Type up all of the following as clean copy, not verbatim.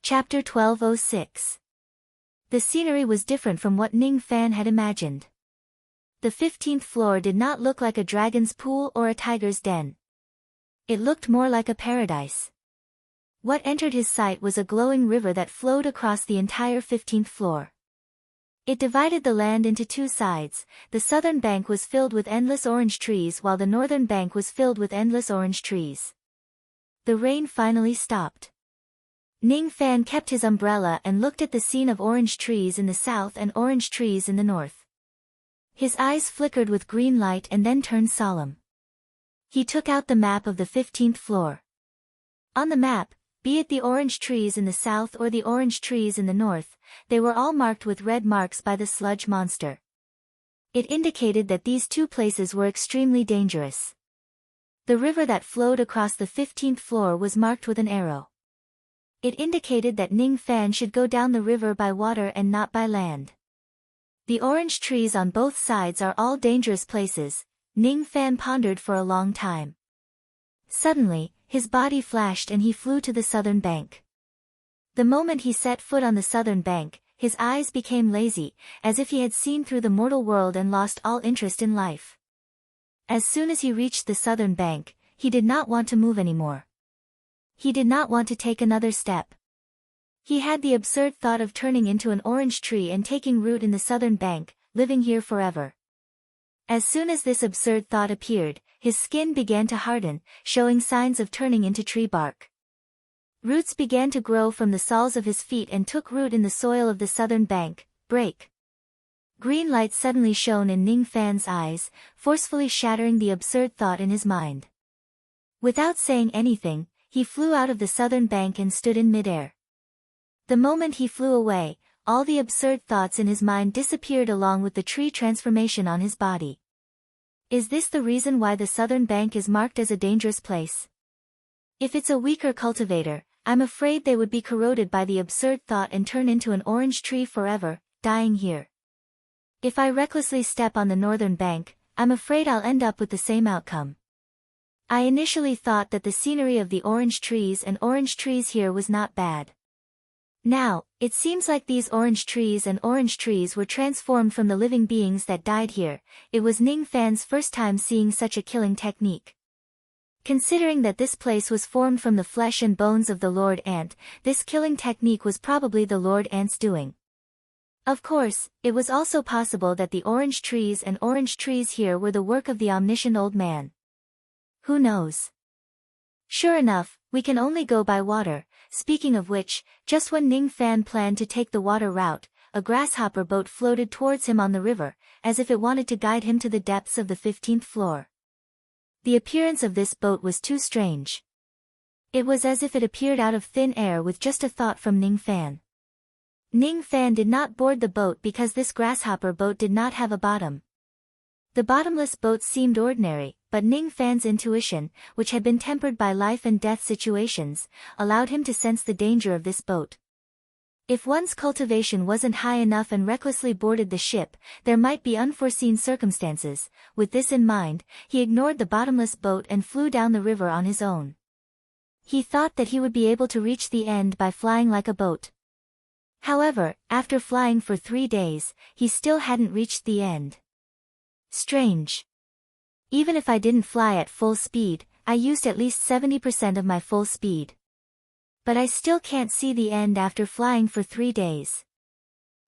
Chapter 1206. The scenery was different from what Ning Fan had imagined. The 15th floor did not look like a dragon's pool or a tiger's den. It looked more like a paradise. What entered his sight was a glowing river that flowed across the entire 15th floor. It divided the land into two sides. The southern bank was filled with endless orange trees while the northern bank was filled with endless orange trees. The rain finally stopped. Ning Fan kept his umbrella and looked at the scene of orange trees in the south and orange trees in the north. His eyes flickered with green light and then turned solemn. He took out the map of the 15th floor. On the map, be it the orange trees in the south or the orange trees in the north, they were all marked with red marks by the sludge monster. It indicated that these two places were extremely dangerous. The river that flowed across the 15th floor was marked with an arrow. It indicated that Ning Fan should go down the river by water and not by land. The orange trees on both sides are all dangerous places, Ning Fan pondered for a long time. Suddenly, his body flashed and he flew to the southern bank. The moment he set foot on the southern bank, his eyes became lazy, as if he had seen through the mortal world and lost all interest in life. As soon as he reached the southern bank, he did not want to move anymore. He did not want to take another step. He had the absurd thought of turning into an orange tree and taking root in the southern bank, living here forever. As soon as this absurd thought appeared, his skin began to harden, showing signs of turning into tree bark. Roots began to grow from the soles of his feet and took root in the soil of the southern bank. Break. Green light suddenly shone in Ning Fan's eyes, forcefully shattering the absurd thought in his mind. Without saying anything, he flew out of the southern bank and stood in midair. The moment he flew away, all the absurd thoughts in his mind disappeared along with the tree transformation on his body. Is this the reason why the southern bank is marked as a dangerous place? If it's a weaker cultivator, I'm afraid they would be corroded by the absurd thought and turn into an orange tree forever, dying here. If I recklessly step on the northern bank, I'm afraid I'll end up with the same outcome. I initially thought that the scenery of the orange trees and orange trees here was not bad. Now, it seems like these orange trees and orange trees were transformed from the living beings that died here. It was Ning Fan's first time seeing such a killing technique. Considering that this place was formed from the flesh and bones of the Lord Ant, this killing technique was probably the Lord Ant's doing. Of course, it was also possible that the orange trees and orange trees here were the work of the omniscient old man. Who knows? Sure enough, we can only go by water. Speaking of which, just when Ning Fan planned to take the water route, a grasshopper boat floated towards him on the river, as if it wanted to guide him to the depths of the 15th floor. The appearance of this boat was too strange. It was as if it appeared out of thin air with just a thought from Ning Fan. Ning Fan did not board the boat because this grasshopper boat did not have a bottom. The bottomless boat seemed ordinary, but Ning Fan's intuition, which had been tempered by life and death situations, allowed him to sense the danger of this boat. If one's cultivation wasn't high enough and recklessly boarded the ship, there might be unforeseen circumstances. With this in mind, he ignored the bottomless boat and flew down the river on his own. He thought that he would be able to reach the end by flying like a boat. However, after flying for 3 days, he still hadn't reached the end. Strange. Even if I didn't fly at full speed, I used at least 70% of my full speed. But I still can't see the end after flying for 3 days.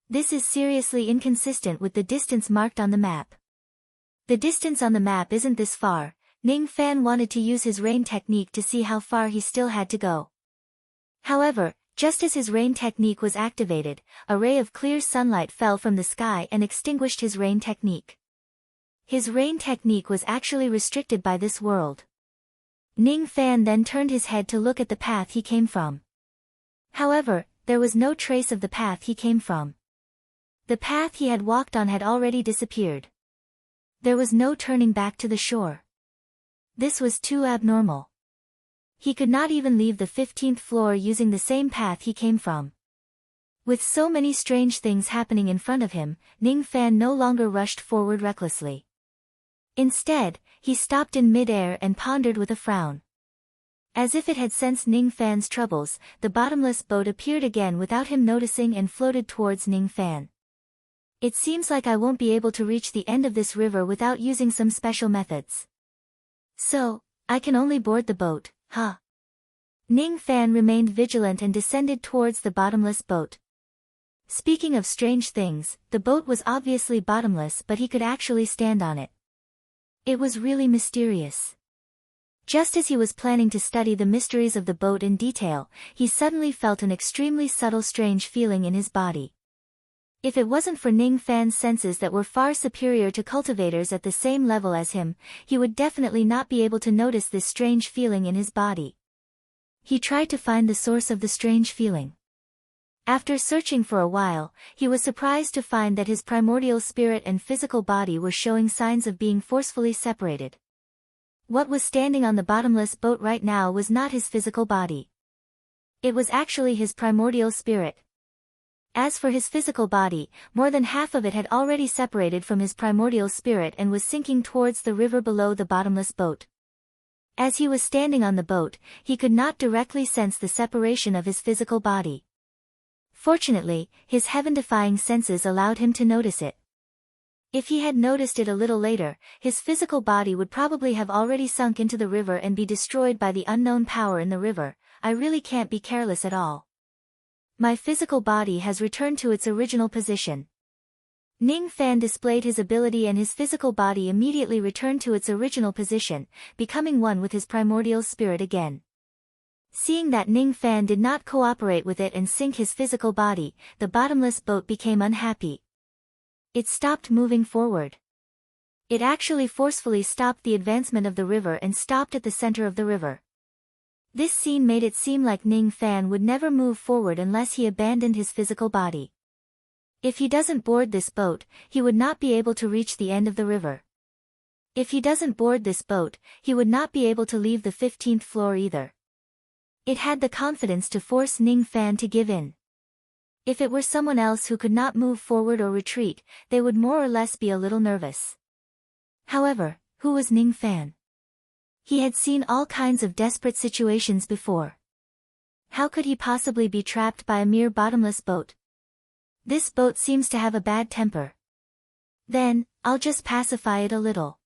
This is seriously inconsistent with the distance marked on the map. The distance on the map isn't this far. Ning Fan wanted to use his rain technique to see how far he still had to go. However, just as his rain technique was activated, a ray of clear sunlight fell from the sky and extinguished his rain technique. His rain technique was actually restricted by this world. Ning Fan then turned his head to look at the path he came from. However, there was no trace of the path he came from. The path he had walked on had already disappeared. There was no turning back to the shore. This was too abnormal. He could not even leave the 15th floor using the same path he came from. With so many strange things happening in front of him, Ning Fan no longer rushed forward recklessly. Instead, he stopped in mid-air and pondered with a frown. As if it had sensed Ning Fan's troubles, the bottomless boat appeared again without him noticing and floated towards Ning Fan. It seems like I won't be able to reach the end of this river without using some special methods. So, I can only board the boat, huh? Ning Fan remained vigilant and descended towards the bottomless boat. Speaking of strange things, the boat was obviously bottomless, but he could actually stand on it. It was really mysterious. Just as he was planning to study the mysteries of the boat in detail, he suddenly felt an extremely subtle strange feeling in his body. If it wasn't for Ning Fan's senses that were far superior to cultivators at the same level as him, he would definitely not be able to notice this strange feeling in his body. He tried to find the source of the strange feeling. After searching for a while, he was surprised to find that his primordial spirit and physical body were showing signs of being forcefully separated. What was standing on the bottomless boat right now was not his physical body. It was actually his primordial spirit. As for his physical body, more than half of it had already separated from his primordial spirit and was sinking towards the river below the bottomless boat. As he was standing on the boat, he could not directly sense the separation of his physical body. Fortunately, his heaven-defying senses allowed him to notice it. If he had noticed it a little later, his physical body would probably have already sunk into the river and be destroyed by the unknown power in the river. I really can't be careless at all. My physical body has returned to its original position. Ning Fan displayed his ability and his physical body immediately returned to its original position, becoming one with his primordial spirit again. Seeing that Ning Fan did not cooperate with it and sink his physical body, the bottomless boat became unhappy. It stopped moving forward. It actually forcefully stopped the advancement of the river and stopped at the center of the river. This scene made it seem like Ning Fan would never move forward unless he abandoned his physical body. If he doesn't board this boat, he would not be able to reach the end of the river. If he doesn't board this boat, he would not be able to leave the 15th floor either. It had the confidence to force Ning Fan to give in. If it were someone else who could not move forward or retreat, they would more or less be a little nervous. However, who was Ning Fan? He had seen all kinds of desperate situations before. How could he possibly be trapped by a mere bottomless boat? This boat seems to have a bad temper. Then, I'll just pacify it a little.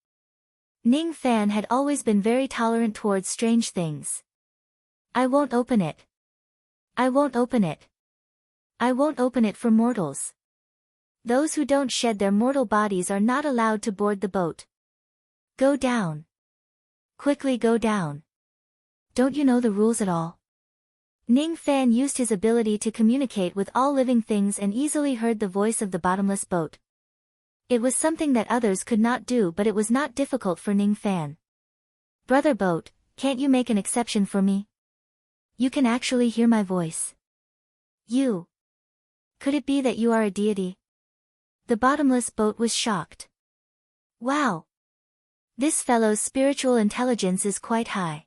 Ning Fan had always been very tolerant towards strange things. I won't open it. I won't open it. I won't open it for mortals. Those who don't shed their mortal bodies are not allowed to board the boat. Go down. Quickly go down. Don't you know the rules at all? Ning Fan used his ability to communicate with all living things and easily heard the voice of the bottomless boat. It was something that others could not do, but it was not difficult for Ning Fan. Brother boat, can't you make an exception for me? You can actually hear my voice. You. Could it be that you are a deity? The bottomless boat was shocked. Wow. This fellow's spiritual intelligence is quite high.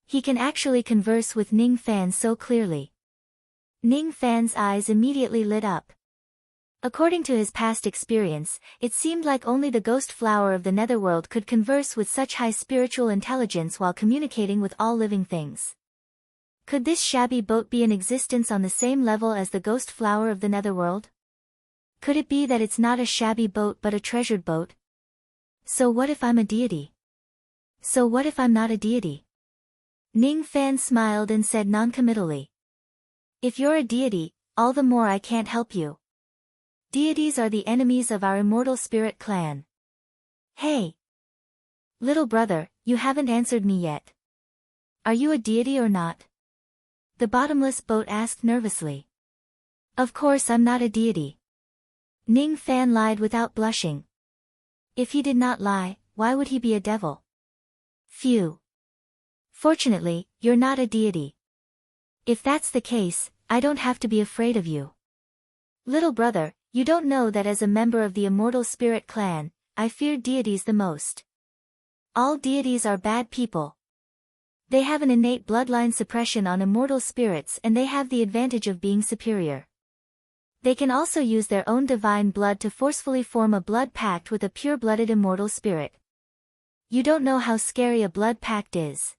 He can actually converse with Ning Fan so clearly. Ning Fan's eyes immediately lit up. According to his past experience, it seemed like only the ghost flower of the netherworld could converse with such high spiritual intelligence while communicating with all living things. Could this shabby boat be in existence on the same level as the ghost flower of the netherworld? Could it be that it's not a shabby boat but a treasured boat? So what if I'm a deity? So what if I'm not a deity? Ning Fan smiled and said noncommittally. If you're a deity, all the more I can't help you. Deities are the enemies of our immortal spirit clan. Hey! Little brother, you haven't answered me yet. Are you a deity or not? The bottomless boat asked nervously. Of course I'm not a deity. Ning Fan lied without blushing. If he did not lie, why would he be a devil? Phew. Fortunately, you're not a deity. If that's the case, I don't have to be afraid of you. Little brother, you don't know that as a member of the immortal spirit clan, I fear deities the most. All deities are bad people. They have an innate bloodline suppression on immortal spirits and they have the advantage of being superior. They can also use their own divine blood to forcefully form a blood pact with a pure-blooded immortal spirit. You don't know how scary a blood pact is.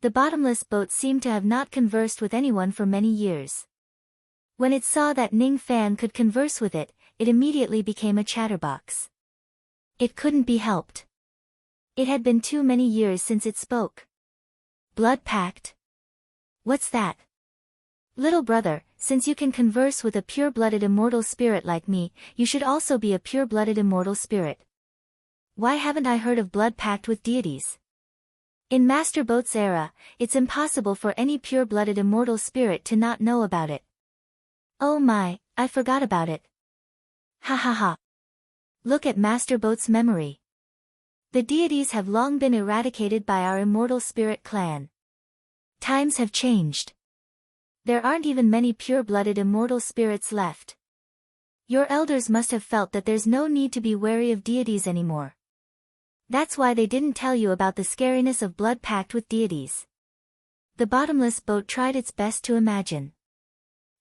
The bottomless boat seemed to have not conversed with anyone for many years. When it saw that Ning Fan could converse with it, it immediately became a chatterbox. It couldn't be helped. It had been too many years since it spoke. Blood pact? What's that? Little brother, since you can converse with a pure-blooded immortal spirit like me, you should also be a pure-blooded immortal spirit. Why haven't I heard of blood pact with deities? In Master Boat's era, it's impossible for any pure-blooded immortal spirit to not know about it. Oh my, I forgot about it. Ha ha ha. Look at Master Boat's memory. The deities have long been eradicated by our immortal spirit clan. Times have changed. There aren't even many pure-blooded immortal spirits left. Your elders must have felt that there's no need to be wary of deities anymore. That's why they didn't tell you about the scariness of blood pact with deities. The bottomless boat tried its best to imagine.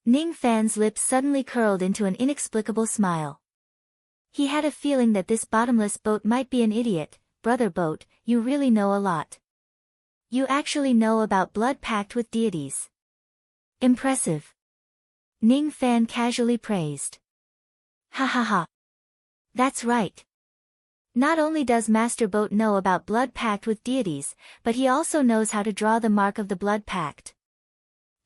Ning Fan's lips suddenly curled into an inexplicable smile. He had a feeling that this bottomless boat might be an idiot. Brother Boat, you really know a lot. You actually know about blood pact with deities. Impressive. Ning Fan casually praised. Ha ha ha. That's right. Not only does Master Boat know about blood pact with deities, but he also knows how to draw the mark of the blood pact.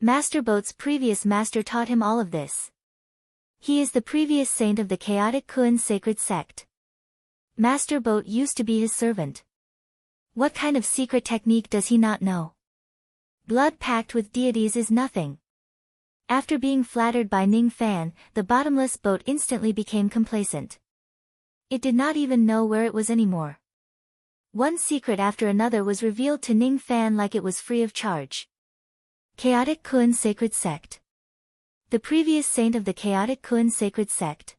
Master Boat's previous master taught him all of this. He is the previous saint of the Chaotic Kun sacred sect. Master Boat used to be his servant. What kind of secret technique does he not know? Blood pact with deities is nothing. After being flattered by Ning Fan, the bottomless boat instantly became complacent. It did not even know where it was anymore. One secret after another was revealed to Ning Fan like it was free of charge. Chaotic Kun Sacred Sect. The previous saint of the Chaotic Kun Sacred Sect.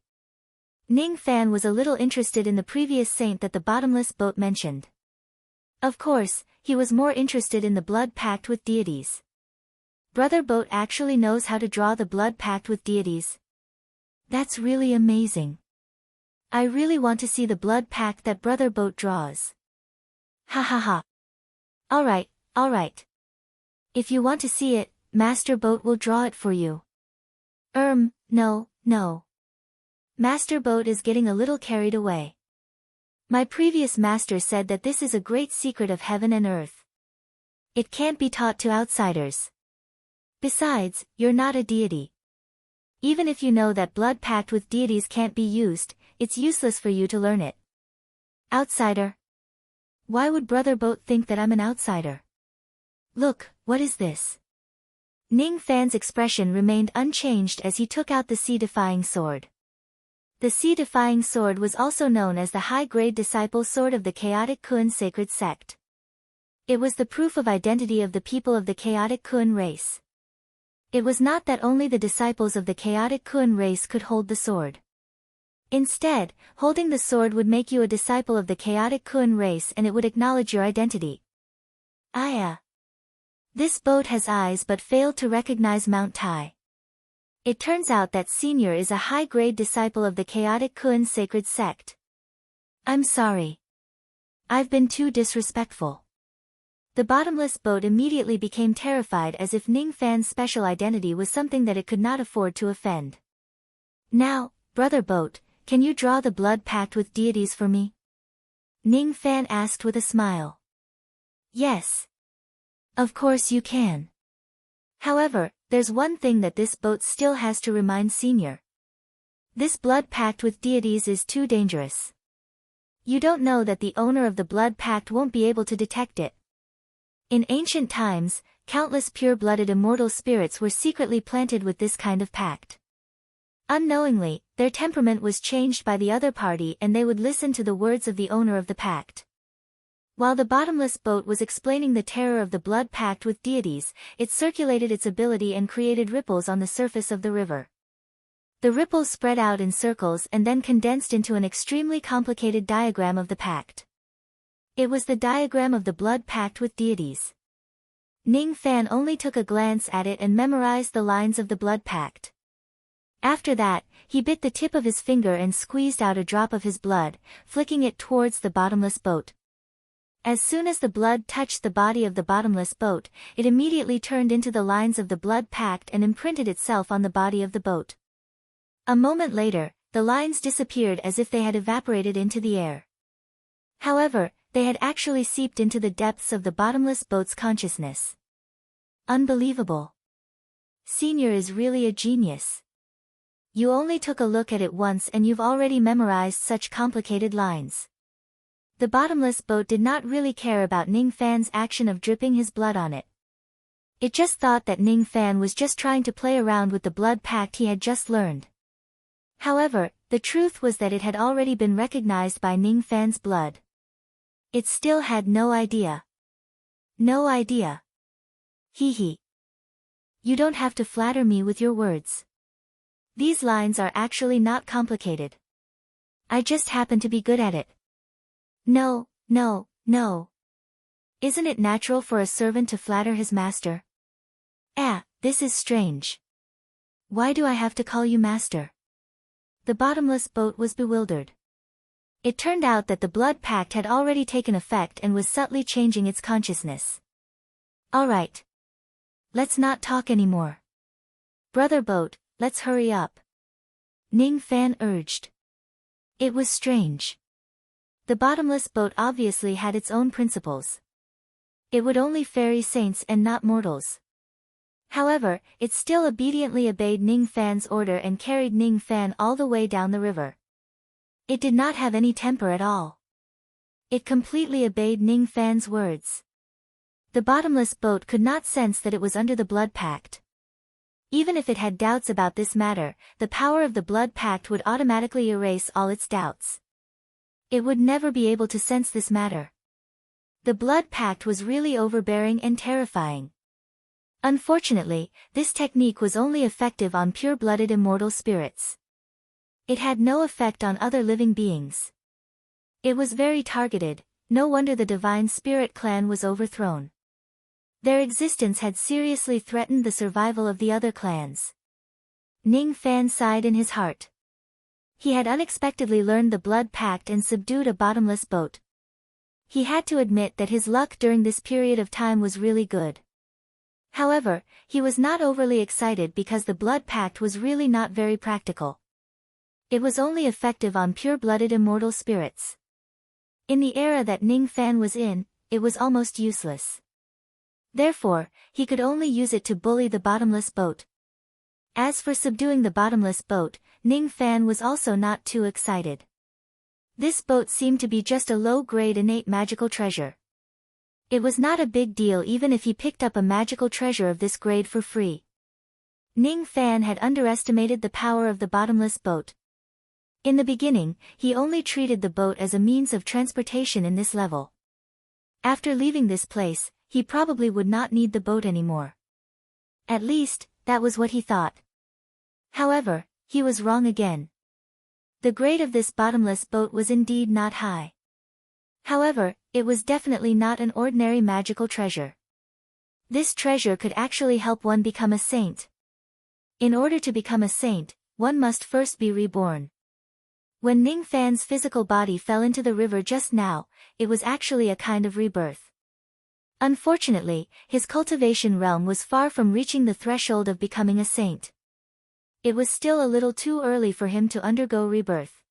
Ning Fan was a little interested in the previous saint that the bottomless boat mentioned. Of course, he was more interested in the blood pact with deities. Brother Boat actually knows how to draw the blood pact with deities. That's really amazing. I really want to see the blood pact that Brother Boat draws. Ha ha ha. Alright, alright. If you want to see it, Master Boat will draw it for you. No. Master Boat is getting a little carried away. My previous master said that this is a great secret of heaven and earth. It can't be taught to outsiders. Besides, you're not a deity. Even if you know that blood pact with deities can't be used, it's useless for you to learn it. Outsider? Why would Brother Boat think that I'm an outsider? Look, what is this? Ning Fan's expression remained unchanged as he took out the sea-defying sword. The sea-defying sword was also known as the high-grade disciple sword of the Chaotic Kun sacred sect. It was the proof of identity of the people of the Chaotic Kun race. It was not that only the disciples of the Chaotic Kun race could hold the sword. Instead, holding the sword would make you a disciple of the Chaotic Kun race and it would acknowledge your identity. This boat has eyes but failed to recognize Mount Tai. It turns out that Senior is a high-grade disciple of the Chaotic Kun sacred sect. I'm sorry. I've been too disrespectful. The bottomless boat immediately became terrified as if Ning Fan's special identity was something that it could not afford to offend. Now, Brother Boat, can you draw the blood pact with deities for me? Ning Fan asked with a smile. Yes. Of course you can. However, there's one thing that this boat still has to remind Senior. This blood pact with deities is too dangerous. You don't know that the owner of the blood pact won't be able to detect it. In ancient times, countless pure-blooded immortal spirits were secretly planted with this kind of pact. Unknowingly, their temperament was changed by the other party and they would listen to the words of the owner of the pact. While the bottomless boat was explaining the terror of the blood pact with deities, it circulated its ability and created ripples on the surface of the river. The ripples spread out in circles and then condensed into an extremely complicated diagram of the pact. It was the diagram of the blood pact with deities. Ning Fan only took a glance at it and memorized the lines of the blood pact. After that, he bit the tip of his finger and squeezed out a drop of his blood, flicking it towards the bottomless boat. As soon as the blood touched the body of the bottomless boat, it immediately turned into the lines of the blood pact and imprinted itself on the body of the boat. A moment later, the lines disappeared as if they had evaporated into the air. However, they had actually seeped into the depths of the bottomless boat's consciousness. Unbelievable. Senior is really a genius. You only took a look at it once and you've already memorized such complicated lines. The bottomless boat did not really care about Ning Fan's action of dripping his blood on it. It just thought that Ning Fan was just trying to play around with the blood pact he had just learned. However, the truth was that it had already been recognized by Ning Fan's blood. It still had no idea. No idea. Hee hee. You don't have to flatter me with your words. These lines are actually not complicated. I just happen to be good at it. No, no, no. Isn't it natural for a servant to flatter his master? This is strange. Why do I have to call you master? The bottomless boat was bewildered. It turned out that the blood pact had already taken effect and was subtly changing its consciousness. All right. Let's not talk anymore. Brother boat, let's hurry up. Ning Fan urged. It was strange. The bottomless boat obviously had its own principles. It would only ferry saints and not mortals. However, it still obediently obeyed Ning Fan's order and carried Ning Fan all the way down the river. It did not have any temper at all. It completely obeyed Ning Fan's words. The bottomless boat could not sense that it was under the blood pact. Even if it had doubts about this matter, the power of the blood pact would automatically erase all its doubts. It would never be able to sense this matter. The blood pact was really overbearing and terrifying. Unfortunately, this technique was only effective on pure-blooded immortal spirits. It had no effect on other living beings. It was very targeted, no wonder the Divine Spirit clan was overthrown. Their existence had seriously threatened the survival of the other clans. Ning Fan sighed in his heart. He had unexpectedly learned the blood pact and subdued a bottomless boat. He had to admit that his luck during this period of time was really good. However, he was not overly excited because the blood pact was really not very practical. It was only effective on pure-blooded immortal spirits. In the era that Ning Fan was in, it was almost useless. Therefore, he could only use it to bully the bottomless boat. As for subduing the bottomless boat, Ning Fan was also not too excited. This boat seemed to be just a low-grade innate magical treasure. It was not a big deal even if he picked up a magical treasure of this grade for free. Ning Fan had underestimated the power of the bottomless boat. In the beginning, he only treated the boat as a means of transportation in this level. After leaving this place, he probably would not need the boat anymore. At least, that was what he thought. However, he was wrong again. The grade of this bottomless boat was indeed not high. However, it was definitely not an ordinary magical treasure. This treasure could actually help one become a saint. In order to become a saint, one must first be reborn. When Ning Fan's physical body fell into the river just now, it was actually a kind of rebirth. Unfortunately, his cultivation realm was far from reaching the threshold of becoming a saint. It was still a little too early for him to undergo rebirth.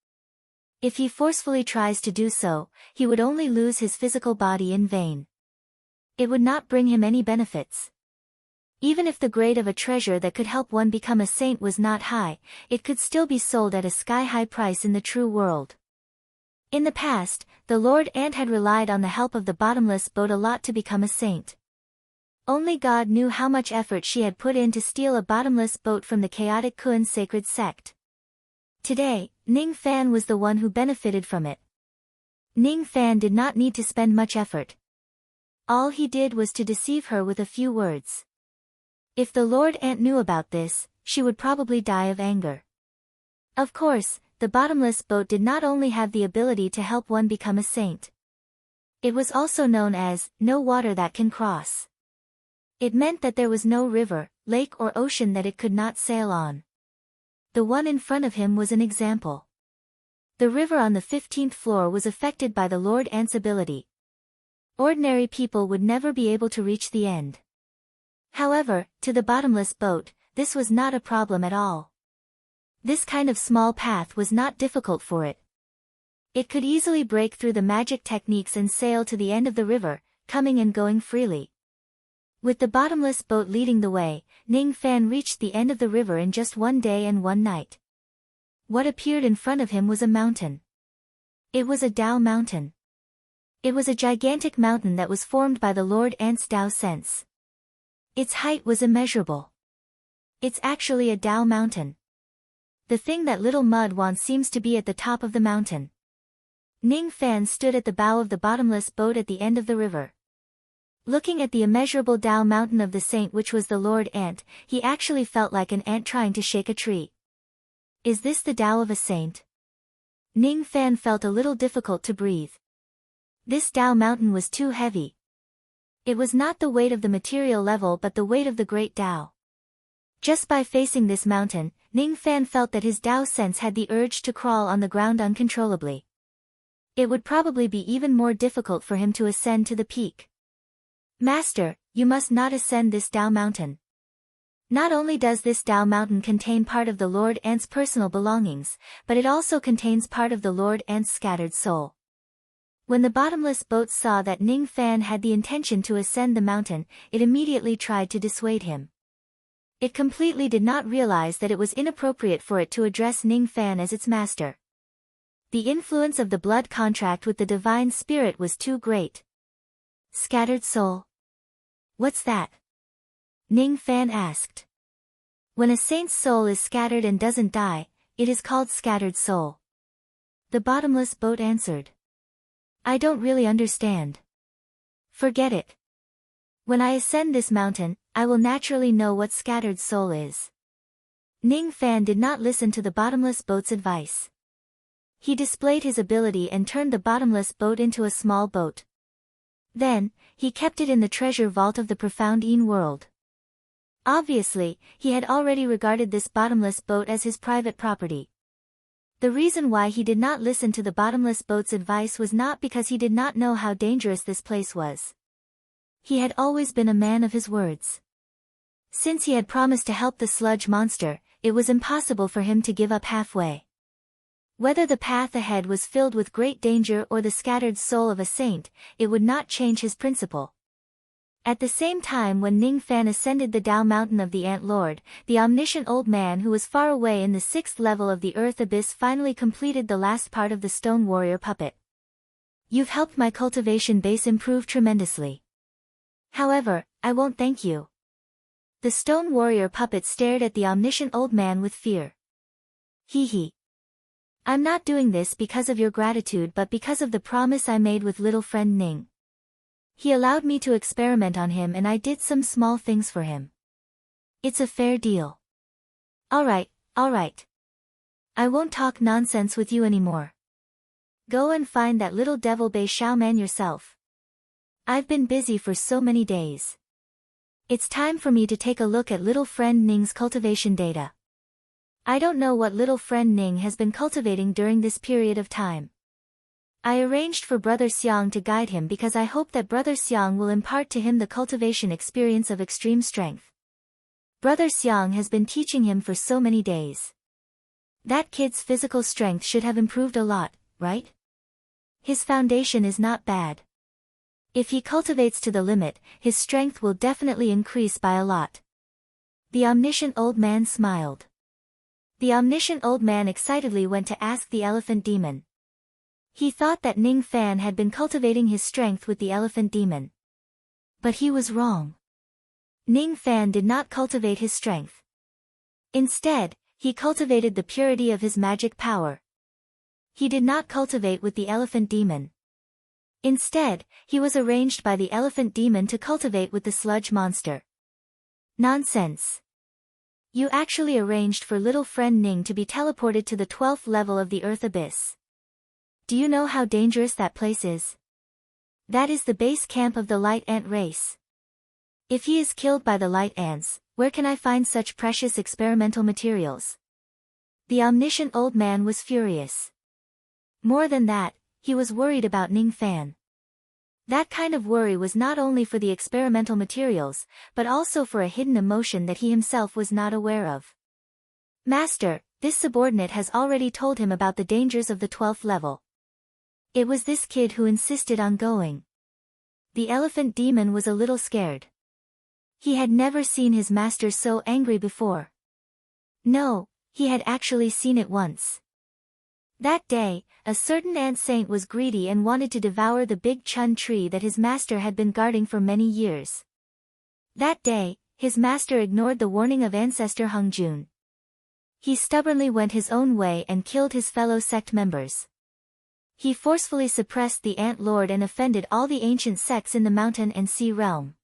If he forcefully tries to do so, he would only lose his physical body in vain. It would not bring him any benefits. Even if the grade of a treasure that could help one become a saint was not high, it could still be sold at a sky-high price in the true world. In the past, the Lord Ant had relied on the help of the bottomless boat a lot to become a saint. Only God knew how much effort she had put in to steal a bottomless boat from the chaotic Kun sacred sect. Today, Ning Fan was the one who benefited from it. Ning Fan did not need to spend much effort. All he did was to deceive her with a few words. If the Lord Ant knew about this, she would probably die of anger. Of course, the bottomless boat did not only have the ability to help one become a saint. It was also known as, no water that can cross. It meant that there was no river, lake or ocean that it could not sail on. The one in front of him was an example. The river on the 15th floor was affected by the Lord Ant's ability. Ordinary people would never be able to reach the end. However, to the bottomless boat, this was not a problem at all. This kind of small path was not difficult for it. It could easily break through the magic techniques and sail to the end of the river, coming and going freely. With the bottomless boat leading the way, Ning Fan reached the end of the river in just one day and one night. What appeared in front of him was a mountain. It was a Tao mountain. It was a gigantic mountain that was formed by the Lord Ant's Tao sense. Its height was immeasurable. It's actually a Tao mountain. The thing that little mud wants seems to be at the top of the mountain. Ning Fan stood at the bow of the bottomless boat at the end of the river. Looking at the immeasurable Tao mountain of the saint which was the Lord Ant, he actually felt like an ant trying to shake a tree. Is this the Tao of a saint? Ning Fan felt a little difficult to breathe. This Tao mountain was too heavy. It was not the weight of the material level but the weight of the great Tao. Just by facing this mountain, Ning Fan felt that his Tao sense had the urge to crawl on the ground uncontrollably. It would probably be even more difficult for him to ascend to the peak. Master, you must not ascend this Tao mountain. Not only does this Tao mountain contain part of the Lord Ant's personal belongings, but it also contains part of the Lord Ant's scattered soul. When the bottomless boat saw that Ning Fan had the intention to ascend the mountain, it immediately tried to dissuade him. It completely did not realize that it was inappropriate for it to address Ning Fan as its master. The influence of the blood contract with the divine spirit was too great. Scattered soul. What's that? Ning Fan asked. When a saint's soul is scattered and doesn't die, it is called scattered soul. The bottomless boat answered. I don't really understand. Forget it. When I ascend this mountain, I will naturally know what scattered soul is. Ning Fan did not listen to the bottomless boat's advice. He displayed his ability and turned the bottomless boat into a small boat. Then, he kept it in the treasure vault of the profound Yin world. Obviously, he had already regarded this bottomless boat as his private property. The reason why he did not listen to the bottomless boat's advice was not because he did not know how dangerous this place was. He had always been a man of his words. Since he had promised to help the sludge monster, it was impossible for him to give up halfway. Whether the path ahead was filled with great danger or the scattered soul of a saint, it would not change his principle. At the same time when Ning Fan ascended the Tao mountain of the Ant Lord, the omniscient old man who was far away in the 6th level of the earth abyss finally completed the last part of the stone warrior puppet. You've helped my cultivation base improve tremendously. However, I won't thank you. The stone warrior puppet stared at the omniscient old man with fear. Hee hee. I'm not doing this because of your gratitude but because of the promise I made with little friend Ning. He allowed me to experiment on him and I did some small things for him. It's a fair deal. Alright. I won't talk nonsense with you anymore. Go and find that little devil Bei Shao man yourself. I've been busy for so many days. It's time for me to take a look at little friend Ning's cultivation data. I don't know what little friend Ning has been cultivating during this period of time. I arranged for Brother Xiang to guide him because I hope that Brother Xiang will impart to him the cultivation experience of extreme strength. Brother Xiang has been teaching him for so many days. That kid's physical strength should have improved a lot, right? His foundation is not bad. If he cultivates to the limit, his strength will definitely increase by a lot. The omniscient old man smiled. The omniscient old man excitedly went to ask the elephant demon. He thought that Ning Fan had been cultivating his strength with the elephant demon. But he was wrong. Ning Fan did not cultivate his strength. Instead, he cultivated the purity of his magic power. He did not cultivate with the elephant demon. Instead, he was arranged by the elephant demon to cultivate with the sludge monster. Nonsense. You actually arranged for little friend Ning to be teleported to the 12th level of the Earth Abyss. Do you know how dangerous that place is? That is the base camp of the light ant race. If he is killed by the light ants, where can I find such precious experimental materials? The omniscient old man was furious. More than that, he was worried about Ning Fan. That kind of worry was not only for the experimental materials, but also for a hidden emotion that he himself was not aware of. Master, this subordinate has already told him about the dangers of the 12th level. It was this kid who insisted on going. The elephant demon was a little scared. He had never seen his master so angry before. No, he had actually seen it once. That day, a certain ant saint was greedy and wanted to devour the big chun tree that his master had been guarding for many years. That day, his master ignored the warning of ancestor Hung Jun. He stubbornly went his own way and killed his fellow sect members. He forcefully suppressed the ant lord and offended all the ancient sects in the mountain and sea realm.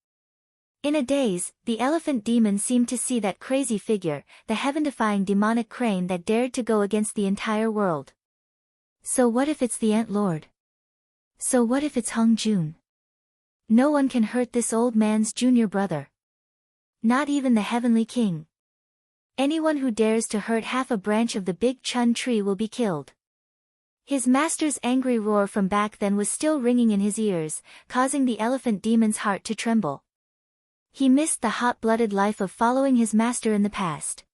In a daze, the elephant demon seemed to see that crazy figure, the heaven-defying demonic crane that dared to go against the entire world. So what if it's the Ant Lord? So what if it's Hung Jun? No one can hurt this old man's junior brother. Not even the Heavenly King. Anyone who dares to hurt half a branch of the big chun tree will be killed. His master's angry roar from back then was still ringing in his ears, causing the elephant demon's heart to tremble. He missed the hot-blooded life of following his master in the past.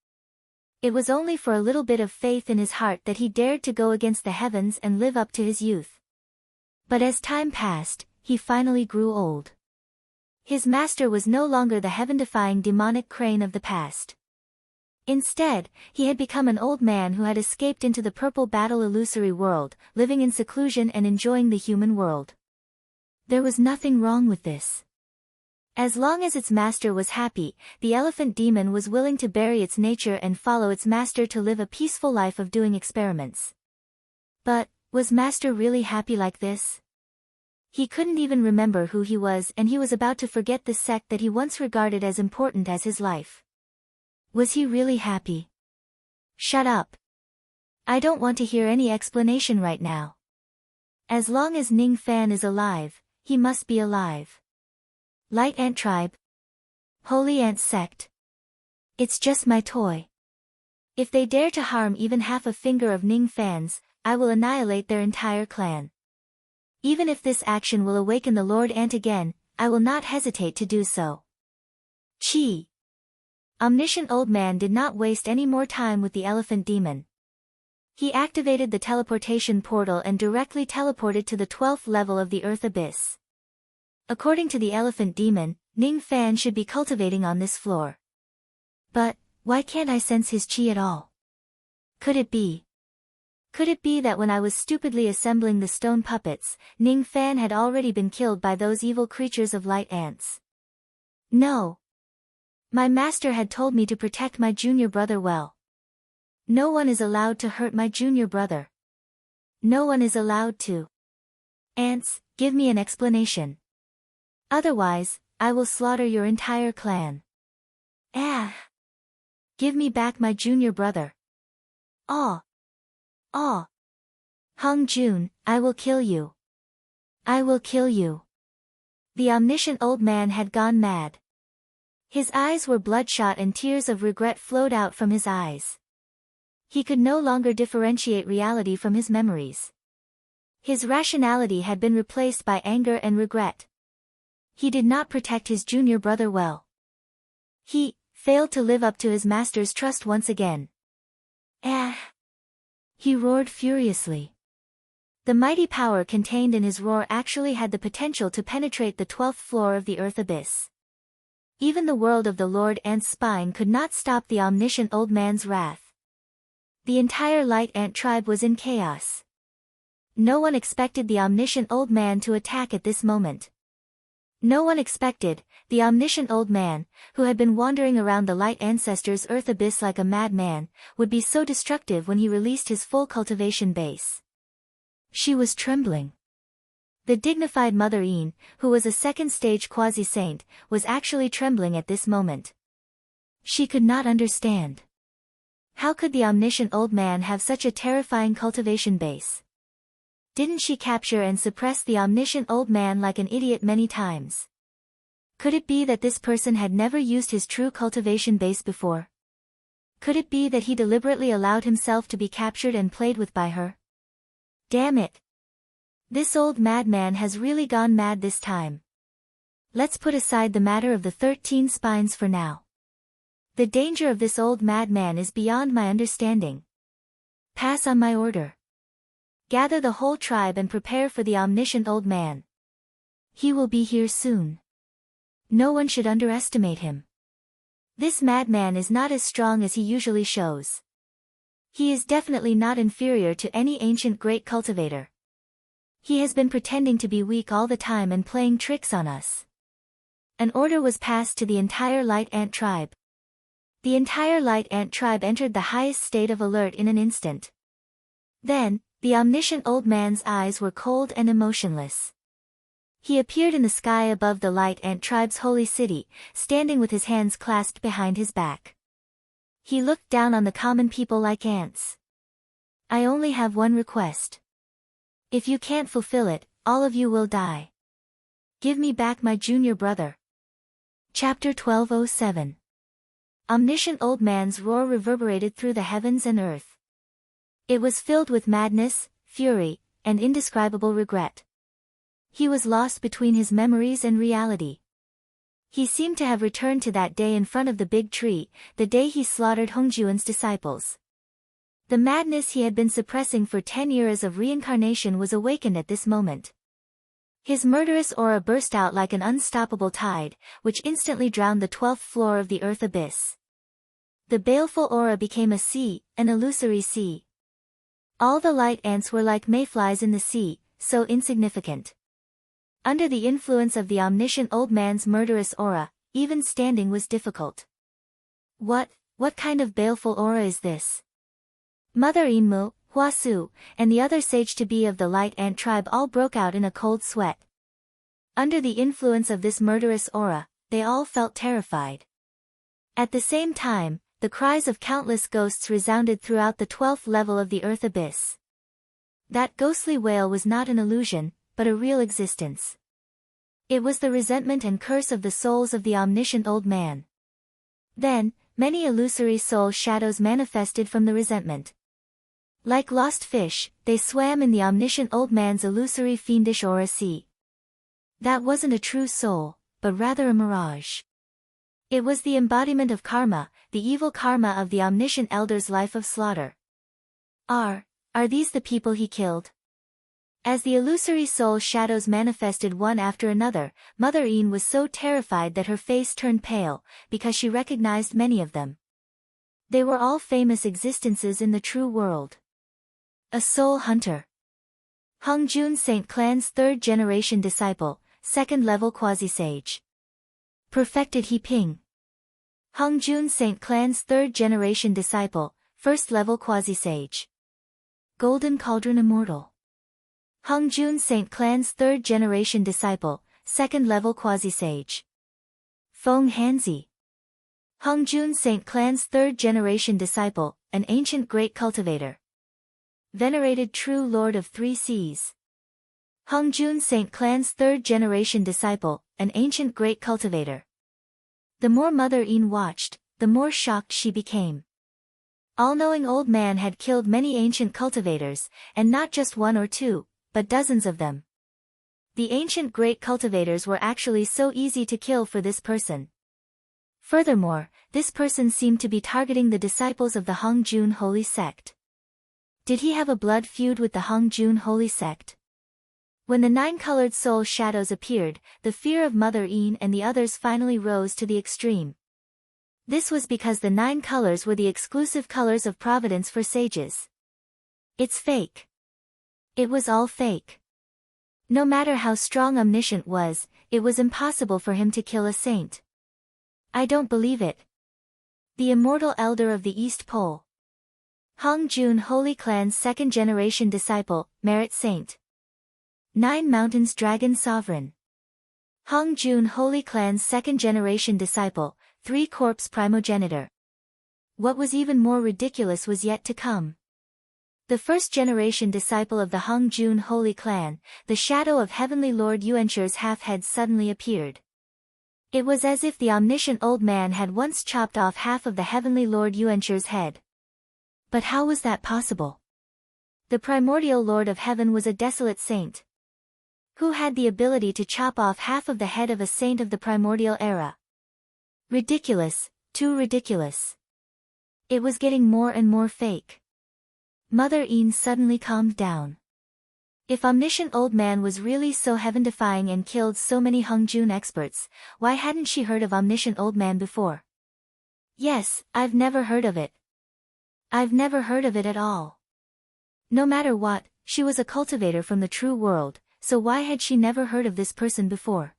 It was only for a little bit of faith in his heart that he dared to go against the heavens and live up to his youth. But as time passed, he finally grew old. His master was no longer the heaven-defying demonic crane of the past. Instead, he had become an old man who had escaped into the purple battle illusory world, living in seclusion and enjoying the human world. There was nothing wrong with this. As long as its master was happy, the elephant demon was willing to bury its nature and follow its master to live a peaceful life of doing experiments. But, was master really happy like this? He couldn't even remember who he was, and he was about to forget the sect that he once regarded as important as his life. Was he really happy? Shut up. I don't want to hear any explanation right now. As long as Ning Fan is alive, he must be alive. Light Ant Tribe. Holy Ant Sect. It's just my toy. If they dare to harm even half a finger of Ning Fan's, I will annihilate their entire clan. Even if this action will awaken the Lord Ant again, I will not hesitate to do so. Chi. Omniscient Old Man did not waste any more time with the elephant demon. He activated the teleportation portal and directly teleported to the 12th level of the Earth Abyss. According to the elephant demon, Ning Fan should be cultivating on this floor. But, why can't I sense his chi at all? Could it be that when I was stupidly assembling the stone puppets, Ning Fan had already been killed by those evil creatures of light ants? No. My master had told me to protect my junior brother well. No one is allowed to hurt my junior brother. No one is allowed to. Ants, give me an explanation. Otherwise, I will slaughter your entire clan. Ah! Give me back my junior brother. Ah! Ah! Hung Jun, I will kill you. I will kill you. The omniscient old man had gone mad. His eyes were bloodshot and tears of regret flowed out from his eyes. He could no longer differentiate reality from his memories. His rationality had been replaced by anger and regret. He did not protect his junior brother well. He failed to live up to his master's trust once again. Ah! He roared furiously. The mighty power contained in his roar actually had the potential to penetrate the 12th floor of the Earth Abyss. Even the world of the Lord Ant's spine could not stop the omniscient old man's wrath. The entire Light Ant tribe was in chaos. No one expected the omniscient old man to attack at this moment. No one expected, the omniscient old man, who had been wandering around the Light Ancestors' Earth Abyss like a madman, would be so destructive when he released his full cultivation base. She was trembling. The dignified Mother Een, who was a second-stage quasi-saint, was actually trembling at this moment. She could not understand. How could the omniscient old man have such a terrifying cultivation base? Didn't she capture and suppress the omniscient old man like an idiot many times? Could it be that this person had never used his true cultivation base before? Could it be that he deliberately allowed himself to be captured and played with by her? Damn it! This old madman has really gone mad this time. Let's put aside the matter of the 13 spines for now. The danger of this old madman is beyond my understanding. Pass on my order. Gather the whole tribe and prepare for the omniscient old man. He will be here soon. No one should underestimate him. This madman is not as strong as he usually shows. He is definitely not inferior to any ancient great cultivator. He has been pretending to be weak all the time and playing tricks on us. An order was passed to the entire light ant tribe. The entire light ant tribe entered the highest state of alert in an instant. Then, the omniscient old man's eyes were cold and emotionless. He appeared in the sky above the light ant tribe's holy city, standing with his hands clasped behind his back. He looked down on the common people like ants. I only have one request. If you can't fulfill it, all of you will die. Give me back my junior brother. Chapter 1207. Omniscient old man's roar reverberated through the heavens and earth. It was filled with madness, fury, and indescribable regret. He was lost between his memories and reality. He seemed to have returned to that day in front of the big tree, the day he slaughtered Hongjuan's disciples. The madness he had been suppressing for 10 years of reincarnation was awakened at this moment. His murderous aura burst out like an unstoppable tide, which instantly drowned the 12th floor of the earth abyss. The baleful aura became a sea, an illusory sea. All the light ants were like mayflies in the sea, so insignificant. Under the influence of the omniscient old man's murderous aura, even standing was difficult. What kind of baleful aura is this? Mother Inmu, Huasu, and the other sage-to-be of the light ant tribe all broke out in a cold sweat. Under the influence of this murderous aura, they all felt terrified. At the same time, the cries of countless ghosts resounded throughout the 12th level of the earth abyss. That ghostly wail was not an illusion, but a real existence. It was the resentment and curse of the souls of the omniscient old man. Then, many illusory soul shadows manifested from the resentment. Like lost fish, they swam in the omniscient old man's illusory fiendish aura sea. That wasn't a true soul, but rather a mirage. It was the embodiment of karma, the evil karma of the omniscient elder's life of slaughter. Are these the people he killed? As the illusory soul shadows manifested one after another, Mother Een was so terrified that her face turned pale, because she recognized many of them. They were all famous existences in the true world. A soul hunter. Hongjun St. Clan's third-generation disciple, second-level quasi-sage. Perfected He Ping. Hongjun St. Clan's third-generation disciple, first-level quasi-sage. Golden Cauldron Immortal. Hongjun St. Clan's third-generation disciple, second-level quasi-sage. Feng Hanzi. Hongjun St. Clan's third-generation disciple, an ancient great cultivator. Venerated true lord of 3 seas. Hongjun St. Clan's third-generation disciple, an ancient great cultivator. The more Mother Een watched, the more shocked she became. All-knowing old man had killed many ancient cultivators, and not just one or two, but dozens of them. The ancient great cultivators were actually so easy to kill for this person. Furthermore, this person seemed to be targeting the disciples of the Hongjun holy sect. Did he have a blood feud with the Hongjun holy sect? When the 9-colored soul shadows appeared, the fear of Mother Een and the others finally rose to the extreme. This was because the 9 colors were the exclusive colors of providence for sages. It's fake. It was all fake. No matter how strong Omniscient was, it was impossible for him to kill a saint. I don't believe it. The immortal elder of the East Pole. Hongjun Holy Clan's second-generation disciple, Merit Saint. 9 Mountains Dragon Sovereign. Hongjun Holy Clan's second-generation disciple, 3 Corpse Primogenitor. What was even more ridiculous was yet to come. The first-generation disciple of the Hongjun Holy Clan, the shadow of Heavenly Lord Yuanchu's half-head suddenly appeared. It was as if the omniscient old man had once chopped off half of the Heavenly Lord Yuanchu's head. But how was that possible? The primordial Lord of Heaven was a desolate saint. Who had the ability to chop off half of the head of a saint of the primordial era? Ridiculous, too ridiculous. It was getting more and more fake. Mother Een suddenly calmed down. If Omniscient Old Man was really so heaven-defying and killed so many Hongjun experts, why hadn't she heard of Omniscient Old Man before? Yes, I've never heard of it. I've never heard of it at all. No matter what, she was a cultivator from the true world, so why had she never heard of this person before?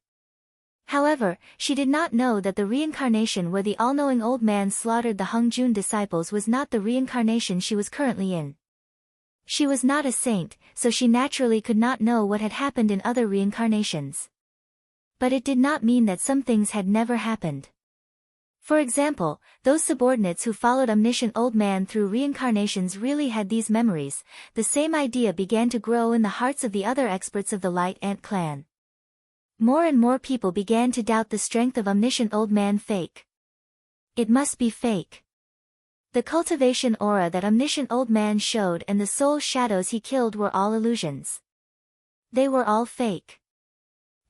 However, she did not know that the reincarnation where the all-knowing old man slaughtered the Hongjun disciples was not the reincarnation she was currently in. She was not a saint, so she naturally could not know what had happened in other reincarnations. But it did not mean that some things had never happened. For example, those subordinates who followed Omniscient Old Man through reincarnations really had these memories. The same idea began to grow in the hearts of the other experts of the Light Ant clan. More and more people began to doubt the strength of Omniscient Old Man fake. It must be fake. The cultivation aura that Omniscient Old Man showed and the soul shadows he killed were all illusions. They were all fake.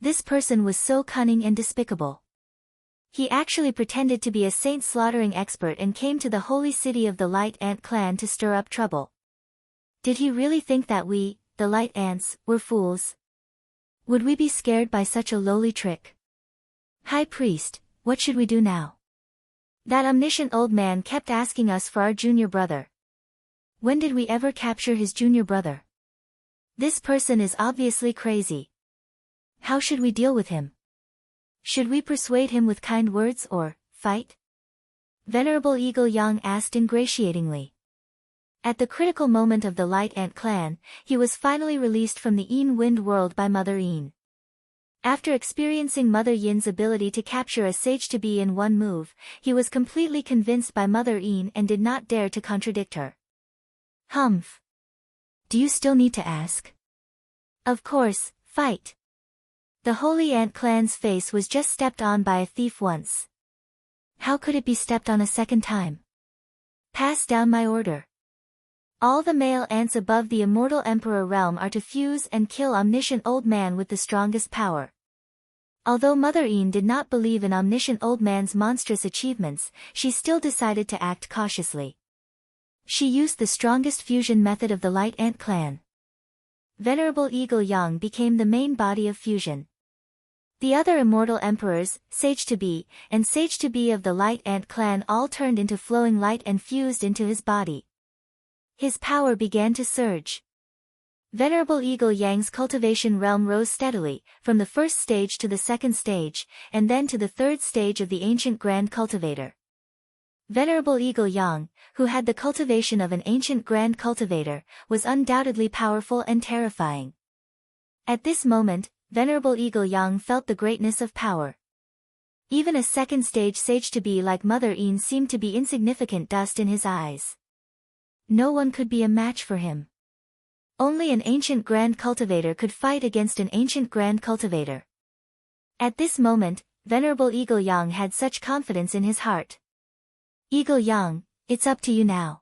This person was so cunning and despicable. He actually pretended to be a saint slaughtering expert and came to the holy city of the Light Ant clan to stir up trouble. Did he really think that we, the Light Ants, were fools? Would we be scared by such a lowly trick? High Priest, what should we do now? That Omniscient Old Man kept asking us for our junior brother. When did we ever capture his junior brother? This person is obviously crazy. How should we deal with him? Should we persuade him with kind words or fight? Venerable Eagle Yang asked ingratiatingly. At the critical moment of the Light Ant clan, he was finally released from the Een Wind world by Mother Een. After experiencing Mother Yin's ability to capture a sage-to-be in one move, he was completely convinced by Mother Een and did not dare to contradict her. Humph. Do you still need to ask? Of course, fight. The Holy Ant clan's face was just stepped on by a thief once. How could it be stepped on a second time? Pass down my order. All the male ants above the immortal Emperor realm are to fuse and kill Omniscient Old Man with the strongest power. Although Mother Een did not believe in Omniscient Old Man's monstrous achievements, she still decided to act cautiously. She used the strongest fusion method of the Light Ant clan. Venerable Eagle Yang became the main body of fusion. The other immortal emperors, Sage-to-be, and Sage-to-be of the Light Ant clan all turned into flowing light and fused into his body. His power began to surge. Venerable Eagle Yang's cultivation realm rose steadily, from the first stage to the second stage, and then to the third stage of the ancient Grand Cultivator. Venerable Eagle Yang, who had the cultivation of an ancient Grand Cultivator, was undoubtedly powerful and terrifying. At this moment, Venerable Eagle Yang felt the greatness of power. Even a second stage sage-to-be like Mother Een seemed to be insignificant dust in his eyes. No one could be a match for him. Only an ancient Grand Cultivator could fight against an ancient Grand Cultivator. At this moment, Venerable Eagle Yang had such confidence in his heart. Eagle Yang, it's up to you now.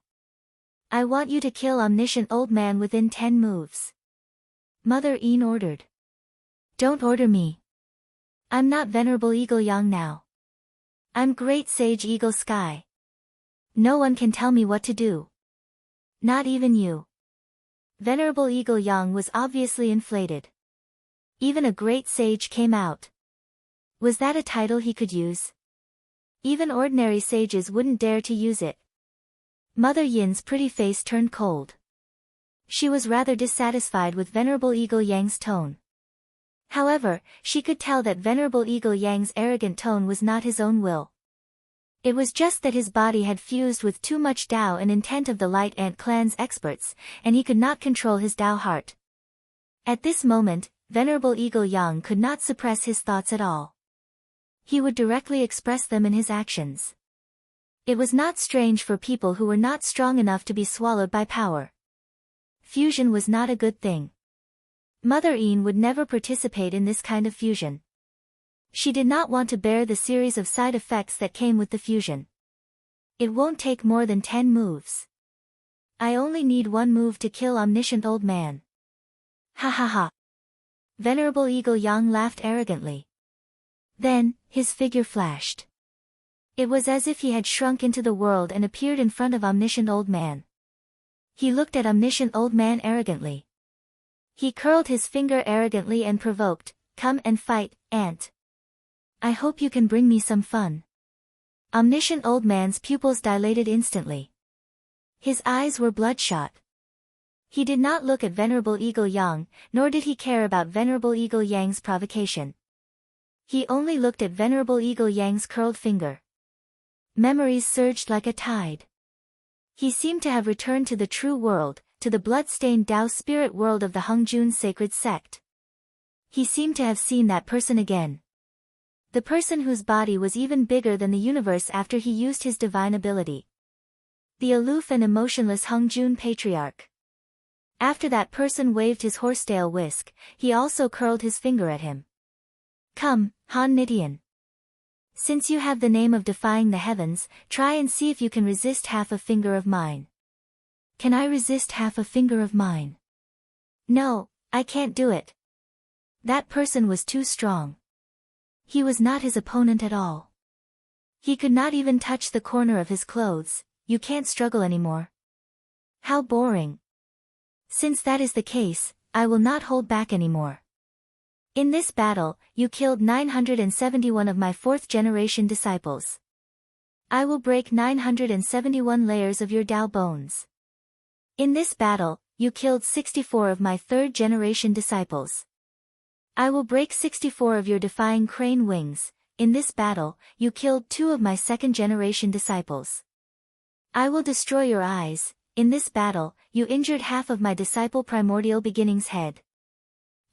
I want you to kill Omniscient Old Man within 10 moves. Mother Een ordered. Don't order me. I'm not Venerable Eagle Yang now. I'm Great Sage Eagle Sky. No one can tell me what to do. Not even you. Venerable Eagle Yang was obviously inflated. Even a great sage came out. Was that a title he could use? Even ordinary sages wouldn't dare to use it. Mother Yin's pretty face turned cold. She was rather dissatisfied with Venerable Eagle Yang's tone. However, she could tell that Venerable Eagle Yang's arrogant tone was not his own will. It was just that his body had fused with too much Tao and intent of the Light Ant clan's experts, and he could not control his Tao heart. At this moment, Venerable Eagle Yang could not suppress his thoughts at all. He would directly express them in his actions. It was not strange for people who were not strong enough to be swallowed by power. Fusion was not a good thing. Mother Een would never participate in this kind of fusion. She did not want to bear the series of side effects that came with the fusion. It won't take more than 10 moves. I only need one move to kill Omniscient Old Man. Ha ha ha. Venerable Eagle Yang laughed arrogantly. Then, his figure flashed. It was as if he had shrunk into the world and appeared in front of Omniscient Old Man. He looked at Omniscient Old Man arrogantly. He curled his finger arrogantly and provoked, "Come and fight, ant. I hope you can bring me some fun." Omniscient Old Man's pupils dilated instantly. His eyes were bloodshot. He did not look at Venerable Eagle Yang, nor did he care about Venerable Eagle Yang's provocation. He only looked at Venerable Eagle Yang's curled finger. Memories surged like a tide. He seemed to have returned to the true world, to the blood-stained Tao spirit world of the Hongjun sacred sect. He seemed to have seen that person again. The person whose body was even bigger than the universe after he used his divine ability. The aloof and emotionless Hongjun patriarch. After that person waved his horsetail whisk, he also curled his finger at him. "Come, Han Nidian. Since you have the name of defying the heavens, try and see if you can resist half a finger of mine." "Can I resist half a finger of mine?" "No, I can't do it." That person was too strong. He was not his opponent at all. He could not even touch the corner of his clothes. "You can't struggle anymore." How boring. Since that is the case, I will not hold back anymore. In this battle, you killed 971 of my fourth-generation disciples. I will break 971 layers of your Tao bones. In this battle, you killed 64 of my third-generation disciples. I will break 64 of your defying crane wings. In this battle, you killed 2 of my second-generation disciples. I will destroy your eyes. In this battle, you injured half of my disciple primordial beginning's head.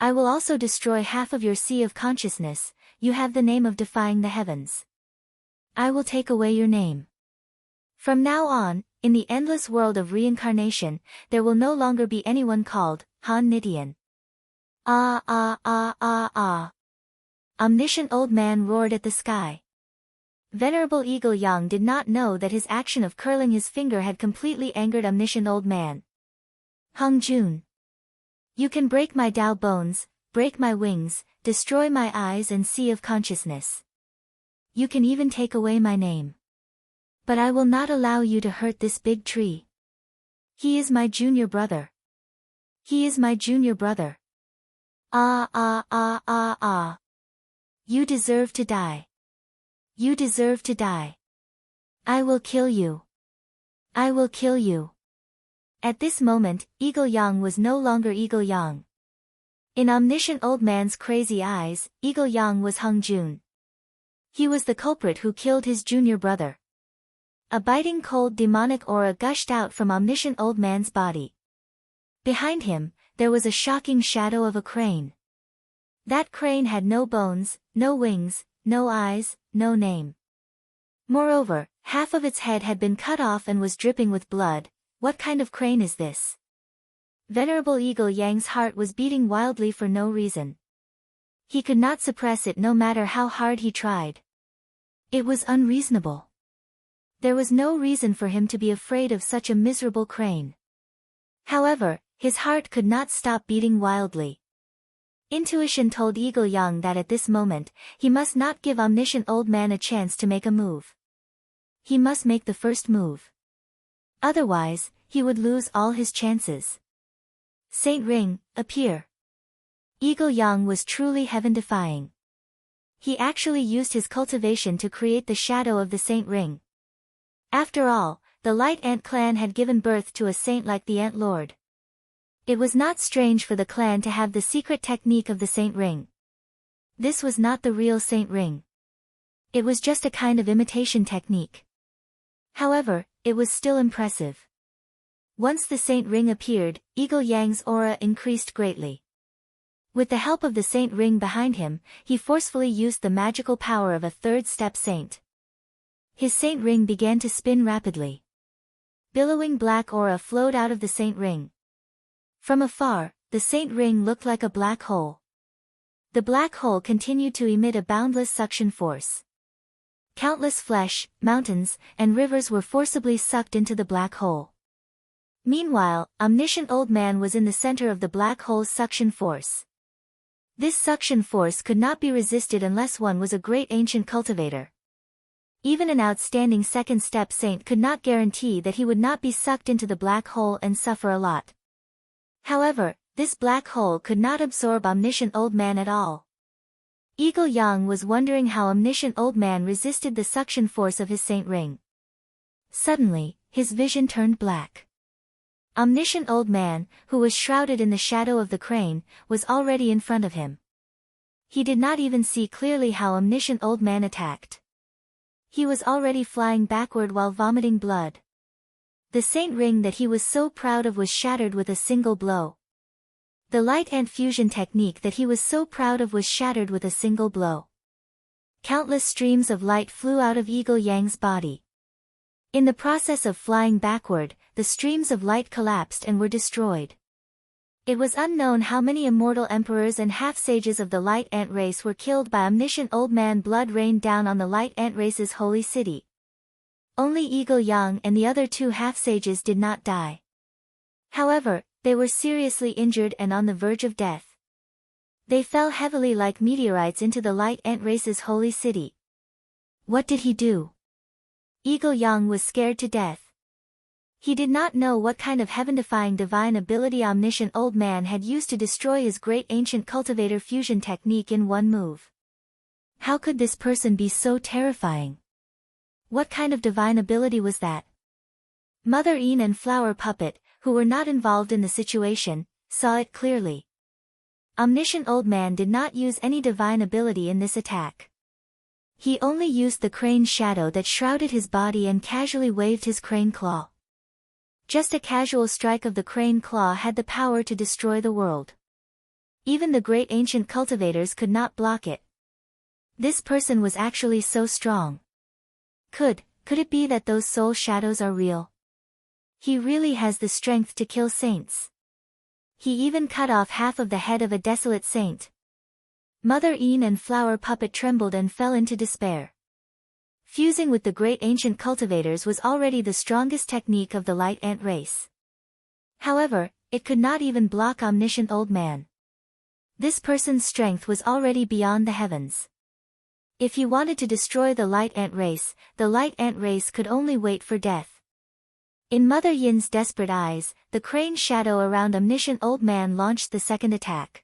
I will also destroy half of your sea of consciousness. You have the name of defying the heavens. I will take away your name. From now on, in the endless world of reincarnation, there will no longer be anyone called Han Nidian. Ah ah ah ah ah. Omniscient Old Man roared at the sky. Venerable Eagle Yang did not know that his action of curling his finger had completely angered Omniscient Old Man. "Hongjun. You can break my Tao bones, break my wings, destroy my eyes and sea of consciousness. You can even take away my name. But I will not allow you to hurt this big tree. He is my junior brother. He is my junior brother. Ah ah ah ah ah. You deserve to die. You deserve to die. I will kill you. I will kill you." At this moment, Eagle Yang was no longer Eagle Yang. In Omniscient Old Man's crazy eyes, Eagle Yang was Hongjun. He was the culprit who killed his junior brother. A biting cold demonic aura gushed out from Omniscient Old Man's body. Behind him, there was a shocking shadow of a crane. That crane had no bones, no wings, no eyes, no name. Moreover, half of its head had been cut off and was dripping with blood. What kind of crane is this? Venerable Eagle Yang's heart was beating wildly for no reason. He could not suppress it no matter how hard he tried. It was unreasonable. There was no reason for him to be afraid of such a miserable crane. However, his heart could not stop beating wildly. Intuition told Eagle Yang that at this moment, he must not give Omniscient Old Man a chance to make a move. He must make the first move. Otherwise, he would lose all his chances. Saint Ring, appear. Eagle Yang was truly heaven-defying. He actually used his cultivation to create the shadow of the Saint Ring. After all, the Light Ant clan had given birth to a saint like the Ant Lord. It was not strange for the clan to have the secret technique of the Saint Ring. This was not the real Saint Ring. It was just a kind of imitation technique. However, it was still impressive. Once the Saint Ring appeared, Eagle Yang's aura increased greatly. With the help of the Saint Ring behind him, he forcefully used the magical power of a third-step saint. His Saint Ring began to spin rapidly. Billowing black aura flowed out of the Saint Ring. From afar, the Saint Ring looked like a black hole. The black hole continued to emit a boundless suction force. Countless flesh, mountains, and rivers were forcibly sucked into the black hole. Meanwhile, Omniscient Old Man was in the center of the black hole's suction force. This suction force could not be resisted unless one was a great ancient cultivator. Even an outstanding second-step saint could not guarantee that he would not be sucked into the black hole and suffer a lot. However, this black hole could not absorb Omniscient Old Man at all. Eagle Yang was wondering how Omniscient Old Man resisted the suction force of his saint ring. Suddenly, his vision turned black. Omniscient Old Man, who was shrouded in the shadow of the crane, was already in front of him. He did not even see clearly how Omniscient Old Man attacked. He was already flying backward while vomiting blood. The saint ring that he was so proud of was shattered with a single blow. The light ant fusion technique that he was so proud of was shattered with a single blow. Countless streams of light flew out of Eagle Yang's body. In the process of flying backward, the streams of light collapsed and were destroyed. It was unknown how many immortal emperors and half-sages of the light ant race were killed by Omniscient Old Man. Blood rained down on the light ant race's holy city. Only Eagle Yang and the other two half-sages did not die. However, they were seriously injured and on the verge of death. They fell heavily like meteorites into the light ant race's holy city. What did he do? Eagle Yang was scared to death. He did not know what kind of heaven-defying divine ability Omniscient Old Man had used to destroy his great ancient cultivator fusion technique in one move. How could this person be so terrifying? What kind of divine ability was that? Mother Een and Flower Puppet, who were not involved in the situation, saw it clearly. Omniscient Old Man did not use any divine ability in this attack. He only used the crane's shadow that shrouded his body and casually waved his crane claw. Just a casual strike of the crane claw had the power to destroy the world. Even the great ancient cultivators could not block it. This person was actually so strong. Could it be that those soul shadows are real? He really has the strength to kill saints. He even cut off half of the head of a desolate saint. Mother Een and Flower Puppet trembled and fell into despair. Fusing with the great ancient cultivators was already the strongest technique of the light ant race. However, it could not even block Omniscient Old Man. This person's strength was already beyond the heavens. If he wanted to destroy the light ant race could only wait for death. In Mother Yin's desperate eyes, the crane shadow around Omniscient Old Man launched the second attack.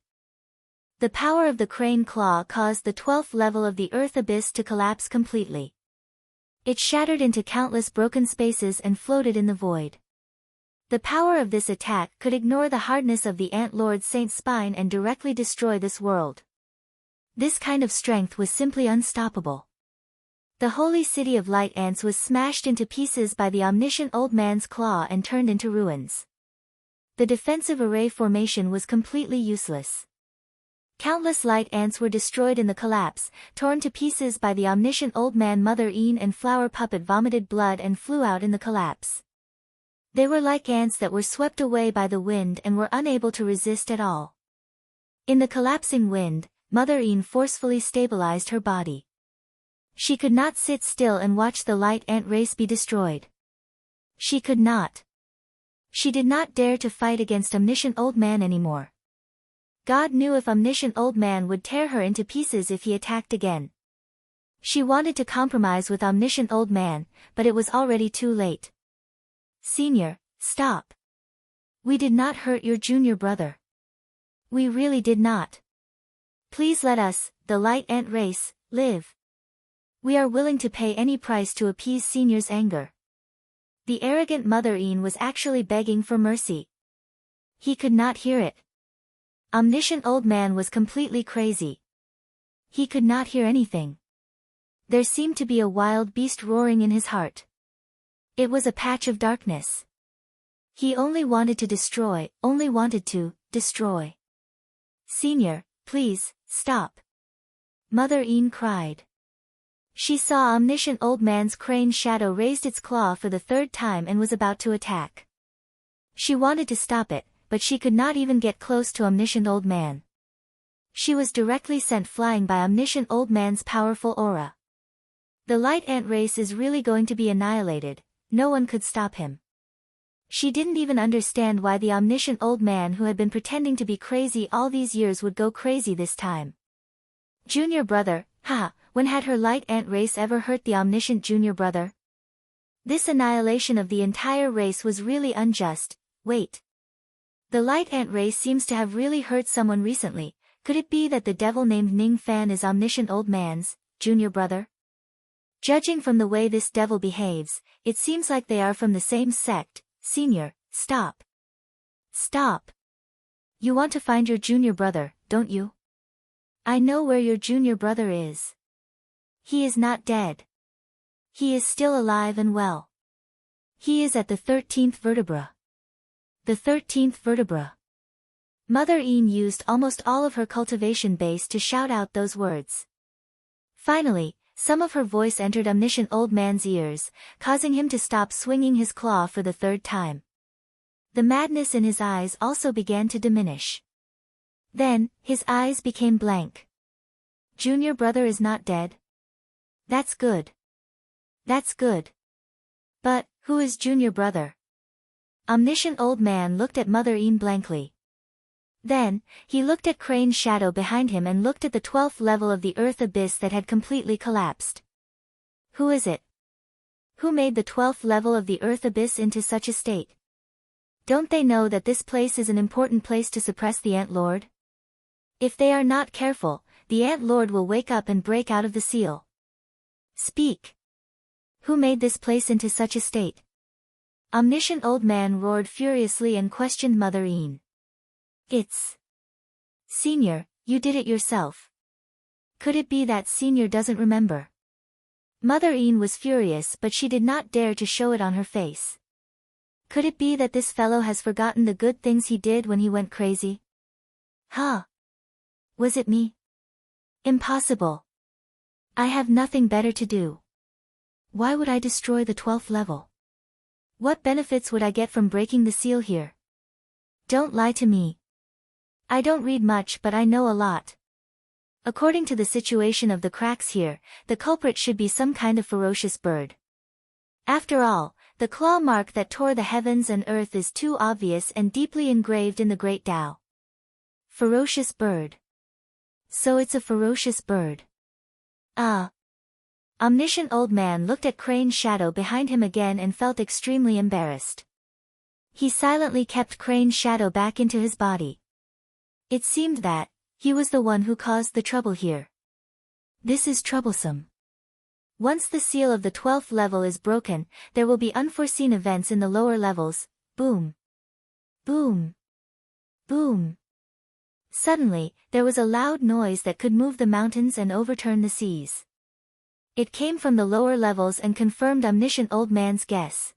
The power of the crane claw caused the 12th level of the earth abyss to collapse completely. It shattered into countless broken spaces and floated in the void. The power of this attack could ignore the hardness of the Ant Lord Saint's spine and directly destroy this world. This kind of strength was simply unstoppable. The holy city of light ants was smashed into pieces by the Omniscient Old Man's claw and turned into ruins. The defensive array formation was completely useless. Countless light ants were destroyed in the collapse, torn to pieces by the Omniscient Old Man. Mother Een and Flower Puppet vomited blood and flew out in the collapse. They were like ants that were swept away by the wind and were unable to resist at all. In the collapsing wind, Mother Een forcefully stabilized her body. She could not sit still and watch the light ant race be destroyed. She could not. She did not dare to fight against Omniscient Old Man anymore. God knew if Omniscient Old Man would tear her into pieces if he attacked again. She wanted to compromise with Omniscient Old Man, but it was already too late. Senior, stop. We did not hurt your junior brother. We really did not. Please let us, the light ant race, live. We are willing to pay any price to appease Senior's anger. The arrogant Mother Een was actually begging for mercy. He could not hear it. Omniscient Old Man was completely crazy. He could not hear anything. There seemed to be a wild beast roaring in his heart. It was a patch of darkness. He only wanted to destroy, destroy. Senior, please, stop. Mother Een cried. She saw Omniscient Old Man's crane shadow raised its claw for the third time and was about to attack. She wanted to stop it, but she could not even get close to Omniscient Old Man. She was directly sent flying by Omniscient Old Man's powerful aura. The light ant race is really going to be annihilated, no one could stop him. She didn't even understand why the omniscient old man who had been pretending to be crazy all these years would go crazy this time. Junior brother, haha, when had her light ant race ever hurt the omniscient junior brother? This annihilation of the entire race was really unjust. Wait. The light ant race seems to have really hurt someone recently. Could it be that the devil named Ning Fan is omniscient old man's junior brother? Judging from the way this devil behaves, it seems like they are from the same sect. Senior, stop. Stop. You want to find your junior brother, don't you? I know where your junior brother is. He is not dead. He is still alive and well. He is at the 13th vertebra. The 13th vertebra. Mother Een used almost all of her cultivation base to shout out those words. Finally, some of her voice entered omniscient old man's ears, causing him to stop swinging his claw for the third time. The madness in his eyes also began to diminish. Then, his eyes became blank. Junior brother is not dead? That's good. That's good. But, who is junior brother? Omniscient old man looked at Mother Een blankly. Then, he looked at Crane's shadow behind him and looked at the 12th level of the earth abyss that had completely collapsed. Who is it? Who made the 12th level of the earth abyss into such a state? Don't they know that this place is an important place to suppress the Ant Lord? If they are not careful, the Ant Lord will wake up and break out of the seal. Speak. Who made this place into such a state? Omniscient old man roared furiously and questioned Mother Een. It's... Senior, you did it yourself. Could it be that Senior doesn't remember? Mother Een was furious, but she did not dare to show it on her face. Could it be that this fellow has forgotten the good things he did when he went crazy? Huh? Was it me? Impossible. I have nothing better to do. Why would I destroy the 12th level? What benefits would I get from breaking the seal here? Don't lie to me. I don't read much, but I know a lot. According to the situation of the cracks here, the culprit should be some kind of ferocious bird. After all, the claw mark that tore the heavens and earth is too obvious and deeply engraved in the great Tao. Ferocious bird. So it's a ferocious bird. Ah. Omniscient old man looked at Crane's shadow behind him again and felt extremely embarrassed. He silently kept Crane's shadow back into his body. It seemed that he was the one who caused the trouble here. This is troublesome. Once the seal of the 12th level is broken, there will be unforeseen events in the lower levels. Boom. Boom. Boom. Suddenly, there was a loud noise that could move the mountains and overturn the seas. It came from the lower levels and confirmed Omniscient Old Man's guess.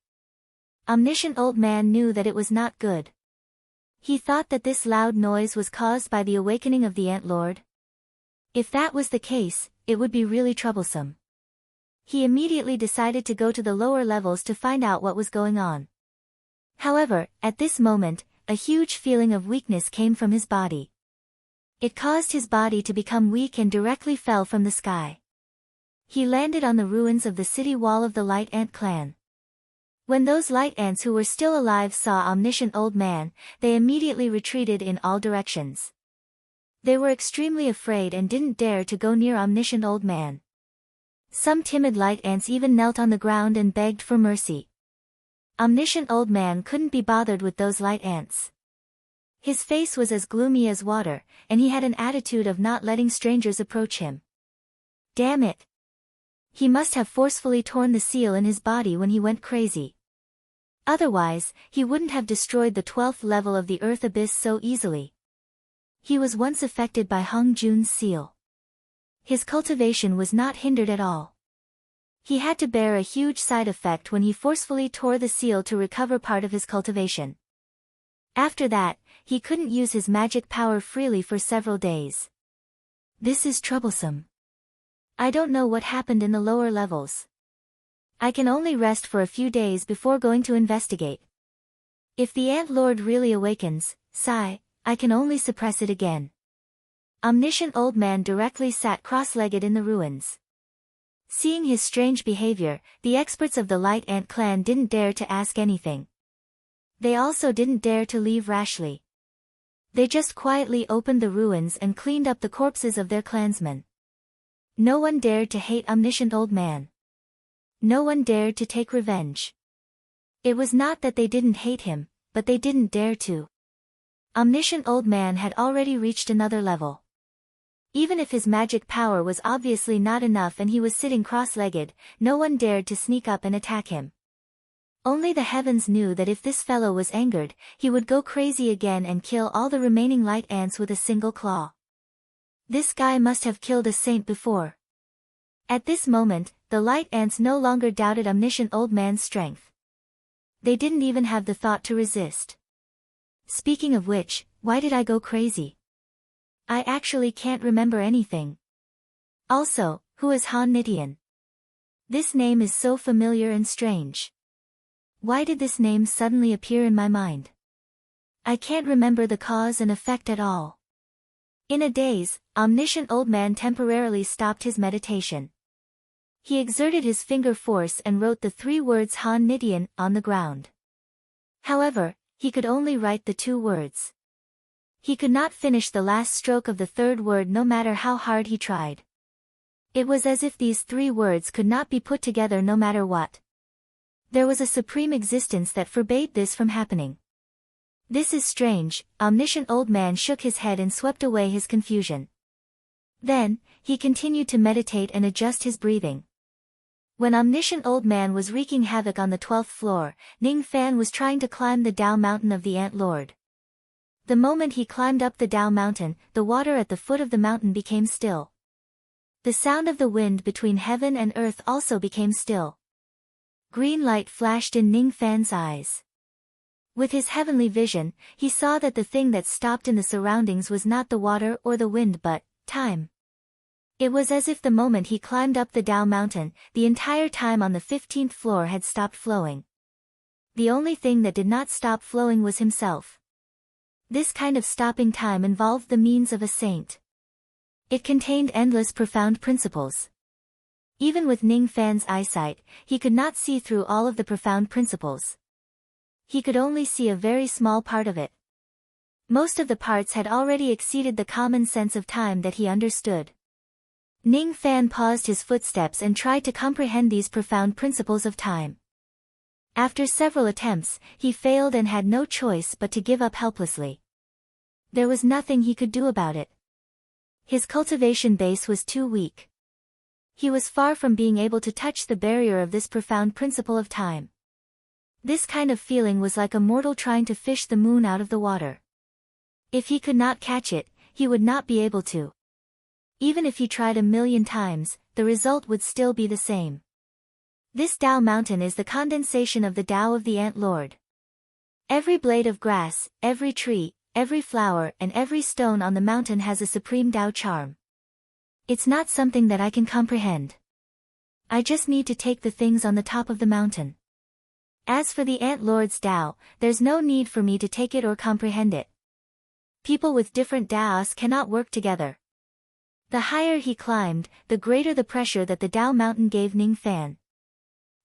Omniscient Old Man knew that it was not good. He thought that this loud noise was caused by the awakening of the Ant Lord. If that was the case, it would be really troublesome. He immediately decided to go to the lower levels to find out what was going on. However, at this moment, a huge feeling of weakness came from his body. It caused his body to become weak and directly fell from the sky. He landed on the ruins of the city wall of the Light Ant clan. When those light ants who were still alive saw Omniscient Old Man, they immediately retreated in all directions. They were extremely afraid and didn't dare to go near Omniscient Old Man. Some timid light ants even knelt on the ground and begged for mercy. Omniscient Old Man couldn't be bothered with those light ants. His face was as gloomy as water, and he had an attitude of not letting strangers approach him. Damn it! He must have forcefully torn the seal in his body when he went crazy. Otherwise, he wouldn't have destroyed the 12th level of the earth abyss so easily. He was once affected by Hung Jun's seal. His cultivation was not hindered at all. He had to bear a huge side effect when he forcefully tore the seal to recover part of his cultivation. After that, he couldn't use his magic power freely for several days. This is troublesome. I don't know what happened in the lower levels. I can only rest for a few days before going to investigate. If the Ant Lord really awakens, sigh, I can only suppress it again. Omniscient Old Man directly sat cross-legged in the ruins. Seeing his strange behavior, the experts of the Light Ant clan didn't dare to ask anything. They also didn't dare to leave rashly. They just quietly opened the ruins and cleaned up the corpses of their clansmen. No one dared to hate Omniscient Old Man. No one dared to take revenge. It was not that they didn't hate him, but they didn't dare to. Omniscient Old Man had already reached another level. Even if his magic power was obviously not enough and he was sitting cross-legged, no one dared to sneak up and attack him. Only the heavens knew that if this fellow was angered, he would go crazy again and kill all the remaining light ants with a single claw. This guy must have killed a saint before. At this moment, the light ants no longer doubted Omniscient Old Man's strength. They didn't even have the thought to resist. Speaking of which, why did I go crazy? I actually can't remember anything. Also, who is Han Nidian? This name is so familiar and strange. Why did this name suddenly appear in my mind? I can't remember the cause and effect at all. In a daze, Omniscient Old Man temporarily stopped his meditation. He exerted his finger force and wrote the 3 words Han Nidian on the ground. However, he could only write the 2 words. He could not finish the last stroke of the 3rd word no matter how hard he tried. It was as if these 3 words could not be put together no matter what. There was a supreme existence that forbade this from happening. This is strange. Omniscient Old Man shook his head and swept away his confusion. Then, he continued to meditate and adjust his breathing. When Omniscient Old Man was wreaking havoc on the 12th floor, Ning Fan was trying to climb the Dao Mountain of the Ant Lord. The moment he climbed up the Dao Mountain, the water at the foot of the mountain became still. The sound of the wind between heaven and earth also became still. Green light flashed in Ning Fan's eyes. With his heavenly vision, he saw that the thing that stopped in the surroundings was not the water or the wind but time. It was as if the moment he climbed up the Dao Mountain, the entire time on the 15th floor had stopped flowing. The only thing that did not stop flowing was himself. This kind of stopping time involved the means of a saint. It contained endless profound principles. Even with Ning Fan's eyesight, he could not see through all of the profound principles. He could only see a very small part of it. Most of the parts had already exceeded the common sense of time that he understood. Ning Fan paused his footsteps and tried to comprehend these profound principles of time. After several attempts, he failed and had no choice but to give up helplessly. There was nothing he could do about it. His cultivation base was too weak. He was far from being able to touch the barrier of this profound principle of time. This kind of feeling was like a mortal trying to fish the moon out of the water. If he could not catch it, he would not be able to. Even if he tried 1,000,000 times, the result would still be the same. This Dao Mountain is the condensation of the Dao of the Ant Lord. Every blade of grass, every tree, every flower and every stone on the mountain has a supreme Dao charm. It's not something that I can comprehend. I just need to take the things on the top of the mountain. As for the Ant Lord's Dao, there's no need for me to take it or comprehend it. People with different Daos cannot work together. The higher he climbed, the greater the pressure that the Dao Mountain gave Ning Fan.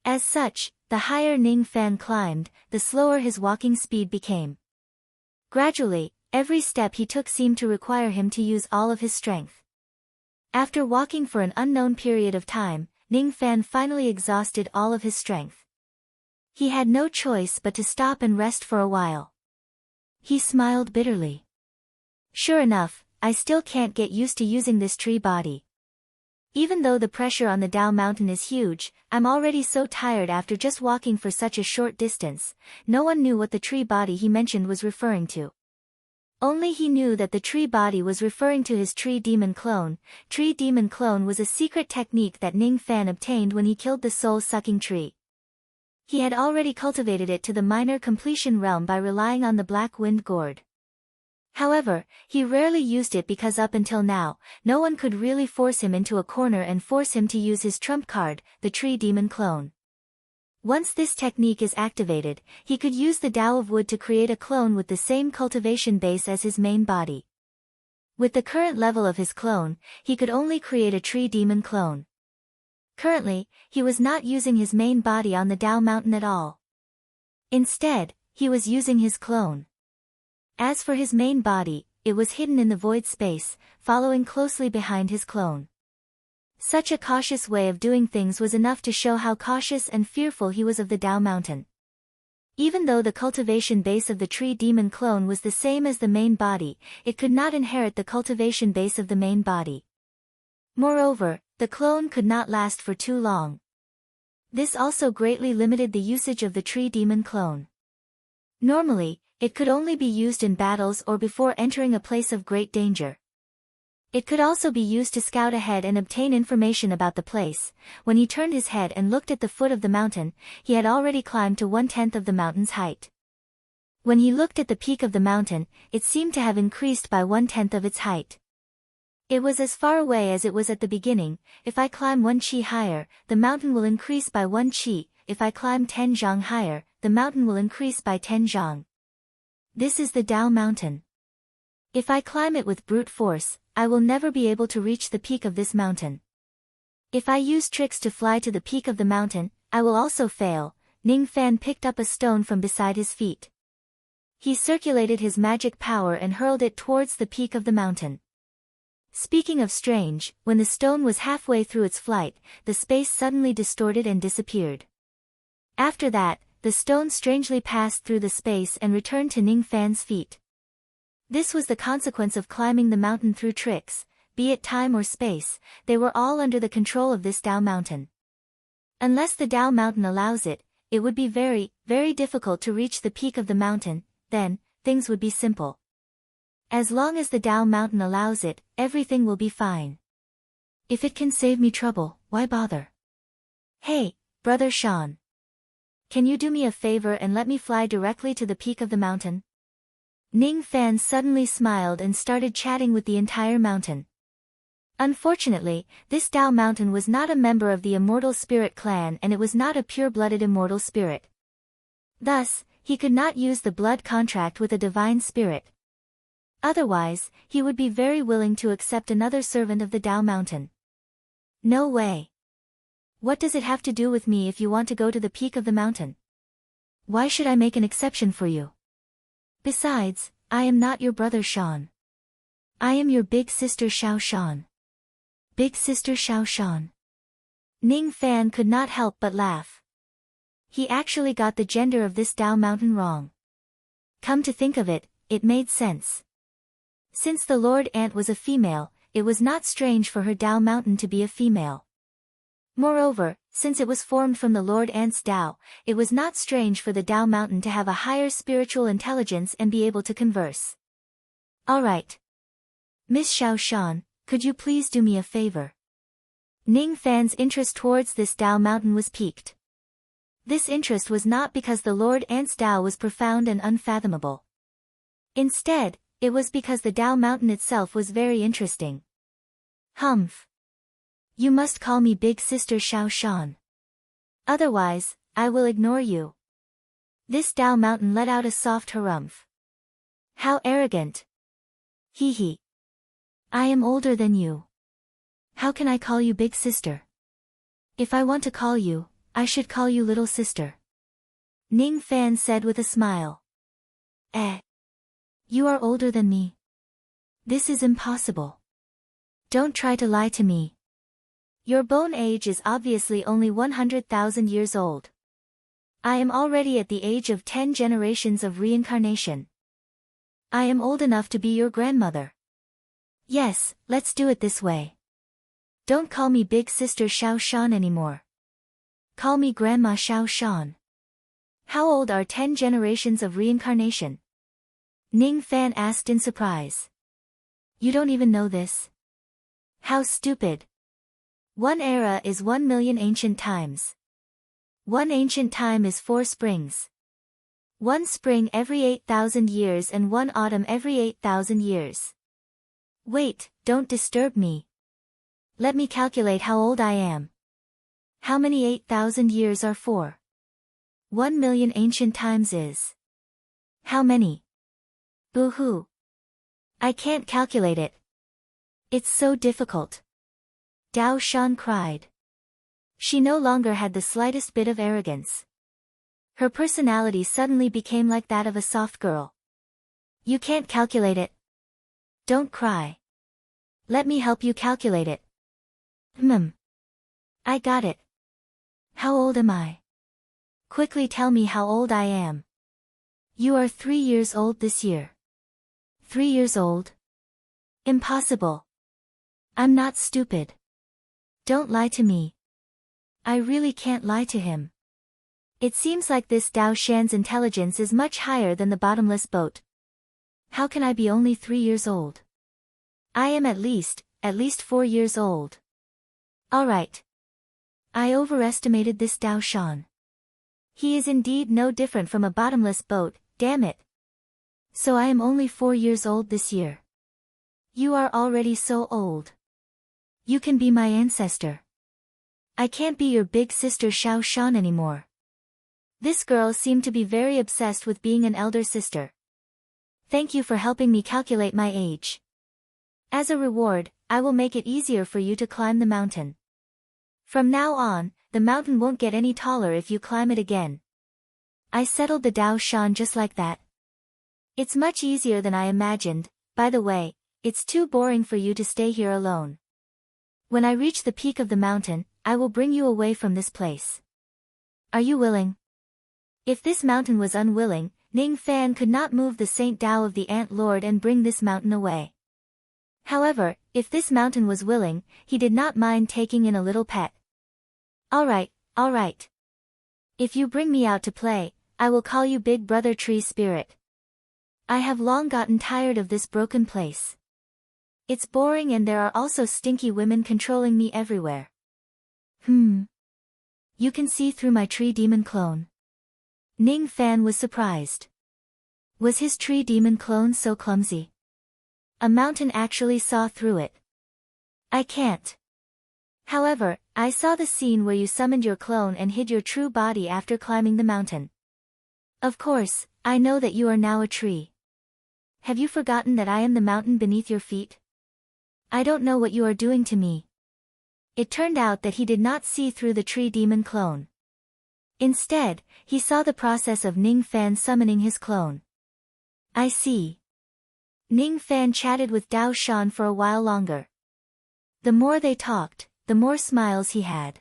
As such, the higher Ning Fan climbed, the slower his walking speed became. Gradually, every step he took seemed to require him to use all of his strength. After walking for an unknown period of time, Ning Fan finally exhausted all of his strength. He had no choice but to stop and rest for a while. He smiled bitterly. Sure enough, I still can't get used to using this tree body. Even though the pressure on the Dao Mountain is huge, I'm already so tired after just walking for such a short distance. No one knew what the tree body he mentioned was referring to. Only he knew that the tree body was referring to his tree demon clone. Tree demon clone was a secret technique that Ning Fan obtained when he killed the soul-sucking tree. He had already cultivated it to the minor completion realm by relying on the Black Wind Gourd. However, he rarely used it because up until now, no one could really force him into a corner and force him to use his trump card, the Tree Demon Clone. Once this technique is activated, he could use the Tao of Wood to create a clone with the same cultivation base as his main body. With the current level of his clone, he could only create a Tree Demon Clone. Currently, he was not using his main body on the Dao Mountain at all. Instead, He was using his clone. As for his main body, it was hidden in the void space, following closely behind his clone. Such a cautious way of doing things was enough to show how cautious and fearful he was of the Tao Mountain. Even though the cultivation base of the tree demon clone was the same as the main body, it could not inherit the cultivation base of the main body. Moreover, the clone could not last for too long. This also greatly limited the usage of the tree demon clone. Normally, it could only be used in battles or before entering a place of great danger. It could also be used to scout ahead and obtain information about the place. When he turned his head and looked at the foot of the mountain, he had already climbed to 1/10 of the mountain's height. When he looked at the peak of the mountain, it seemed to have increased by 1/10 of its height. It was as far away as it was at the beginning. If I climb 1 qi higher, the mountain will increase by 1 qi. If I climb 10 zhang higher, the mountain will increase by 10 zhang. This is the Tao Mountain. If I climb it with brute force, I will never be able to reach the peak of this mountain. If I use tricks to fly to the peak of the mountain, I will also fail. Ning Fan picked up a stone from beside his feet. He circulated his magic power and hurled it towards the peak of the mountain. Speaking of strange, when the stone was halfway through its flight, the space suddenly distorted and disappeared. After that, the stone strangely passed through the space and returned to Ning Fan's feet. This was the consequence of climbing the mountain through tricks, be it time or space. They were all under the control of this Tao Mountain. Unless the Tao Mountain allows it, it would be very, very difficult to reach the peak of the mountain. Then, things would be simple. As long as the Tao Mountain allows it, everything will be fine. If it can save me trouble, why bother? Hey, Brother Sean. Can you do me a favor and let me fly directly to the peak of the mountain? Ning Fan suddenly smiled and started chatting with the entire mountain. Unfortunately, this Tao Mountain was not a member of the Immortal Spirit clan and it was not a pure-blooded immortal spirit. Thus, he could not use the blood contract with a divine spirit. Otherwise, he would be very willing to accept another servant of the Tao Mountain. No way. What does it have to do with me if you want to go to the peak of the mountain? Why should I make an exception for you? Besides, I am not your brother Sean. I am your big sister Xiao Shan. Big sister Xiao Shan. Ning Fan could not help but laugh. He actually got the gender of this Tao Mountain wrong. Come to think of it, it made sense. Since the Lord Ant was a female, it was not strange for her Tao Mountain to be a female. Moreover, since it was formed from the Lord Ant's Tao, it was not strange for the Tao Mountain to have a higher spiritual intelligence and be able to converse. Alright. Miss Xiao Shan, could you please do me a favor? Ning Fan's interest towards this Tao Mountain was piqued. This interest was not because the Lord Ant's Tao was profound and unfathomable. Instead, it was because the Tao Mountain itself was very interesting. Humph. You must call me Big Sister Xiao Shan. Otherwise, I will ignore you. This Tao Mountain let out a soft harumph. How arrogant. Hee hee. I am older than you. How can I call you Big Sister? If I want to call you, I should call you Little Sister. Ning Fan said with a smile. You are older than me. This is impossible. Don't try to lie to me. Your bone age is obviously only 100,000 years old. I am already at the age of 10 generations of reincarnation. I am old enough to be your grandmother. Yes, let's do it this way. Don't call me Big Sister Xiao Shan anymore. Call me Grandma Xiao Shan. How old are 10 generations of reincarnation? Ning Fan asked in surprise. You don't even know this? How stupid. One era is 1 million ancient times. One ancient time is 4 springs. One spring every 8,000 years and one autumn every 8,000 years. Wait, don't disturb me. Let me calculate how old I am. How many 8,000 years are 4? 1 million ancient times is. How many? Boo-hoo. I can't calculate it. It's so difficult. Dao Shan cried. She no longer had the slightest bit of arrogance. Her personality suddenly became like that of a soft girl. You can't calculate it. Don't cry. Let me help you calculate it. I got it. How old am I? Quickly tell me how old I am. You are 3 years old this year. 3 years old? Impossible. I'm not stupid. Don't lie to me. I really can't lie to him. It seems like this Dao Shan's intelligence is much higher than the bottomless boat. How can I be only 3 years old? I am at least 4 years old. All right. I overestimated this Dao Shan. He is indeed no different from a bottomless boat, damn it. So I am only 4 years old this year. You are already so old. You can be my ancestor. I can't be your big sister Xiao Shan anymore. This girl seemed to be very obsessed with being an elder sister. Thank you for helping me calculate my age. As a reward, I will make it easier for you to climb the mountain. From now on, the mountain won't get any taller if you climb it again. I settled the Dao Shan just like that. It's much easier than I imagined. By the way, it's too boring for you to stay here alone. When I reach the peak of the mountain, I will bring you away from this place. Are you willing? If this mountain was unwilling, Ning Fan could not move the Saint Dao of the Ant Lord and bring this mountain away. However, if this mountain was willing, he did not mind taking in a little pet. All right. If you bring me out to play, I will call you Big Brother Tree Spirit. I have long gotten tired of this broken place. It's boring and there are also stinky women controlling me everywhere. You can see through my tree demon clone. Ning Fan was surprised. Was his tree demon clone so clumsy? A mountain actually saw through it. I can't. However, I saw the scene where you summoned your clone and hid your true body after climbing the mountain. Of course, I know that you are now a tree. Have you forgotten that I am the mountain beneath your feet? I don't know what you are doing to me. It turned out that he did not see through the tree demon clone. Instead, he saw the process of Ning Fan summoning his clone. I see. Ning Fan chatted with Dao Shan for a while longer. The more they talked, the more smiles he had.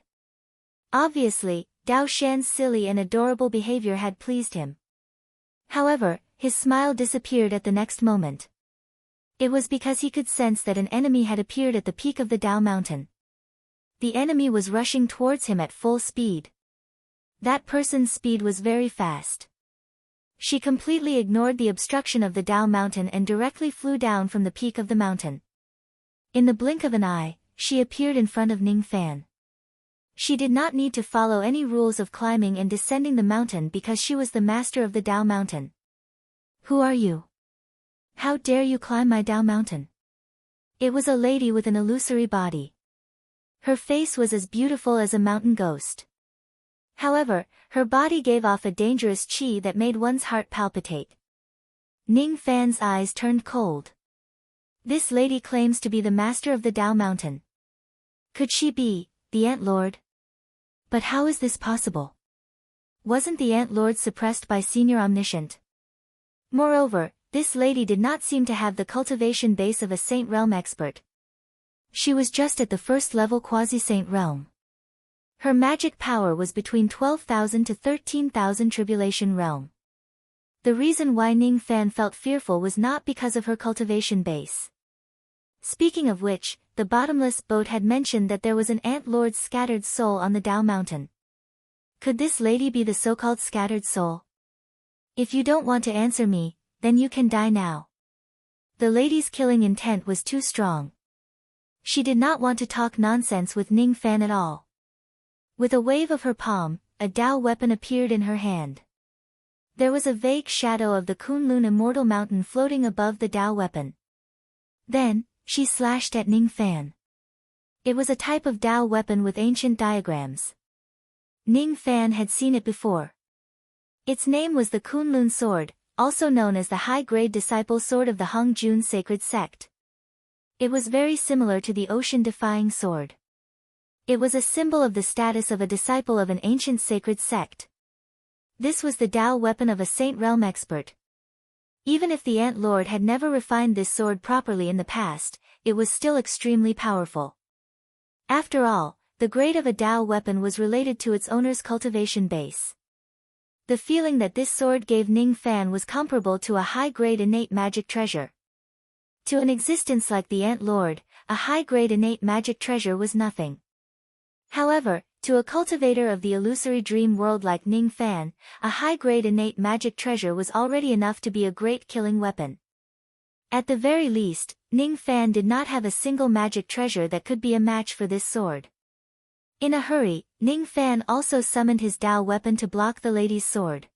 Obviously, Dao Shan's silly and adorable behavior had pleased him. However, his smile disappeared at the next moment. It was because he could sense that an enemy had appeared at the peak of the Dao mountain. The enemy was rushing towards him at full speed. That person's speed was very fast. She completely ignored the obstruction of the Dao mountain and directly flew down from the peak of the mountain. In the blink of an eye, she appeared in front of Ning Fan. She did not need to follow any rules of climbing and descending the mountain because she was the master of the Dao mountain. Who are you? How dare you climb my Dao mountain? It was a lady with an illusory body. Her face was as beautiful as a mountain ghost. However, her body gave off a dangerous qi that made one's heart palpitate. Ning Fan's eyes turned cold. This lady claims to be the master of the Dao mountain. Could she be the Ant Lord? But how is this possible? Wasn't the Ant Lord suppressed by Senior Omniscient? Moreover, this lady did not seem to have the cultivation base of a Saint Realm expert. She was just at the first level quasi-Saint Realm. Her magic power was between 12,000 to 13,000 Tribulation Realm. The reason why Ning Fan felt fearful was not because of her cultivation base. Speaking of which, the bottomless boat had mentioned that there was an Ant Lord's scattered soul on the Dao mountain. Could this lady be the so-called scattered soul? If you don't want to answer me, then you can die now. The lady's killing intent was too strong. She did not want to talk nonsense with Ning Fan at all. With a wave of her palm, a Dao weapon appeared in her hand. There was a vague shadow of the Kunlun Immortal Mountain floating above the Dao weapon. Then, she slashed at Ning Fan. It was a type of Dao weapon with ancient diagrams. Ning Fan had seen it before. Its name was the Kunlun Sword, also known as the high-grade disciple sword of the Hung Jun sacred sect. It was very similar to the ocean-defying sword. It was a symbol of the status of a disciple of an ancient sacred sect. This was the Tao weapon of a Saint Realm expert. Even if the Ant Lord had never refined this sword properly in the past, it was still extremely powerful. After all, the grade of a Tao weapon was related to its owner's cultivation base. The feeling that this sword gave Ning Fan was comparable to a high-grade innate magic treasure. To an existence like the Ant Lord, a high-grade innate magic treasure was nothing. However, to a cultivator of the illusory dream world like Ning Fan, a high-grade innate magic treasure was already enough to be a great killing weapon. At the very least, Ning Fan did not have a single magic treasure that could be a match for this sword. In a hurry, Ning Fan also summoned his Tao weapon to block the lady's sword.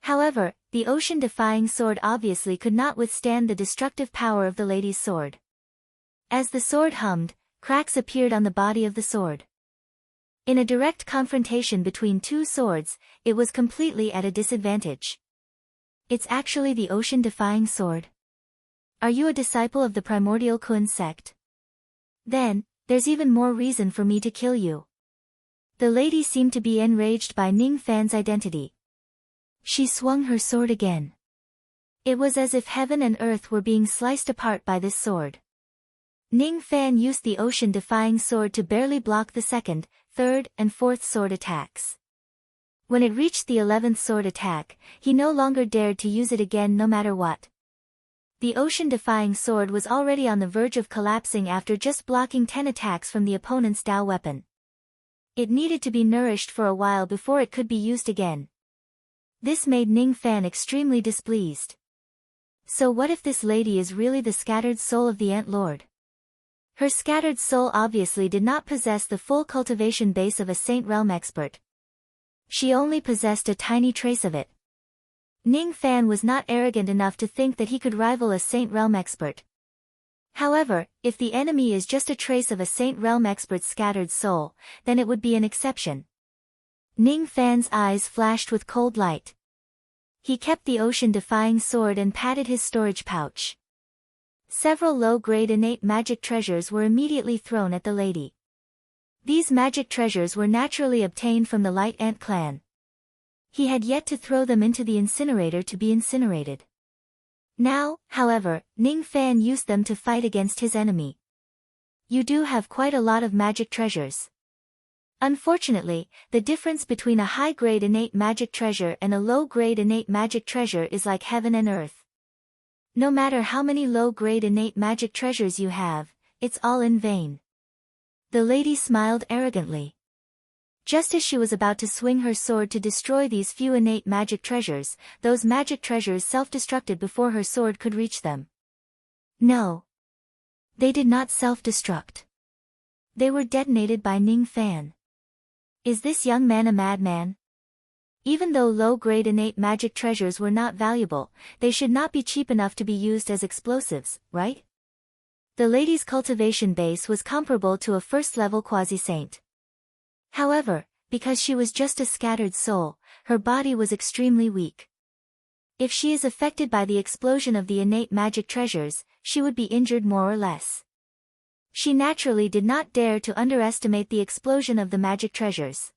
However, the ocean-defying sword obviously could not withstand the destructive power of the lady's sword. As the sword hummed, cracks appeared on the body of the sword. In a direct confrontation between two swords, it was completely at a disadvantage. It's actually the ocean-defying sword. Are you a disciple of the primordial Kun sect? Then, there's even more reason for me to kill you. The lady seemed to be enraged by Ning Fan's identity. She swung her sword again. It was as if heaven and earth were being sliced apart by this sword. Ning Fan used the ocean-defying sword to barely block the second, third, and fourth sword attacks. When it reached the 11th sword attack, he no longer dared to use it again no matter what. The ocean-defying sword was already on the verge of collapsing after just blocking 10 attacks from the opponent's Tao weapon. It needed to be nourished for a while before it could be used again. This made Ning Fan extremely displeased. So what if this lady is really the scattered soul of the Ant Lord? Her scattered soul obviously did not possess the full cultivation base of a Saint Realm expert. She only possessed a tiny trace of it. Ning Fan was not arrogant enough to think that he could rival a Saint Realm expert. However, if the enemy is just a trace of a Saint Realm expert's scattered soul, then it would be an exception. Ning Fan's eyes flashed with cold light. He kept the ocean-defying sword and patted his storage pouch. Several low-grade innate magic treasures were immediately thrown at the lady. These magic treasures were naturally obtained from the Light Ant clan. He had yet to throw them into the incinerator to be incinerated. Now, however, Ning Fan used them to fight against his enemy. You do have quite a lot of magic treasures. Unfortunately, the difference between a high-grade innate magic treasure and a low-grade innate magic treasure is like heaven and earth. No matter how many low-grade innate magic treasures you have, it's all in vain. The lady smiled arrogantly. Just as she was about to swing her sword to destroy these few innate magic treasures, those magic treasures self-destructed before her sword could reach them. No. They did not self-destruct. They were detonated by Ning Fan. Is this young man a madman? Even though low-grade innate magic treasures were not valuable, they should not be cheap enough to be used as explosives, right? The lady's cultivation base was comparable to a first-level quasi-saint. However, because she was just a scattered soul, her body was extremely weak. If she is affected by the explosion of the innate magic treasures, she would be injured more or less. She naturally did not dare to underestimate the explosion of the magic treasures.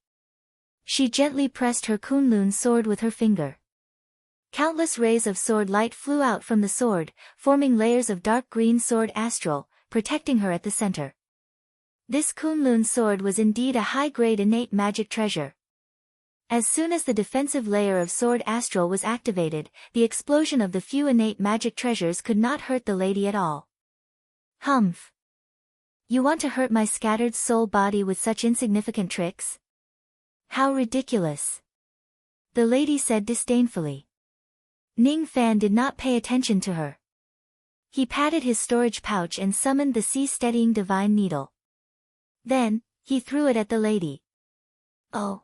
She gently pressed her Kunlun sword with her finger. Countless rays of sword light flew out from the sword, forming layers of dark green sword astral, protecting her at the center. This Kunlun sword was indeed a high-grade innate magic treasure. As soon as the defensive layer of sword astral was activated, the explosion of the few innate magic treasures could not hurt the lady at all. Humph. You want to hurt my scattered soul body with such insignificant tricks? How ridiculous. The lady said disdainfully. Ning Fan did not pay attention to her. He patted his storage pouch and summoned the sea-steadying divine needle. Then, he threw it at the lady. Oh.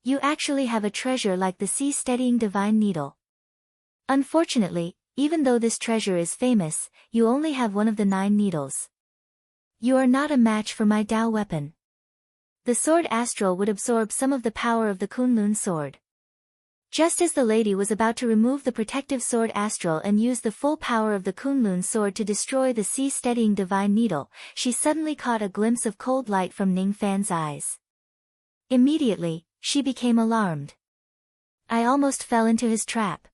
You actually have a treasure like the sea-steadying divine needle. Unfortunately, even though this treasure is famous, you only have one of the 9 needles. You are not a match for my Tao weapon. The sword astral would absorb some of the power of the Kunlun sword. Just as the lady was about to remove the protective sword astral and use the full power of the Kunlun sword to destroy the sea-steadying divine needle, she suddenly caught a glimpse of cold light from Ning Fan's eyes. Immediately, she became alarmed. I almost fell into his trap.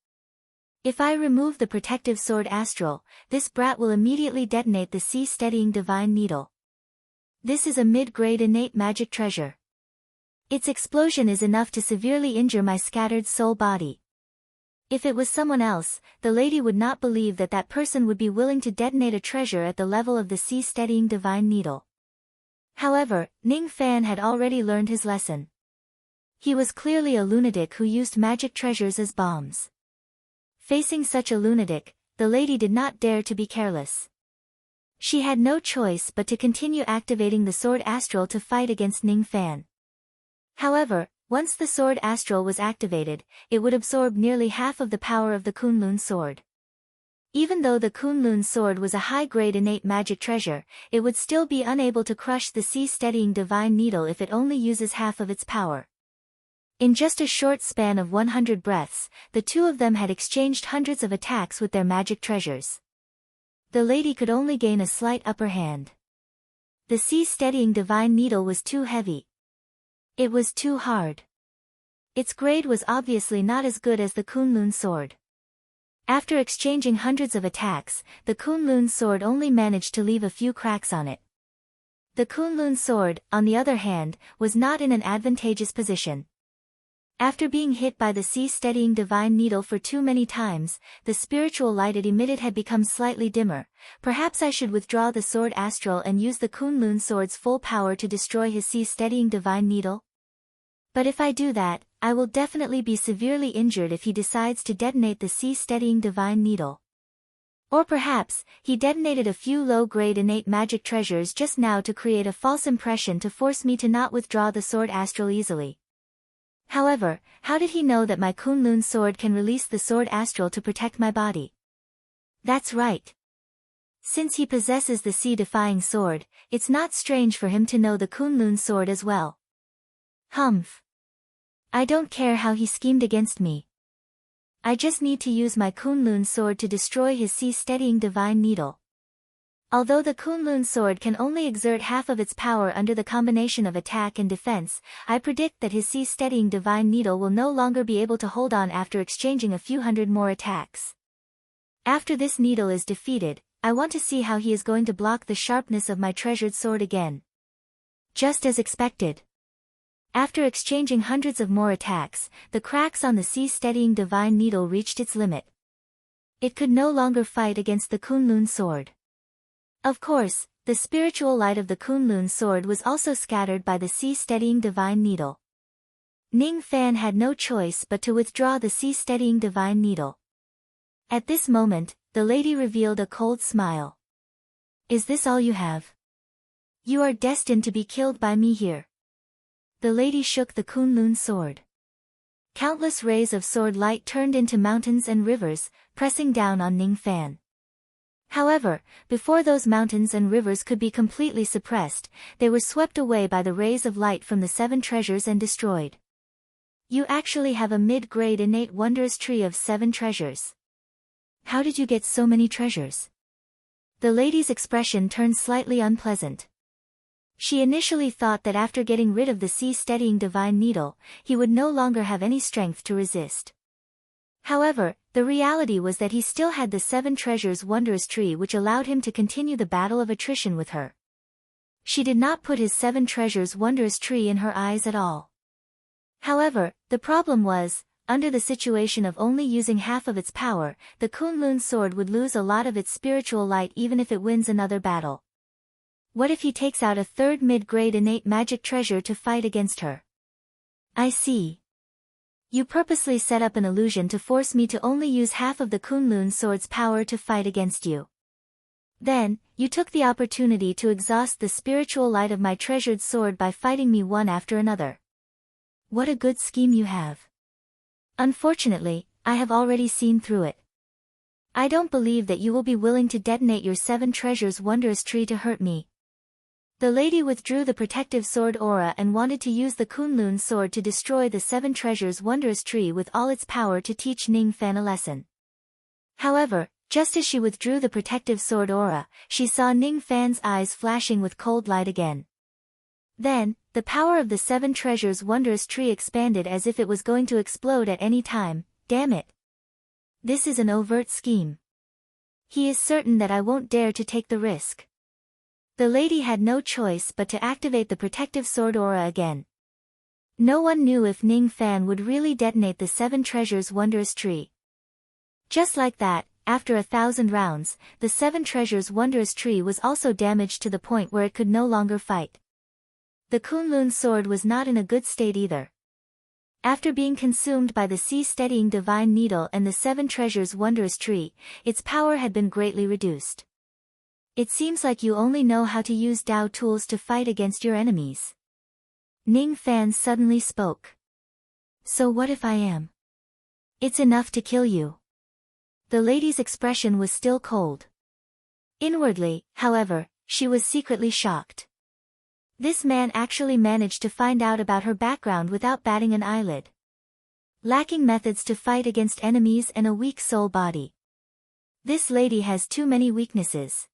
If I remove the protective sword astral, this brat will immediately detonate the sea-steadying divine needle. This is a mid-grade innate magic treasure. Its explosion is enough to severely injure my scattered soul body. If it was someone else, the lady would not believe that that person would be willing to detonate a treasure at the level of the sea-steadying divine needle. However, Ning Fan had already learned his lesson. He was clearly a lunatic who used magic treasures as bombs. Facing such a lunatic, the lady did not dare to be careless. She had no choice but to continue activating the sword astral to fight against Ning Fan. However, once the sword astral was activated, it would absorb nearly half of the power of the Kunlun sword. Even though the Kunlun sword was a high-grade innate magic treasure, it would still be unable to crush the sea-steadying divine needle if it only uses half of its power. In just a short span of 100 breaths, the two of them had exchanged hundreds of attacks with their magic treasures. The lady could only gain a slight upper hand. The sea-steadying divine needle was too heavy. It was too hard. Its grade was obviously not as good as the Kunlun sword. After exchanging hundreds of attacks, the Kunlun sword only managed to leave a few cracks on it. The Kunlun sword, on the other hand, was not in an advantageous position. After being hit by the sea-steadying divine needle for too many times, the spiritual light it emitted had become slightly dimmer. Perhaps I should withdraw the sword astral and use the Kunlun sword's full power to destroy his sea-steadying divine needle? But if I do that, I will definitely be severely injured if he decides to detonate the sea-steadying divine needle. Or perhaps, he detonated a few low-grade innate magic treasures just now to create a false impression to force me to not withdraw the sword astral easily. However, how did he know that my Kunlun sword can release the sword astral to protect my body? That's right. Since he possesses the sea-defying sword, it's not strange for him to know the Kunlun sword as well. Humph. I don't care how he schemed against me. I just need to use my Kunlun sword to destroy his sea-steadying divine needle. Although the Kunlun sword can only exert half of its power under the combination of attack and defense, I predict that his sea-steadying divine needle will no longer be able to hold on after exchanging a few hundred more attacks. After this needle is defeated, I want to see how he is going to block the sharpness of my treasured sword again. Just as expected. After exchanging hundreds of more attacks, the cracks on the sea-steadying divine needle reached its limit. It could no longer fight against the Kunlun sword. Of course, the spiritual light of the Kunlun sword was also scattered by the sea-steadying divine needle. Ning Fan had no choice but to withdraw the sea-steadying divine needle. At this moment, the lady revealed a cold smile. Is this all you have? You are destined to be killed by me here. The lady shook the Kunlun sword. Countless rays of sword light turned into mountains and rivers, pressing down on Ning Fan. However, before those mountains and rivers could be completely suppressed, they were swept away by the rays of light from the 7 treasures and destroyed. You actually have a mid-grade innate wondrous tree of 7 treasures. How did you get so many treasures? The lady's expression turned slightly unpleasant. She initially thought that after getting rid of the sea-steadying divine needle, he would no longer have any strength to resist. However, the reality was that he still had the 7 treasures wondrous tree which allowed him to continue the battle of attrition with her. She did not put his 7 treasures wondrous tree in her eyes at all. However, the problem was, under the situation of only using half of its power, the Kunlun sword would lose a lot of its spiritual light even if it wins another battle. What if he takes out a 3rd mid-grade innate magic treasure to fight against her? I see. You purposely set up an illusion to force me to only use half of the Kunlun sword's power to fight against you. Then, you took the opportunity to exhaust the spiritual light of my treasured sword by fighting me one after another. What a good scheme you have. Unfortunately, I have already seen through it. I don't believe that you will be willing to detonate your 7 treasures wondrous tree to hurt me. The lady withdrew the protective sword aura and wanted to use the Kunlun sword to destroy the 7 treasures wondrous tree with all its power to teach Ning Fan a lesson. However, just as she withdrew the protective sword aura, she saw Ning Fan's eyes flashing with cold light again. Then, the power of the seven treasures wondrous tree expanded as if it was going to explode at any time. Damn it. This is an overt scheme. He is certain that I won't dare to take the risk. The lady had no choice but to activate the protective sword aura again. No one knew if Ning Fan would really detonate the seven treasures wondrous tree. Just like that, after 1,000 rounds, the seven treasures wondrous tree was also damaged to the point where it could no longer fight. The Kunlun sword was not in a good state either. After being consumed by the sea-steadying divine needle and the seven treasures wondrous tree, its power had been greatly reduced. It seems like you only know how to use Dao tools to fight against your enemies. Ning Fan suddenly spoke. So what if I am? It's enough to kill you. The lady's expression was still cold. Inwardly, however, she was secretly shocked. This man actually managed to find out about her background without batting an eyelid. Lacking methods to fight against enemies and a weak soul body. This lady has too many weaknesses.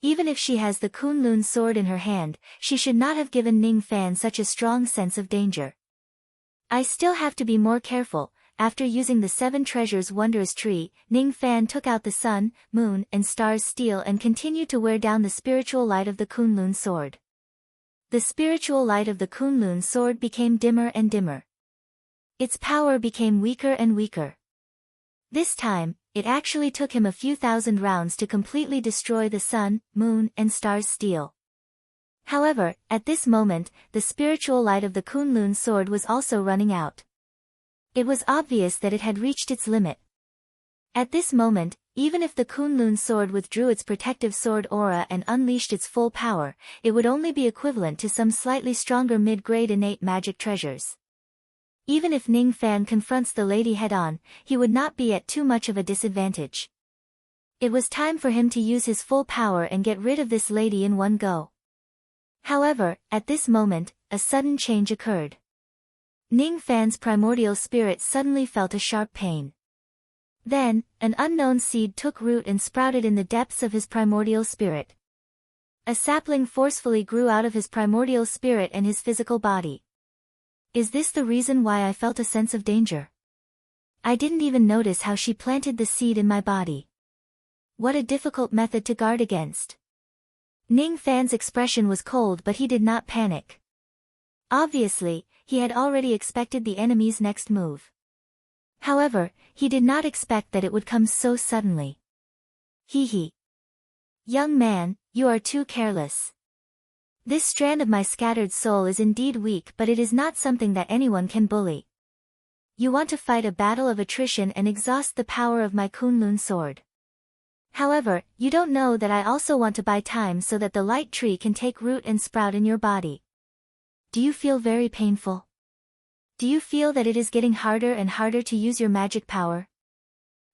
Even if she has the Kunlun sword in her hand, she should not have given Ning Fan such a strong sense of danger. I still have to be more careful. After using the seven treasures wondrous tree, Ning Fan took out the sun, moon, and stars steel and continued to wear down the spiritual light of the Kunlun sword. The spiritual light of the Kunlun sword became dimmer and dimmer. Its power became weaker and weaker. This time, it actually took him a few thousand rounds to completely destroy the sun, moon, and stars steel. However, at this moment, the spiritual light of the Kunlun sword was also running out. It was obvious that it had reached its limit. At this moment, even if the Kunlun sword withdrew its protective sword aura and unleashed its full power, it would only be equivalent to some slightly stronger mid-grade innate magic treasures. Even if Ning Fan confronts the lady head-on, he would not be at too much of a disadvantage. It was time for him to use his full power and get rid of this lady in one go. However, at this moment, a sudden change occurred. Ning Fan's primordial spirit suddenly felt a sharp pain. Then, an unknown seed took root and sprouted in the depths of his primordial spirit. A sapling forcefully grew out of his primordial spirit and his physical body. Is this the reason why I felt a sense of danger? I didn't even notice how she planted the seed in my body. What a difficult method to guard against. Ning Fan's expression was cold, but he did not panic. Obviously, he had already expected the enemy's next move. However, he did not expect that it would come so suddenly. Hee. Young man, you are too careless. This strand of my scattered soul is indeed weak, but it is not something that anyone can bully. You want to fight a battle of attrition and exhaust the power of my Kunlun sword. However, you don't know that I also want to buy time so that the light tree can take root and sprout in your body. Do you feel very painful? Do you feel that it is getting harder and harder to use your magic power?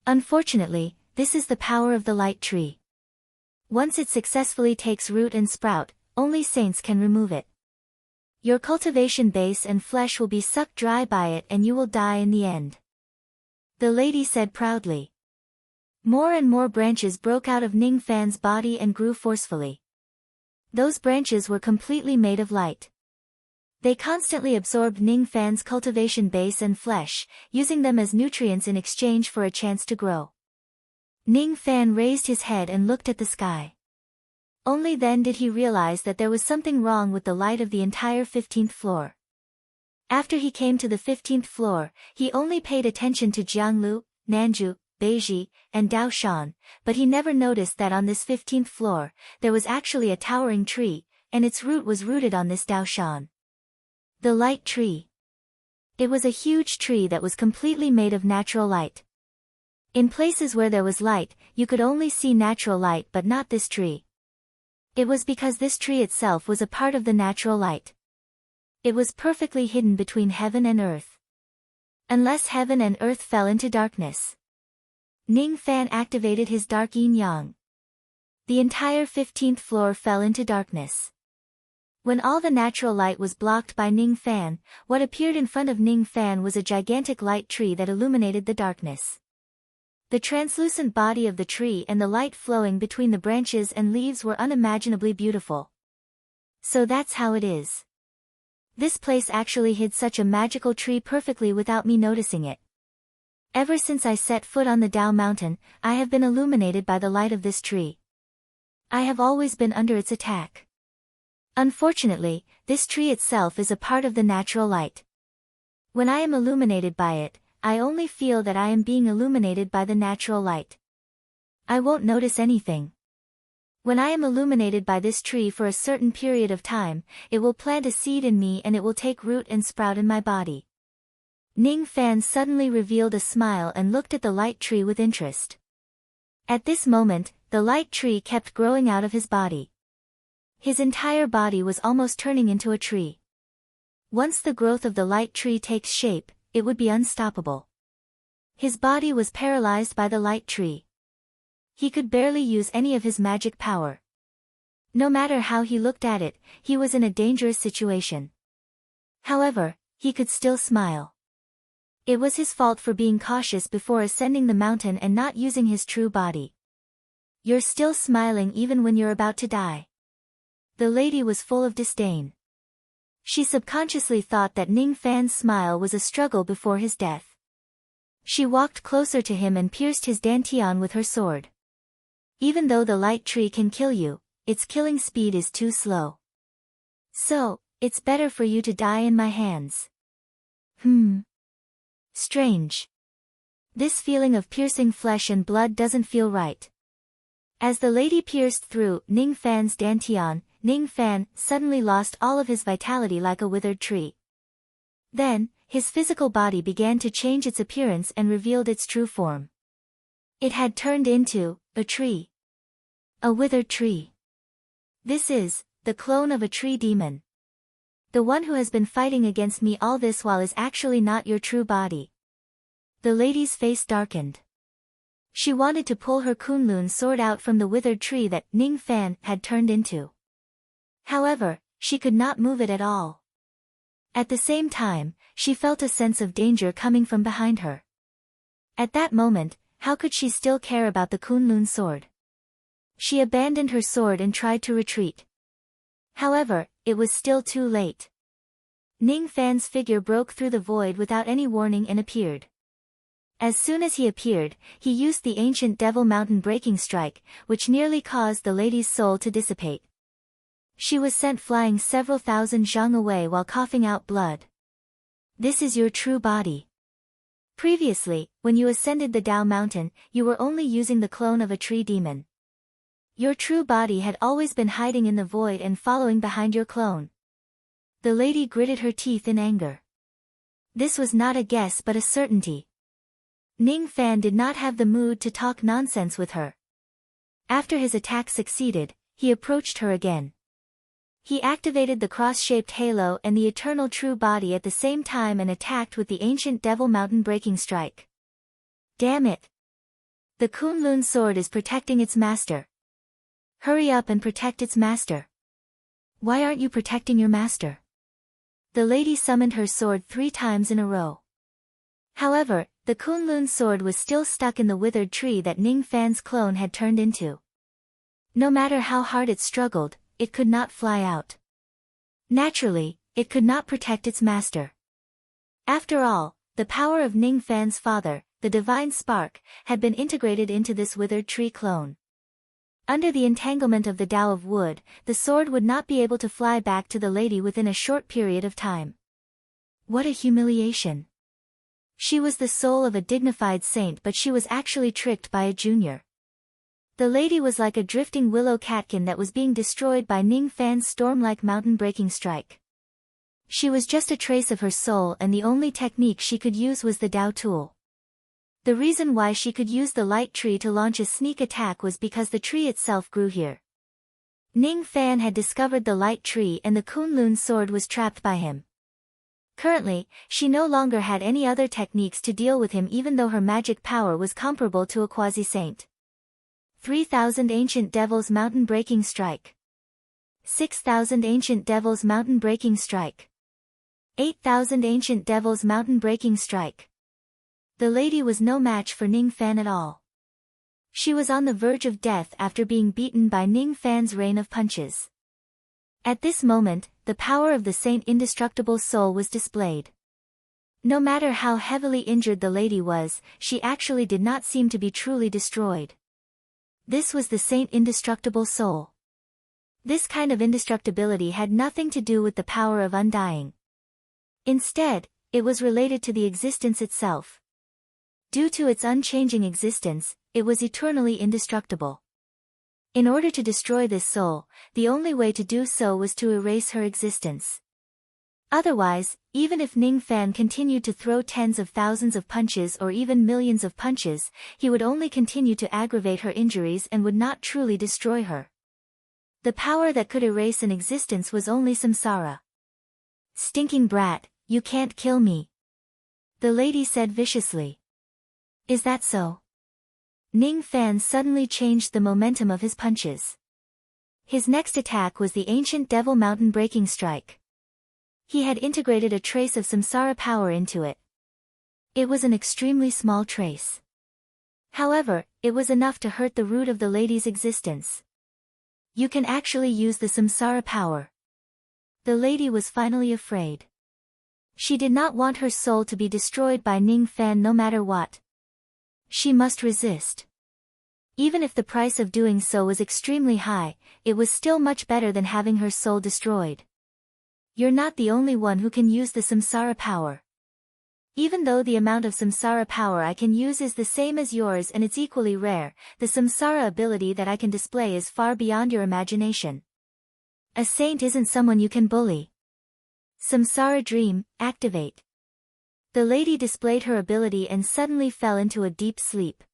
Unfortunately, this is the power of the light tree. Once it successfully takes root and sprout, only saints can remove it. Your cultivation base and flesh will be sucked dry by it and you will die in the end. The lady said proudly. More and more branches broke out of Ning Fan's body and grew forcefully. Those branches were completely made of light. They constantly absorbed Ning Fan's cultivation base and flesh, using them as nutrients in exchange for a chance to grow. Ning Fan raised his head and looked at the sky. Only then did he realize that there was something wrong with the light of the entire 15th floor. After he came to the 15th floor, he only paid attention to Jianglu, Nanju, Beiji, and Daoshan, but he never noticed that on this 15th floor, there was actually a towering tree, and its root was rooted on this Daoshan. The light tree. It was a huge tree that was completely made of natural light. In places where there was light, you could only see natural light but not this tree. It was because this tree itself was a part of the natural light. It was perfectly hidden between heaven and earth. Unless heaven and earth fell into darkness. Ning Fan activated his dark yin-yang. The entire 15th floor fell into darkness. When all the natural light was blocked by Ning Fan, what appeared in front of Ning Fan was a gigantic light tree that illuminated the darkness. The translucent body of the tree and the light flowing between the branches and leaves were unimaginably beautiful. So that's how it is. This place actually hid such a magical tree perfectly without me noticing it. Ever since I set foot on the Dao Mountain, I have been illuminated by the light of this tree. I have always been under its attack. Unfortunately, this tree itself is a part of the natural light. When I am illuminated by it, I only feel that I am being illuminated by the natural light. I won't notice anything. When I am illuminated by this tree for a certain period of time, it will plant a seed in me and it will take root and sprout in my body. Ning Fan suddenly revealed a smile and looked at the light tree with interest. At this moment, the light tree kept growing out of his body. His entire body was almost turning into a tree. Once the growth of the light tree takes shape, it would be unstoppable. His body was paralyzed by the light tree. He could barely use any of his magic power. No matter how he looked at it, he was in a dangerous situation. However, he could still smile. It was his fault for being cautious before ascending the mountain and not using his true body. You're still smiling even when you're about to die. The lady was full of disdain. She subconsciously thought that Ning Fan's smile was a struggle before his death. She walked closer to him and pierced his dantian with her sword. Even though the light tree can kill you, its killing speed is too slow. So, it's better for you to die in my hands. Strange. This feeling of piercing flesh and blood doesn't feel right. As the lady pierced through Ning Fan's dantian, Ning Fan suddenly lost all of his vitality like a withered tree. Then, his physical body began to change its appearance and revealed its true form. It had turned into a tree. A withered tree. This is the clone of a tree demon. The one who has been fighting against me all this while is actually not your true body. The lady's face darkened. She wanted to pull her Kunlun sword out from the withered tree that Ning Fan had turned into. However, she could not move it at all. At the same time, she felt a sense of danger coming from behind her. At that moment, how could she still care about the Kunlun sword? She abandoned her sword and tried to retreat. However, it was still too late. Ning Fan's figure broke through the void without any warning and appeared. As soon as he appeared, he used the ancient Devil Mountain breaking strike, which nearly caused the lady's soul to dissipate. She was sent flying several thousand zhang away while coughing out blood. This is your true body. Previously, when you ascended the Dao Mountain, you were only using the clone of a tree demon. Your true body had always been hiding in the void and following behind your clone. The lady gritted her teeth in anger. This was not a guess but a certainty. Ning Fan did not have the mood to talk nonsense with her. After his attack succeeded, he approached her again. He activated the cross-shaped halo and the eternal true body at the same time and attacked with the ancient Devil Mountain breaking strike. Damn it! The Kunlun sword is protecting its master. Hurry up and protect its master. Why aren't you protecting your master? The lady summoned her sword 3 times in a row. However, the Kunlun sword was still stuck in the withered tree that Ning Fan's clone had turned into. No matter how hard it struggled, it could not fly out. Naturally, it could not protect its master. After all, the power of Ning Fan's father, the divine spark, had been integrated into this withered tree clone. Under the entanglement of the Tao of wood, the sword would not be able to fly back to the lady within a short period of time. What a humiliation! She was the soul of a dignified saint, but she was actually tricked by a junior. The lady was like a drifting willow catkin that was being destroyed by Ning Fan's storm-like mountain-breaking strike. She was just a trace of her soul, and the only technique she could use was the Dao tool. The reason why she could use the light tree to launch a sneak attack was because the tree itself grew here. Ning Fan had discovered the light tree and the Kunlun sword was trapped by him. Currently, she no longer had any other techniques to deal with him, even though her magic power was comparable to a quasi-saint. 3,000 Ancient Devils Mountain Breaking Strike. 6,000 Ancient Devils Mountain Breaking Strike. 8,000 Ancient Devils Mountain Breaking Strike. The lady was no match for Ning Fan at all. She was on the verge of death after being beaten by Ning Fan's rain of punches. At this moment, the power of the saint's indestructible soul was displayed. No matter how heavily injured the lady was, she actually did not seem to be truly destroyed. This was the saint's indestructible soul. This kind of indestructibility had nothing to do with the power of undying. Instead, it was related to the existence itself. Due to its unchanging existence, it was eternally indestructible. In order to destroy this soul, the only way to do so was to erase her existence. Otherwise, even if Ning Fan continued to throw tens of thousands of punches or even millions of punches, he would only continue to aggravate her injuries and would not truly destroy her. The power that could erase an existence was only samsara. "Stinking brat, you can't kill me," the lady said viciously. "Is that so?" Ning Fan suddenly changed the momentum of his punches. His next attack was the ancient Devil Mountain Breaking Strike. He had integrated a trace of samsara power into it. It was an extremely small trace. However, it was enough to hurt the root of the lady's existence. "You can actually use the samsara power." The lady was finally afraid. She did not want her soul to be destroyed by Ning Fan no matter what. She must resist. Even if the price of doing so was extremely high, it was still much better than having her soul destroyed. "You're not the only one who can use the samsara power. Even though the amount of samsara power I can use is the same as yours and it's equally rare, the samsara ability that I can display is far beyond your imagination. A saint isn't someone you can bully. Samsara Dream, activate." The lady displayed her ability and suddenly fell into a deep sleep.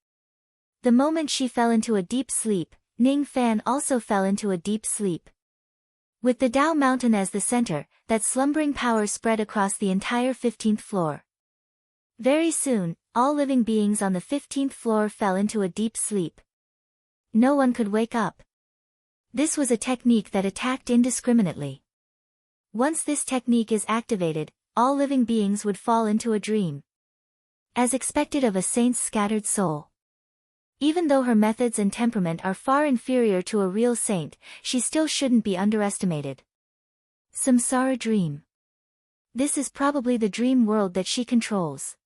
The moment she fell into a deep sleep, Ning Fan also fell into a deep sleep. With the Dao Mountain as the center, that slumbering power spread across the entire 15th floor. Very soon, all living beings on the 15th floor fell into a deep sleep. No one could wake up. This was a technique that attacked indiscriminately. Once this technique is activated, all living beings would fall into a dream. As expected of a saint's scattered soul. Even though her methods and temperament are far inferior to a real saint, she still shouldn't be underestimated. Samsara Dream. This is probably the dream world that she controls.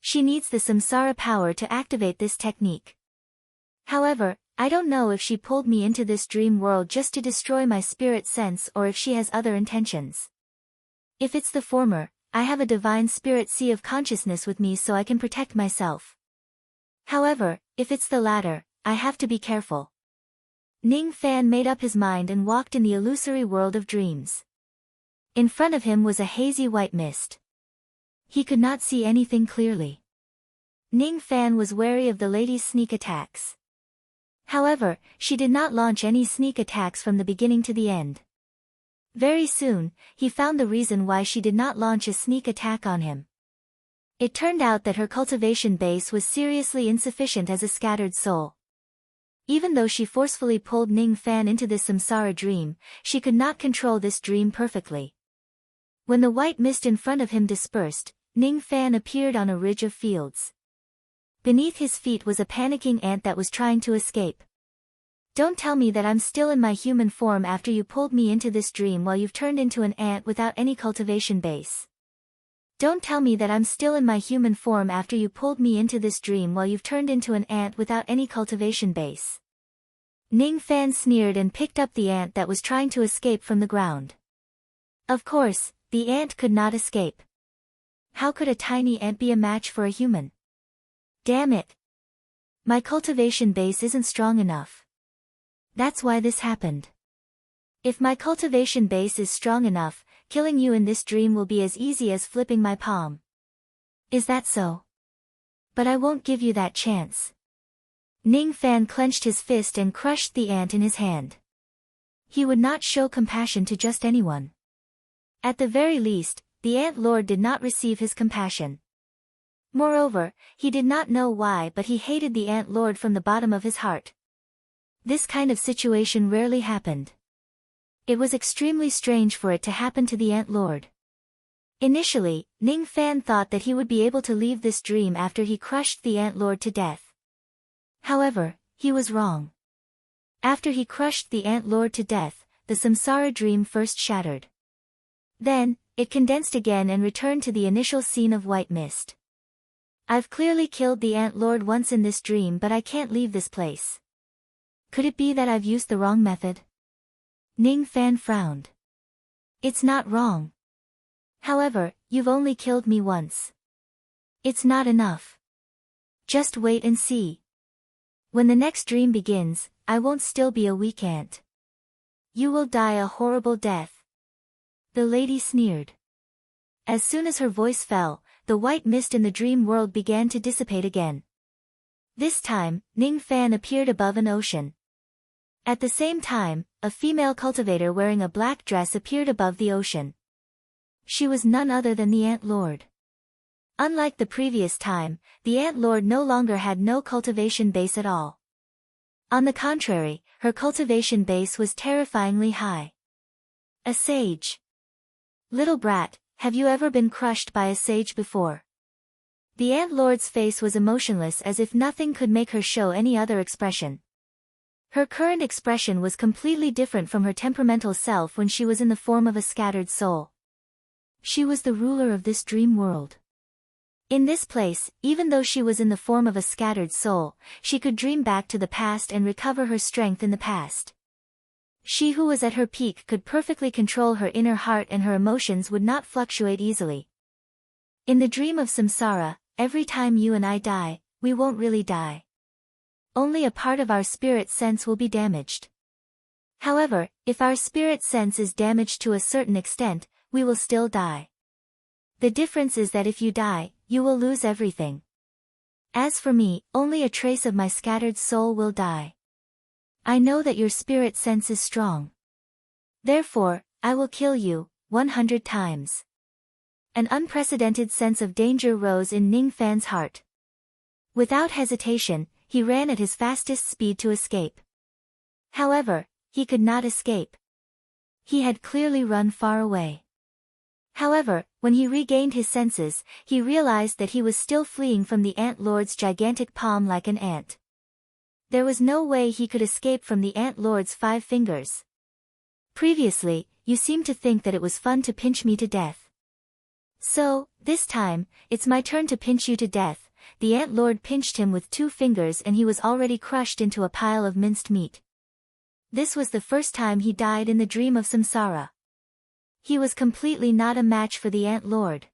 She needs the samsara power to activate this technique. However, I don't know if she pulled me into this dream world just to destroy my spirit sense or if she has other intentions. If it's the former, I have a divine spirit sea of consciousness with me so I can protect myself. However, if it's the latter, I have to be careful. Ning Fan made up his mind and walked in the illusory world of dreams. In front of him was a hazy white mist. He could not see anything clearly. Ning Fan was wary of the lady's sneak attacks. However, she did not launch any sneak attacks from the beginning to the end. Very soon, he found the reason why she did not launch a sneak attack on him. It turned out that her cultivation base was seriously insufficient as a scattered soul. Even though she forcefully pulled Ning Fan into this samsara dream, she could not control this dream perfectly. When the white mist in front of him dispersed, Ning Fan appeared on a ridge of fields. Beneath his feet was a panicking ant that was trying to escape. "Don't tell me that I'm still in my human form after you pulled me into this dream while you've turned into an ant without any cultivation base. Don't tell me that I'm still in my human form after you pulled me into this dream while you've turned into an ant without any cultivation base." Ning Fan sneered and picked up the ant that was trying to escape from the ground. Of course, the ant could not escape. How could a tiny ant be a match for a human? Damn it! My cultivation base isn't strong enough. That's why this happened. If my cultivation base is strong enough, killing you in this dream will be as easy as flipping my palm. Is that so? But I won't give you that chance. Ning Fan clenched his fist and crushed the ant in his hand. He would not show compassion to just anyone. At the very least, the Ant Lord did not receive his compassion. Moreover, he did not know why, but he hated the Ant Lord from the bottom of his heart. This kind of situation rarely happened. It was extremely strange for it to happen to the Ant Lord. Initially, Ning Fan thought that he would be able to leave this dream after he crushed the Ant Lord to death. However, he was wrong. After he crushed the Ant Lord to death, the samsara dream first shattered. Then, it condensed again and returned to the initial scene of white mist. I've clearly killed the Ant Lord once in this dream, but I can't leave this place. Could it be that I've used the wrong method? Ning Fan frowned. It's not wrong. However, you've only killed me once. It's not enough. Just wait and see. When the next dream begins, I won't still be a weak ant. You will die a horrible death. The lady sneered. As soon as her voice fell, the white mist in the dream world began to dissipate again. This time, Ning Fan appeared above an ocean. At the same time, a female cultivator wearing a black dress appeared above the ocean. She was none other than the Ant Lord. Unlike the previous time, the Ant Lord no longer had no cultivation base at all. On the contrary, her cultivation base was terrifyingly high. A sage. Little brat, have you ever been crushed by a sage before? The Ant Lord's face was emotionless, as if nothing could make her show any other expression. Her current expression was completely different from her temperamental self when she was in the form of a scattered soul. She was the ruler of this dream world. In this place, even though she was in the form of a scattered soul, she could dream back to the past and recover her strength in the past. She who was at her peak could perfectly control her inner heart, and her emotions would not fluctuate easily. In the dream of samsara, every time you and I die, we won't really die. Only a part of our spirit sense will be damaged. However, if our spirit sense is damaged to a certain extent, we will still die. The difference is that if you die, you will lose everything. As for me, only a trace of my scattered soul will die. I know that your spirit sense is strong. Therefore, I will kill you 100 times. An unprecedented sense of danger rose in Ning Fan's heart. Without hesitation, he ran at his fastest speed to escape. However, he could not escape. He had clearly run far away. However, when he regained his senses, he realized that he was still fleeing from the Ant Lord's gigantic palm like an ant. There was no way he could escape from the Ant Lord's 5 fingers. Previously, you seemed to think that it was fun to pinch me to death. So, this time, it's my turn to pinch you to death. The Ant Lord pinched him with 2 fingers and he was already crushed into a pile of minced meat. This was the first time he died in the dream of samsara. He was completely not a match for the Ant Lord.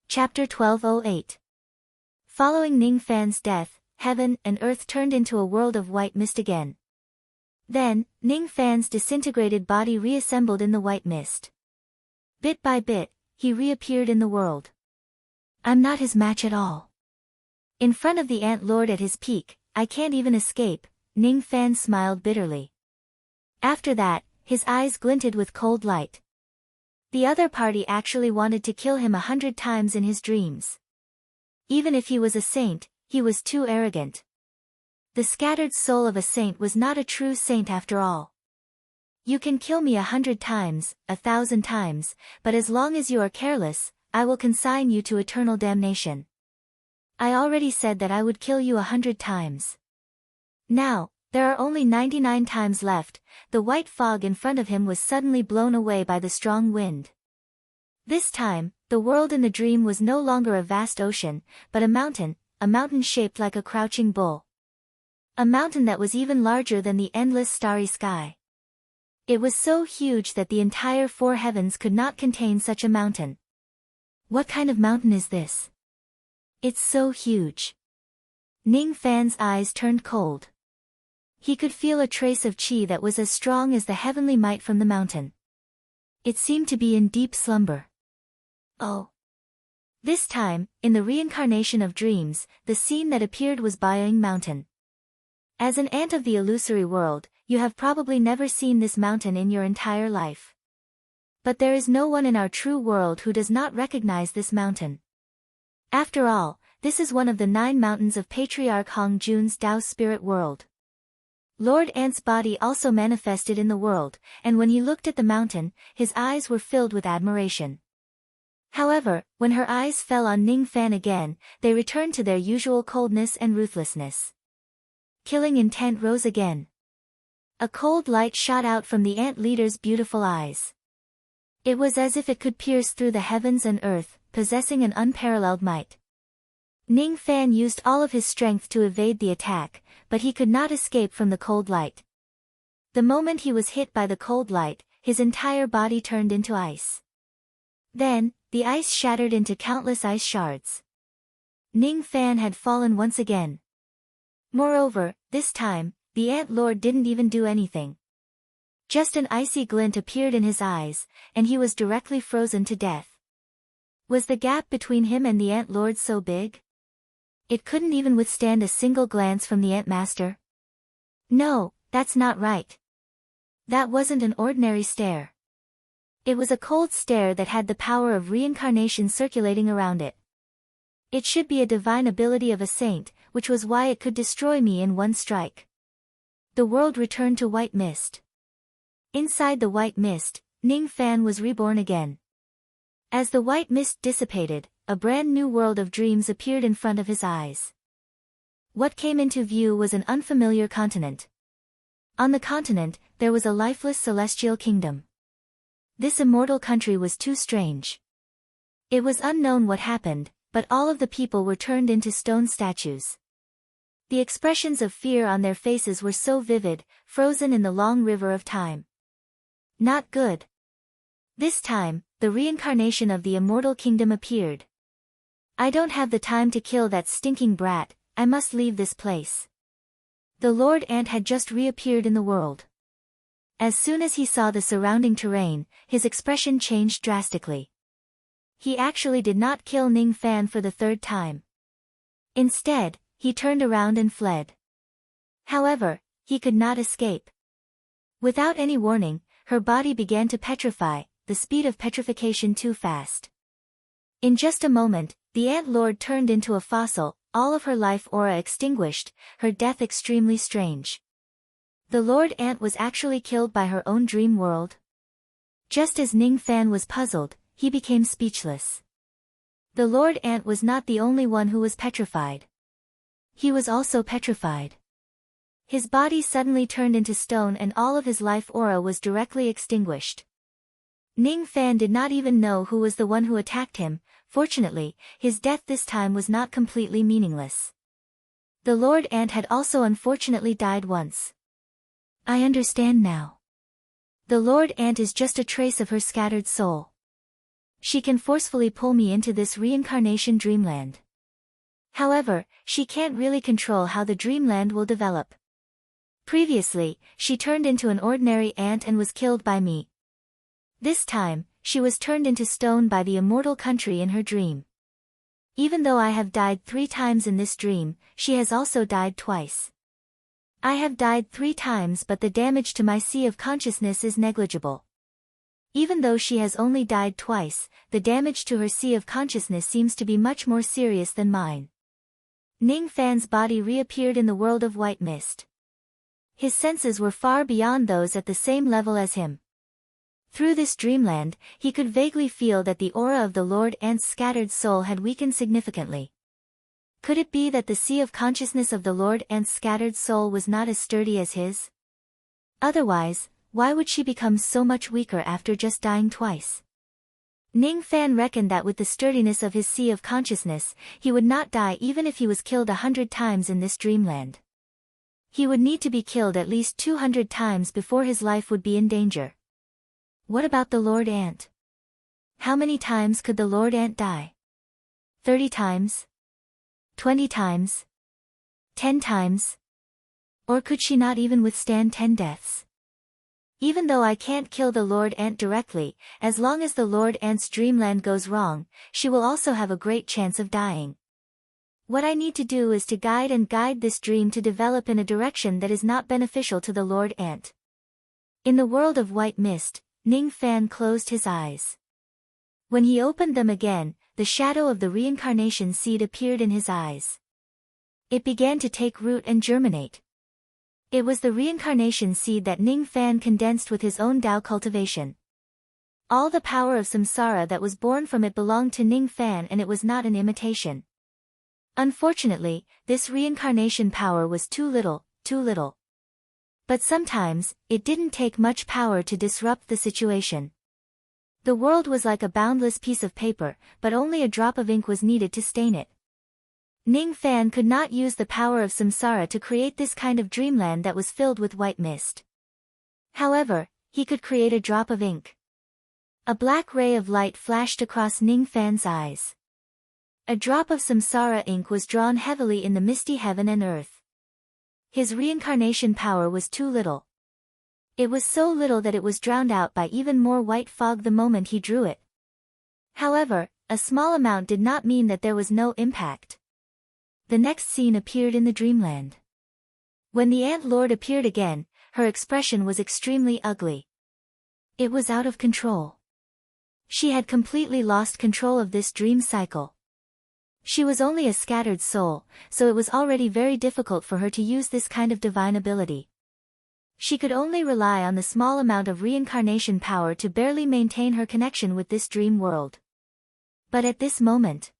Chapter 1208. Following Ning Fan's death, heaven and earth turned into a world of white mist again. Then, Ning Fan's disintegrated body reassembled in the white mist. Bit by bit, he reappeared in the world. I'm not his match at all. In front of the Ant Lord at his peak, I can't even escape, Ning Fan smiled bitterly. After that, his eyes glinted with cold light. The other party actually wanted to kill him 100 times in his dreams. Even if he was a saint, he was too arrogant. The scattered soul of a saint was not a true saint after all. You can kill me 100 times, 1,000 times, but as long as you are careless, I will consign you to eternal damnation. I already said that I would kill you 100 times. Now, there are only 99 times left. The white fog in front of him was suddenly blown away by the strong wind. This time, the world in the dream was no longer a vast ocean, but a mountain shaped like a crouching bull. A mountain that was even larger than the endless starry sky. It was so huge that the entire 4 heavens could not contain such a mountain. What kind of mountain is this? It's so huge. Ning Fan's eyes turned cold. He could feel a trace of qi that was as strong as the heavenly might from the mountain. It seemed to be in deep slumber. Oh. This time, in the reincarnation of dreams, the scene that appeared was Bayang Mountain. As an ant of the illusory world, you have probably never seen this mountain in your entire life. But there is no one in our true world who does not recognize this mountain. After all, this is one of the 9 mountains of Patriarch Hong Jun's Tao spirit world. Lord Ant's body also manifested in the world, and when he looked at the mountain, his eyes were filled with admiration. However, when her eyes fell on Ning Fan again, they returned to their usual coldness and ruthlessness. Killing intent rose again. A cold light shot out from the ant leader's beautiful eyes. It was as if it could pierce through the heavens and earth, possessing an unparalleled might. Ning Fan used all of his strength to evade the attack, but he could not escape from the cold light. The moment he was hit by the cold light, his entire body turned into ice. Then, the ice shattered into countless ice shards. Ning Fan had fallen once again. Moreover, this time, the Ant Lord didn't even do anything. Just an icy glint appeared in his eyes, and he was directly frozen to death. Was the gap between him and the Ant Lord so big? It couldn't even withstand a single glance from the Ant Master? No, that's not right. That wasn't an ordinary stare. It was a cold stare that had the power of reincarnation circulating around it. It should be a divine ability of a saint, which was why it could destroy me in one strike. The world returned to white mist. Inside the white mist, Ning Fan was reborn again. As the white mist dissipated, a brand new world of dreams appeared in front of his eyes. What came into view was an unfamiliar continent. On the continent, there was a lifeless celestial kingdom. This immortal country was too strange. It was unknown what happened, but all of the people were turned into stone statues. The expressions of fear on their faces were so vivid, frozen in the long river of time. Not good. This time, the reincarnation of the immortal kingdom appeared. I don't have the time to kill that stinking brat, I must leave this place. The Lord Ant had just reappeared in the world. As soon as he saw the surrounding terrain, his expression changed drastically. He actually did not kill Ning Fan for the third time. Instead, he turned around and fled. However, he could not escape. Without any warning, her body began to petrify, the speed of petrification too fast. In just a moment, the Ant Lord turned into a fossil, all of her life aura extinguished, her death extremely strange. The Lord Ant was actually killed by her own dream world. Just as Ning Fan was puzzled, he became speechless. The Lord Ant was not the only one who was petrified. He was also petrified. His body suddenly turned into stone and all of his life aura was directly extinguished. Ning Fan did not even know who was the one who attacked him. Fortunately, his death this time was not completely meaningless. The Lord Ant had also unfortunately died once. I understand now. The Lord Ant is just a trace of her scattered soul. She can forcefully pull me into this reincarnation dreamland. However, she can't really control how the dreamland will develop. Previously, she turned into an ordinary ant and was killed by me. This time, she was turned into stone by the immortal country in her dream. Even though I have died 3 times in this dream, she has also died twice. I have died 3 times but the damage to my sea of consciousness is negligible. Even though she has only died twice, the damage to her sea of consciousness seems to be much more serious than mine. Ning Fan's body reappeared in the world of white mist. His senses were far beyond those at the same level as him. Through this dreamland, he could vaguely feel that the aura of the Lord Ant's scattered soul had weakened significantly. Could it be that the sea of consciousness of the Lord Ant's scattered soul was not as sturdy as his? Otherwise, why would she become so much weaker after just dying twice? Ning Fan reckoned that with the sturdiness of his sea of consciousness, he would not die even if he was killed 100 times in this dreamland. He would need to be killed at least 200 times before his life would be in danger. What about the Lord Ant? How many times could the Lord Ant die? 30 times? 20 times? 10 times? Or could she not even withstand 10 deaths? Even though I can't kill the Lord Ant directly, as long as the Lord Ant's dreamland goes wrong, she will also have a great chance of dying. What I need to do is to guide this dream to develop in a direction that is not beneficial to the Lord Ant. In the world of white mist, Ning Fan closed his eyes. When he opened them again, the shadow of the reincarnation seed appeared in his eyes. It began to take root and germinate. It was the reincarnation seed that Ning Fan condensed with his own Tao cultivation. All the power of samsara that was born from it belonged to Ning Fan and it was not an imitation. Unfortunately, this reincarnation power was too little, too little. But sometimes, it didn't take much power to disrupt the situation. The world was like a boundless piece of paper, but only a drop of ink was needed to stain it. Ning Fan could not use the power of samsara to create this kind of dreamland that was filled with white mist. However, he could create a drop of ink. A black ray of light flashed across Ning Fan's eyes. A drop of samsara ink was drawn heavily in the misty heaven and earth. His reincarnation power was too little. It was so little that it was drowned out by even more white fog the moment he drew it. However, a small amount did not mean that there was no impact. The next scene appeared in the dreamland. When the Ant Lord appeared again, her expression was extremely ugly. It was out of control. She had completely lost control of this dream cycle. She was only a scattered soul, so it was already very difficult for her to use this kind of divine ability. She could only rely on the small amount of reincarnation power to barely maintain her connection with this dream world. But at this moment,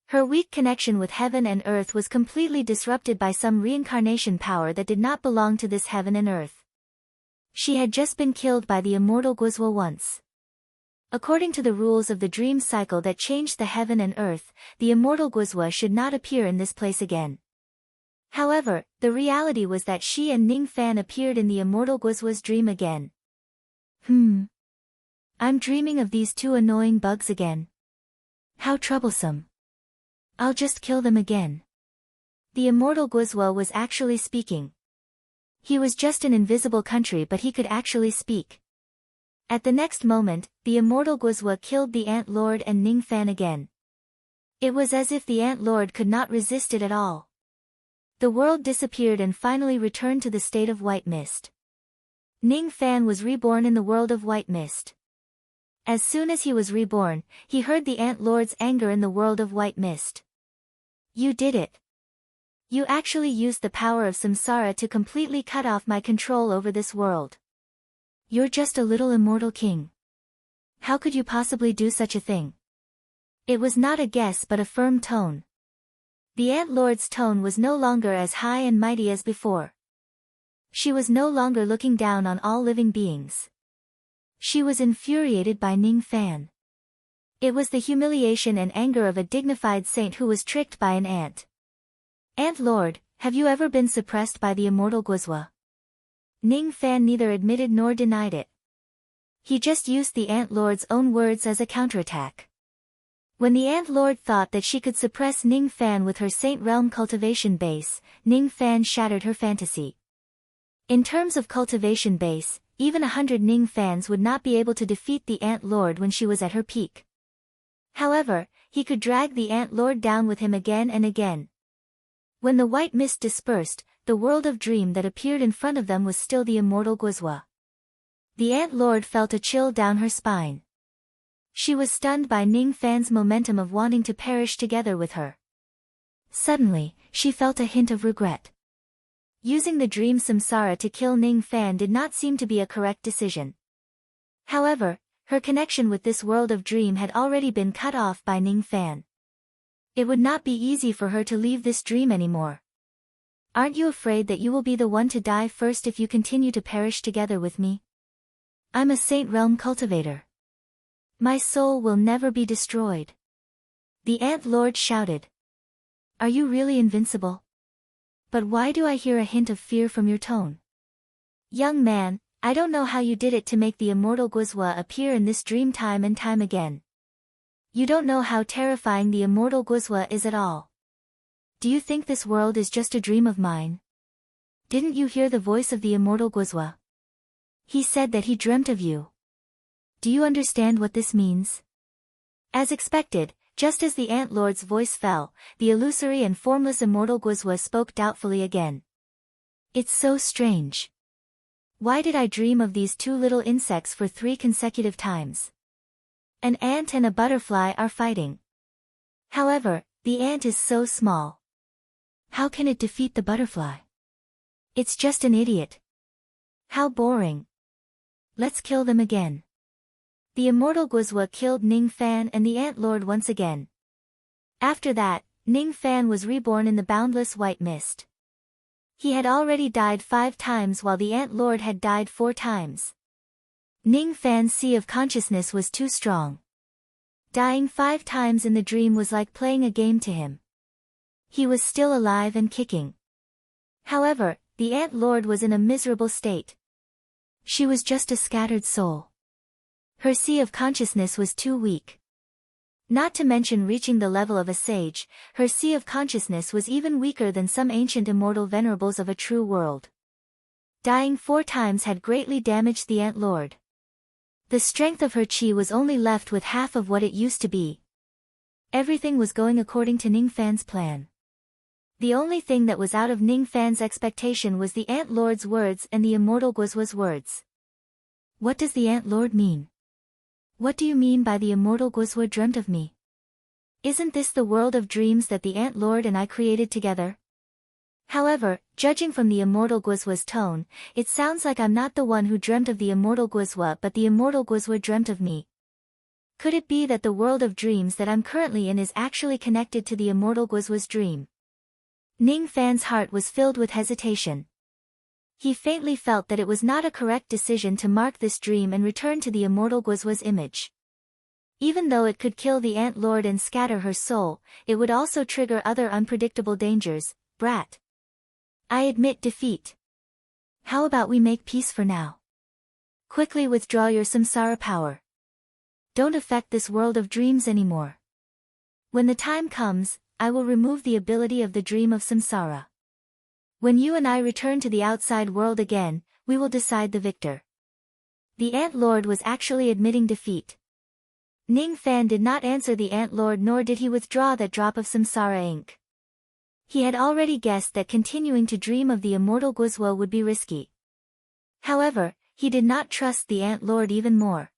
her weak connection with heaven and earth was completely disrupted by some reincarnation power that did not belong to this heaven and earth. She had just been killed by the immortal Guzwa once. According to the rules of the dream cycle that changed the heaven and earth, the immortal Guzwa should not appear in this place again. However, the reality was that she and Ning Fan appeared in the immortal Guzwa's dream again. I'm dreaming of these two annoying bugs again. How troublesome. I'll just kill them again. The immortal Guzwa was actually speaking. He was just an invisible country, but he could actually speak. At the next moment, the immortal Guzwa killed the Ant Lord and Ning Fan again. It was as if the Ant Lord could not resist it at all. The world disappeared and finally returned to the state of white mist. Ning Fan was reborn in the world of white mist. As soon as he was reborn, he heard the Ant Lord's anger in the world of white mist. You did it. You actually used the power of samsara to completely cut off my control over this world. You're just a little immortal king. How could you possibly do such a thing? It was not a guess but a firm tone. The Ant Lord's tone was no longer as high and mighty as before. She was no longer looking down on all living beings. She was infuriated by Ning Fan. It was the humiliation and anger of a dignified saint who was tricked by an ant. Ant Lord, have you ever been suppressed by the immortal Guzwa? Ning Fan neither admitted nor denied it. He just used the Ant Lord's own words as a counterattack. When the Ant Lord thought that she could suppress Ning Fan with her Saint Realm cultivation base, Ning Fan shattered her fantasy. In terms of cultivation base, even 100 Ning Fans would not be able to defeat the Ant Lord when she was at her peak. However, he could drag the Ant Lord down with him again and again. When the white mist dispersed, the world of dream that appeared in front of them was still the immortal Guzwa. The Ant Lord felt a chill down her spine. She was stunned by Ning Fan's momentum of wanting to perish together with her. Suddenly, she felt a hint of regret. Using the dream samsara to kill Ning Fan did not seem to be a correct decision. However, her connection with this world of dream had already been cut off by Ning Fan. It would not be easy for her to leave this dream anymore. Aren't you afraid that you will be the one to die first if you continue to perish together with me? I'm a Saint Realm cultivator. My soul will never be destroyed. The Ant Lord shouted. Are you really invincible? But why do I hear a hint of fear from your tone? Young man, I don't know how you did it to make the immortal Guzwa appear in this dream time and time again. You don't know how terrifying the immortal Guzwa is at all. Do you think this world is just a dream of mine? Didn't you hear the voice of the immortal Guzwa? He said that he dreamt of you. Do you understand what this means? As expected, just as the Ant Lord's voice fell, the illusory and formless immortal Guzwa spoke doubtfully again. It's so strange. Why did I dream of these two little insects for 3 consecutive times? An ant and a butterfly are fighting. However, the ant is so small. How can it defeat the butterfly? It's just an idiot. How boring. Let's kill them again. The immortal Guzwa killed Ning Fan and the Ant Lord once again. After that, Ning Fan was reborn in the boundless white mist. He had already died 5 times while the Ant Lord had died 4 times. Ning Fan's sea of consciousness was too strong. Dying 5 times in the dream was like playing a game to him. He was still alive and kicking. However, the Ant Lord was in a miserable state. She was just a scattered soul. Her sea of consciousness was too weak. Not to mention reaching the level of a sage, her sea of consciousness was even weaker than some ancient immortal venerables of a true world. Dying 4 times had greatly damaged the Ant Lord. The strength of her chi was only left with half of what it used to be. Everything was going according to Ning Fan's plan. The only thing that was out of Ning Fan's expectation was the Ant Lord's words and the immortal Guizhua's words. What does the Ant Lord mean? What do you mean by the immortal Guizhua dreamt of me? Isn't this the world of dreams that the Ant Lord and I created together? However, judging from the immortal Guizhua's tone, it sounds like I'm not the one who dreamt of the immortal Guizhua but the immortal Guizhua dreamt of me. Could it be that the world of dreams that I'm currently in is actually connected to the immortal Guizhua's dream? Ning Fan's heart was filled with hesitation. He faintly felt that it was not a correct decision to mark this dream and return to the immortal Guizhua's image. Even though it could kill the Ant Lord and scatter her soul, it would also trigger other unpredictable dangers. Brat. I admit defeat. How about we make peace for now? Quickly withdraw your samsara power. Don't affect this world of dreams anymore. When the time comes, I will remove the ability of the dream of samsara. When you and I return to the outside world again, we will decide the victor. The Ant Lord was actually admitting defeat. Ning Fan did not answer the Ant Lord nor did he withdraw that drop of samsara ink. He had already guessed that continuing to dream of the immortal Guizhua would be risky. However, he did not trust the Ant Lord even more.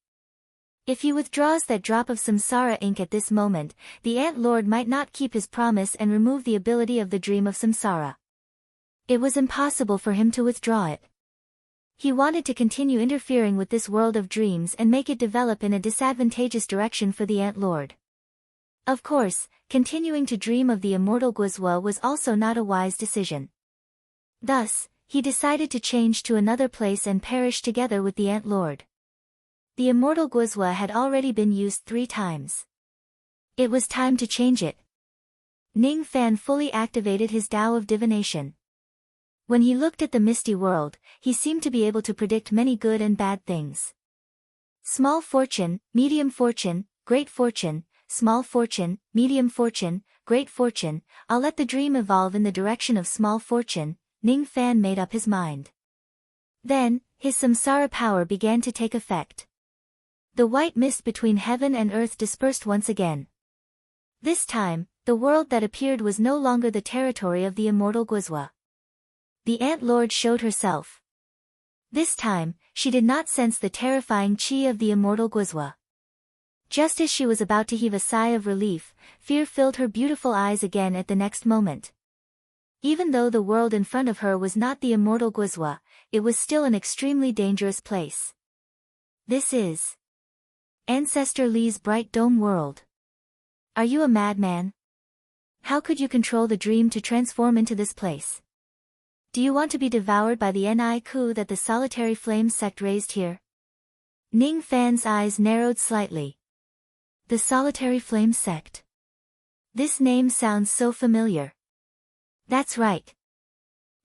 If he withdraws that drop of samsara ink at this moment, the Ant Lord might not keep his promise and remove the ability of the dream of samsara. It was impossible for him to withdraw it. He wanted to continue interfering with this world of dreams and make it develop in a disadvantageous direction for the Ant Lord. Of course, continuing to dream of the immortal Guizhua was also not a wise decision. Thus, he decided to change to another place and perish together with the Ant Lord. The immortal Guizhua had already been used 3 times. It was time to change it. Ning Fan fully activated his Tao of divination. When he looked at the misty world, he seemed to be able to predict many good and bad things. Small fortune, medium fortune, great fortune, small fortune, medium fortune, great fortune. I'll let the dream evolve in the direction of small fortune. Ning Fan made up his mind. Then, his samsara power began to take effect. The white mist between heaven and earth dispersed once again. This time, the world that appeared was no longer the territory of the immortal Guizhua. The Ant Lord showed herself. This time, she did not sense the terrifying chi of the immortal Guizhua. Just as she was about to heave a sigh of relief, fear filled her beautiful eyes again at the next moment. Even though the world in front of her was not the immortal Guizhua, it was still an extremely dangerous place. This is Ancestor Li's bright dome world. Are you a madman? How could you control the dream to transform into this place? Do you want to be devoured by the Ni Ku that the solitary flame sect raised here? Ning Fan's eyes narrowed slightly. The solitary flame sect. This name sounds so familiar. That's right.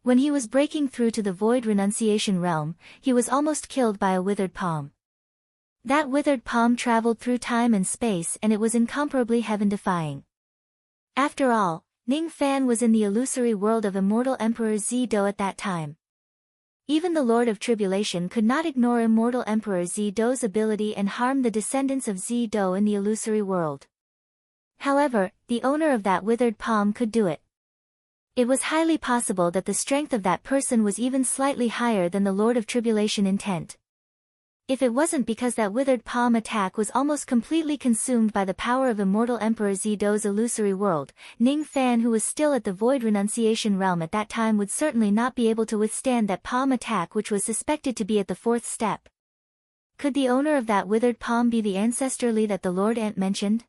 When he was breaking through to the void renunciation realm, he was almost killed by a withered palm. That withered palm traveled through time and space and it was incomparably heaven-defying. After all, Ning Fan was in the illusory world of immortal Emperor Zido at that time. Even the Lord of Tribulation could not ignore immortal Emperor Zido's ability and harm the descendants of Zido in the illusory world. However, the owner of that withered palm could do it. It was highly possible that the strength of that person was even slightly higher than the Lord of Tribulation intent. If it wasn't because that withered palm attack was almost completely consumed by the power of immortal Emperor Zido's illusory world, Ning Fan, who was still at the void renunciation realm at that time, would certainly not be able to withstand that palm attack, which was suspected to be at the 4th step. Could the owner of that withered palm be the Ancestor Li that the Lord Ant mentioned?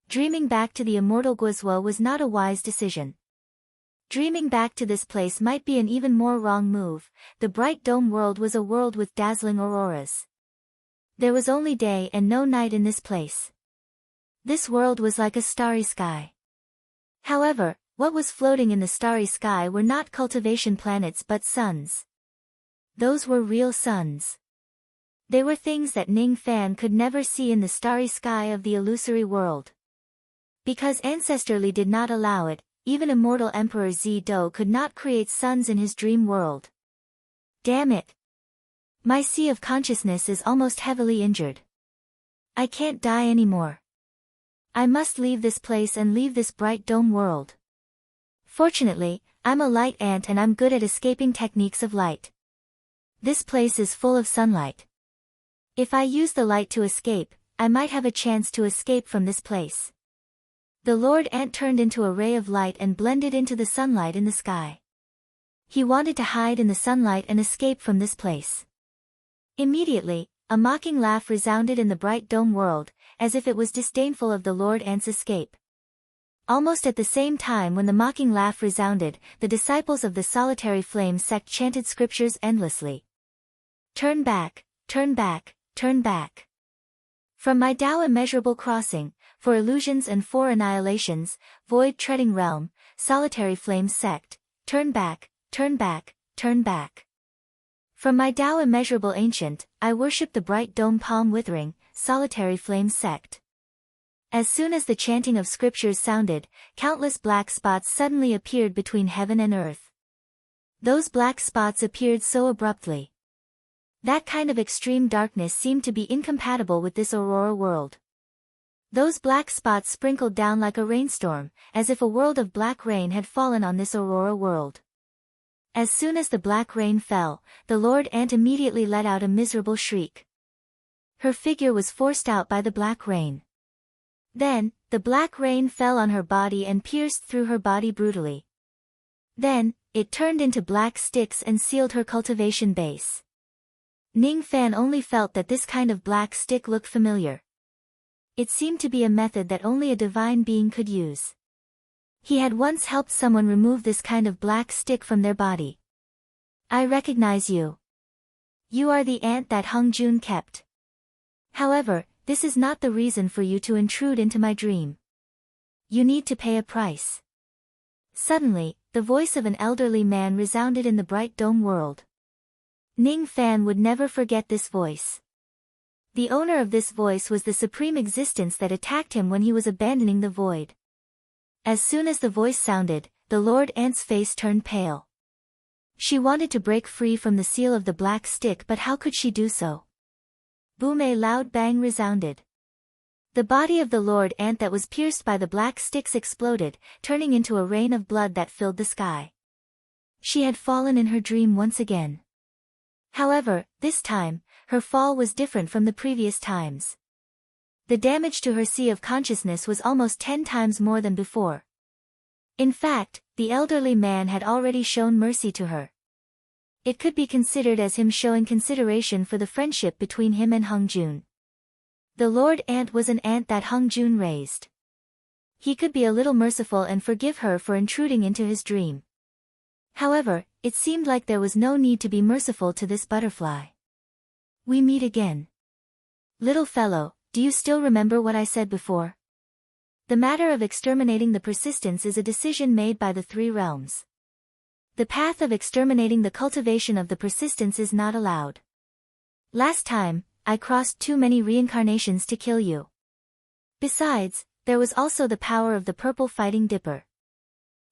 Dreaming back to the immortal Guizhua was not a wise decision. Dreaming back to this place might be an even more wrong move. The bright dome world was a world with dazzling auroras. There was only day and no night in this place. This world was like a starry sky. However, what was floating in the starry sky were not cultivation planets but suns. Those were real suns. They were things that Ning Fan could never see in the starry sky of the illusory world. Because ancestrally did not allow it, even immortal Emperor Zi-Do could not create suns in his dream world. Damn it! My sea of consciousness is almost heavily injured. I can't die anymore. I must leave this place and leave this bright dome world. Fortunately, I'm a light ant and I'm good at escaping techniques of light. This place is full of sunlight. If I use the light to escape, I might have a chance to escape from this place. The Lord Ant turned into a ray of light and blended into the sunlight in the sky. He wanted to hide in the sunlight and escape from this place. Immediately, a mocking laugh resounded in the bright dome world, as if it was disdainful of the Lord Ant's escape. Almost at the same time when the mocking laugh resounded, the disciples of the solitary flame sect chanted scriptures endlessly. Turn back, turn back, turn back. From my Tao immeasurable crossing, for illusions and for annihilations, void-treading realm, solitary flame sect, turn back, turn back, turn back. From my Tao immeasurable ancient, I worship the bright dome palm withering, solitary flame sect. As soon as the chanting of scriptures sounded, countless black spots suddenly appeared between heaven and earth. Those black spots appeared so abruptly. That kind of extreme darkness seemed to be incompatible with this aurora world. Those black spots sprinkled down like a rainstorm, as if a world of black rain had fallen on this aurora world. As soon as the black rain fell, the Lord Ant immediately let out a miserable shriek. Her figure was forced out by the black rain. Then, the black rain fell on her body and pierced through her body brutally. Then, it turned into black sticks and sealed her cultivation base. Ning Fan only felt that this kind of black stick looked familiar. It seemed to be a method that only a divine being could use. He had once helped someone remove this kind of black stick from their body. I recognize you. You are the ant that Hung Jun kept. However, this is not the reason for you to intrude into my dream. You need to pay a price. Suddenly, the voice of an elderly man resounded in the bright dome world. Ning Fan would never forget this voice. The owner of this voice was the supreme existence that attacked him when he was abandoning the void. As soon as the voice sounded, the Lord Ant's face turned pale. She wanted to break free from the seal of the black stick, but how could she do so? Boom! A loud bang resounded. The body of the Lord Ant that was pierced by the black sticks exploded, turning into a rain of blood that filled the sky. She had fallen in her dream once again. However, this time, her fall was different from the previous times. The damage to her sea of consciousness was almost 10 times more than before. In fact, the elderly man had already shown mercy to her. It could be considered as him showing consideration for the friendship between him and Hung Jun. The Lord Ant was an ant that Hung Jun raised. He could be a little merciful and forgive her for intruding into his dream. However, it seemed like there was no need to be merciful to this butterfly. We meet again. Little fellow, do you still remember what I said before? The matter of exterminating the persistence is a decision made by the 3 realms. The path of exterminating the cultivation of the persistence is not allowed. Last time, I crossed too many reincarnations to kill you. Besides, there was also the power of the purple fighting dipper.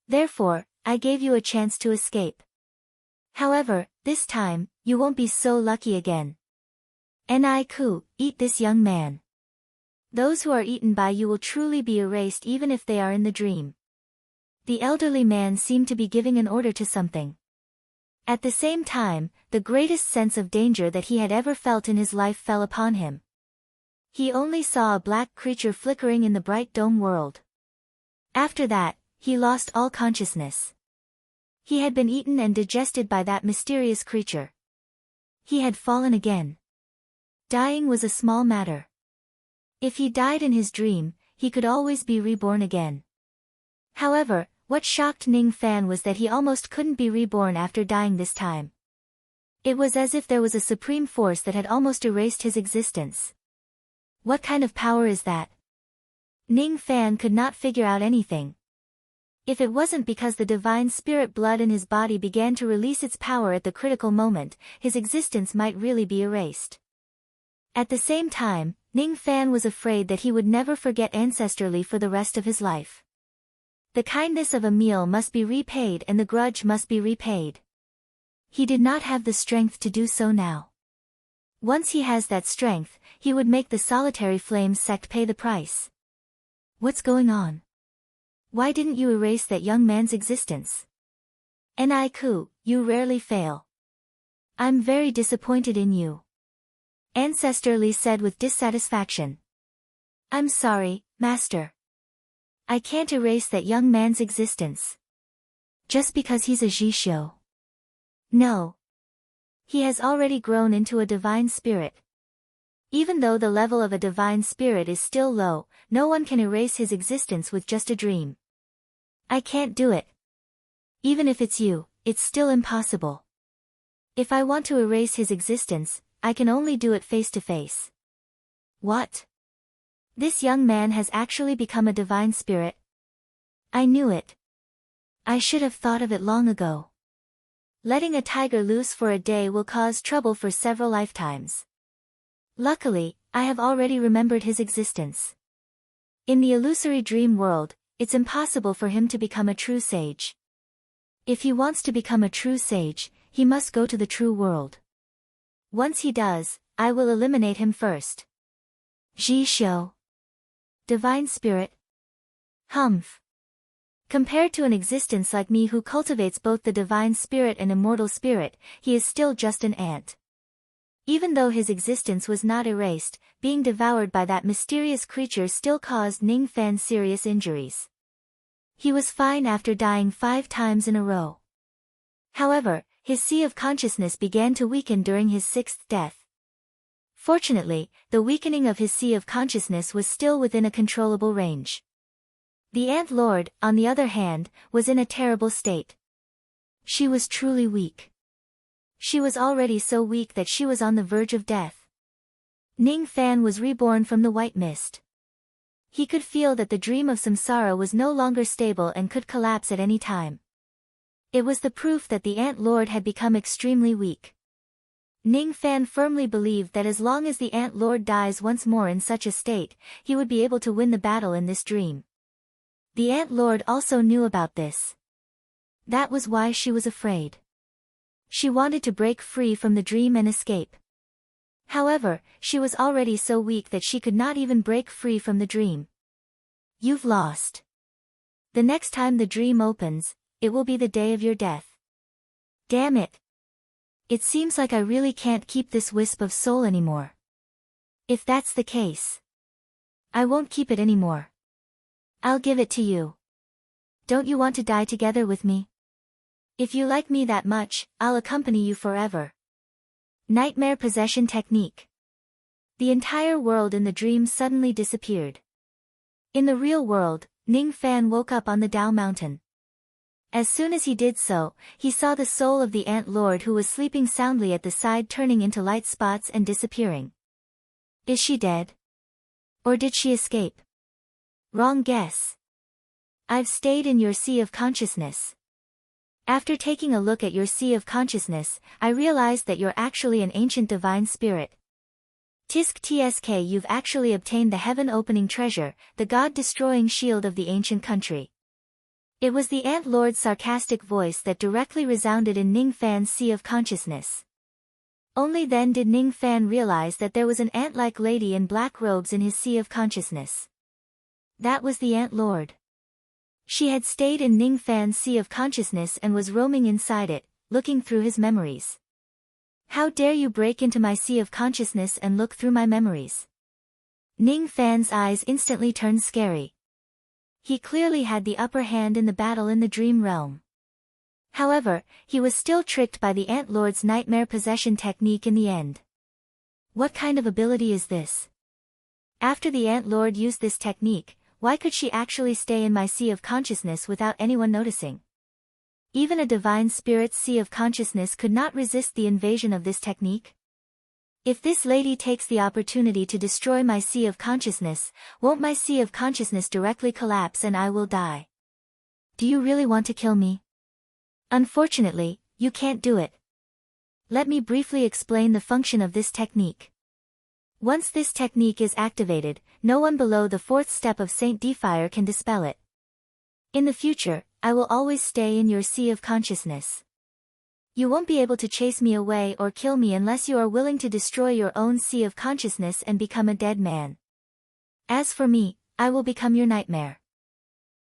Therefore, I gave you a chance to escape. However, this time, you won't be so lucky again. Ni-ku, eat this young man. Those who are eaten by you will truly be erased even if they are in the dream. The elderly man seemed to be giving an order to something. At the same time, the greatest sense of danger that he had ever felt in his life fell upon him. He only saw a black creature flickering in the bright dome world. After that, he lost all consciousness. He had been eaten and digested by that mysterious creature. He had fallen again. Dying was a small matter. If he died in his dream, he could always be reborn again. However, What shocked Ning Fan was that he almost couldn't be reborn after dying this time. It was as if there was a supreme force that had almost erased his existence. What kind of power is that? Ning Fan could not figure out anything. If it wasn't because the divine spirit blood in his body began to release its power at the critical moment, his existence might really be erased. At the same time, Ning Fan was afraid that he would never forget ancestrally for the rest of his life. The kindness of a meal must be repaid and the grudge must be repaid. He did not have the strength to do so now. Once he has that strength, he would make the solitary flames sect pay the price. What's going on? Why didn't you erase that young man's existence? Niku, you rarely fail. I'm very disappointed in you. Ancestor Li said with dissatisfaction. I'm sorry, Master. I can't erase that young man's existence. Just because he's a Jishou. No. He has already grown into a divine spirit. Even though the level of a divine spirit is still low, no one can erase his existence with just a dream. I can't do it. Even if it's you, it's still impossible. If I want to erase his existence, I can only do it face to face. What? This young man has actually become a divine spirit? I knew it. I should have thought of it long ago. Letting a tiger loose for a day will cause trouble for several lifetimes. Luckily, I have already remembered his existence. In the illusory dream world, it's impossible for him to become a true sage. If he wants to become a true sage, he must go to the true world. Once he does, I will eliminate him first. Jishou. Divine spirit. Humph. Compared to an existence like me who cultivates both the divine spirit and immortal spirit, he is still just an ant. Even though his existence was not erased, being devoured by that mysterious creature still caused Ning Fan serious injuries. He was fine after dying 5 times in a row. However, his sea of consciousness began to weaken during his 6th death. Fortunately, the weakening of his sea of consciousness was still within a controllable range. The Ant Lord, on the other hand, was in a terrible state. She was truly weak. She was already so weak that she was on the verge of death. Ning Fan was reborn from the white mist. He could feel that the dream of samsara was no longer stable and could collapse at any time. It was the proof that the Ant Lord had become extremely weak. Ning Fan firmly believed that as long as the Ant Lord dies once more in such a state, he would be able to win the battle in this dream. The Ant Lord also knew about this. That was why she was afraid. She wanted to break free from the dream and escape. However, she was already so weak that she could not even break free from the dream. You've lost. The next time the dream opens, it will be the day of your death. Damn it. It seems like I really can't keep this wisp of soul anymore. If that's the case, I won't keep it anymore. I'll give it to you. Don't you want to die together with me? If you like me that much, I'll accompany you forever. Nightmare possession technique. The entire world in the dream suddenly disappeared. In the real world, Ning Fan woke up on the Dao Mountain. As soon as he did so, he saw the soul of the Ant Lord who was sleeping soundly at the side turning into light spots and disappearing. Is she dead? Or did she escape? Wrong guess. I've stayed in your sea of consciousness. After taking a look at your sea of consciousness, I realized that you're actually an ancient divine spirit. Tisk tsk, you've actually obtained the heaven-opening treasure, the god-destroying shield of the ancient country. It was the Ant Lord's sarcastic voice that directly resounded in Ning Fan's sea of consciousness. Only then did Ning Fan realize that there was an ant-like lady in black robes in his sea of consciousness. That was the Ant Lord. She had stayed in Ning Fan's sea of consciousness and was roaming inside it, looking through his memories. How dare you break into my sea of consciousness and look through my memories? Ning Fan's eyes instantly turned scary. He clearly had the upper hand in the battle in the dream realm. However, he was still tricked by the Ant Lord's nightmare possession technique in the end. What kind of ability is this? After the Ant Lord used this technique, why could she actually stay in my sea of consciousness without anyone noticing? Even a divine spirit's sea of consciousness could not resist the invasion of this technique. If this lady takes the opportunity to destroy my sea of consciousness, won't my sea of consciousness directly collapse and I will die? Do you really want to kill me? Unfortunately, you can't do it. Let me briefly explain the function of this technique. Once this technique is activated, no one below the fourth step of Saint D fire can dispel it. In the future, I will always stay in your sea of consciousness. You won't be able to chase me away or kill me unless you are willing to destroy your own sea of consciousness and become a dead man. As for me, I will become your nightmare.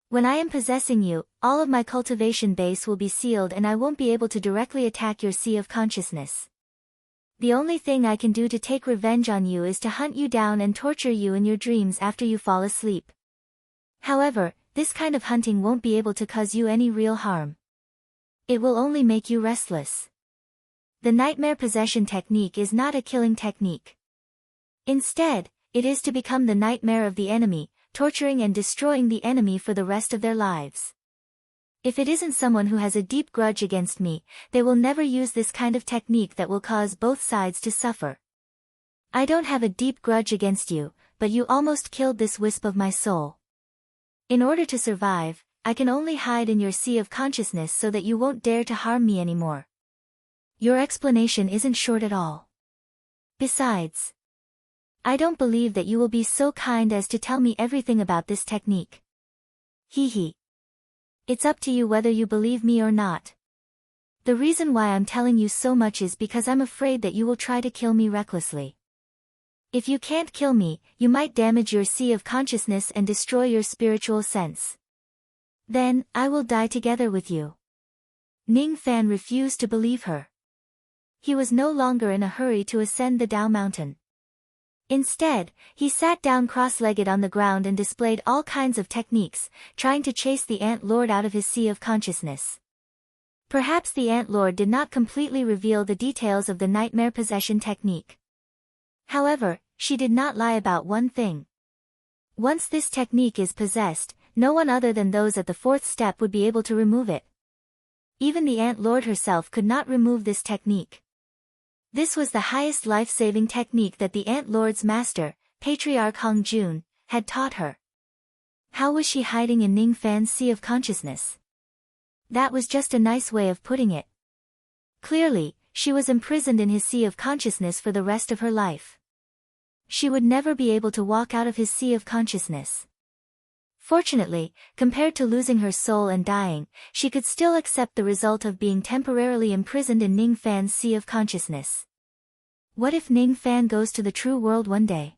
When I am possessing you, all of my cultivation base will be sealed and I won't be able to directly attack your sea of consciousness. The only thing I can do to take revenge on you is to hunt you down and torture you in your dreams after you fall asleep. However, this kind of hunting won't be able to cause you any real harm. It will only make you restless. The nightmare possession technique is not a killing technique. Instead, it is to become the nightmare of the enemy, torturing and destroying the enemy for the rest of their lives. If it isn't someone who has a deep grudge against me, they will never use this kind of technique that will cause both sides to suffer. I don't have a deep grudge against you, but you almost killed this wisp of my soul. In order to survive, I can only hide in your sea of consciousness so that you won't dare to harm me anymore. Your explanation isn't short at all. Besides, I don't believe that you will be so kind as to tell me everything about this technique. Hee hee. It's up to you whether you believe me or not. The reason why I'm telling you so much is because I'm afraid that you will try to kill me recklessly. If you can't kill me, you might damage your sea of consciousness and destroy your spiritual sense. Then, I will die together with you. Ning Fan refused to believe her. He was no longer in a hurry to ascend the Tao mountain. Instead, he sat down cross-legged on the ground and displayed all kinds of techniques, trying to chase the Ant Lord out of his sea of consciousness. Perhaps the Ant Lord did not completely reveal the details of the nightmare possession technique. However, she did not lie about one thing. Once this technique is possessed, no one other than those at the fourth step would be able to remove it. Even the Ant Lord herself could not remove this technique. This was the highest life-saving technique that the Ant Lord's master, Patriarch Hong Jun, had taught her. How was she hiding in Ning Fan's sea of consciousness? That was just a nice way of putting it. Clearly, she was imprisoned in his sea of consciousness for the rest of her life. She would never be able to walk out of his sea of consciousness. Fortunately, compared to losing her soul and dying, she could still accept the result of being temporarily imprisoned in Ning Fan's sea of consciousness. What if Ning Fan goes to the true world one day?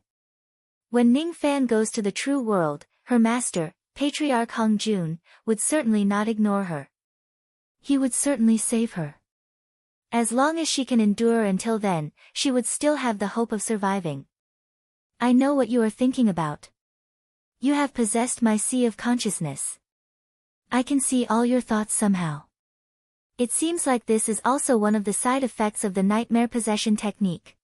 When Ning Fan goes to the true world, her master, Patriarch Hong Jun, would certainly not ignore her. He would certainly save her. As long as she can endure until then, she would still have the hope of surviving. I know what you are thinking about. You have possessed my sea of consciousness. I can see all your thoughts somehow. It seems like this is also one of the side effects of the nightmare possession technique.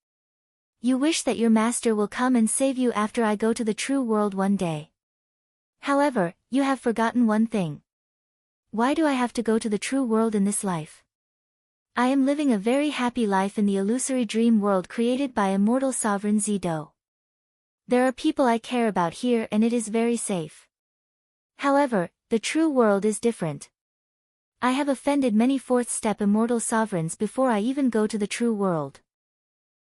You wish that your master will come and save you after I go to the true world one day. However, you have forgotten one thing. Why do I have to go to the true world in this life? I am living a very happy life in the illusory dream world created by immortal sovereign Zido. There are people I care about here and it is very safe. However, the true world is different. I have offended many fourth-step immortal sovereigns before I even go to the true world.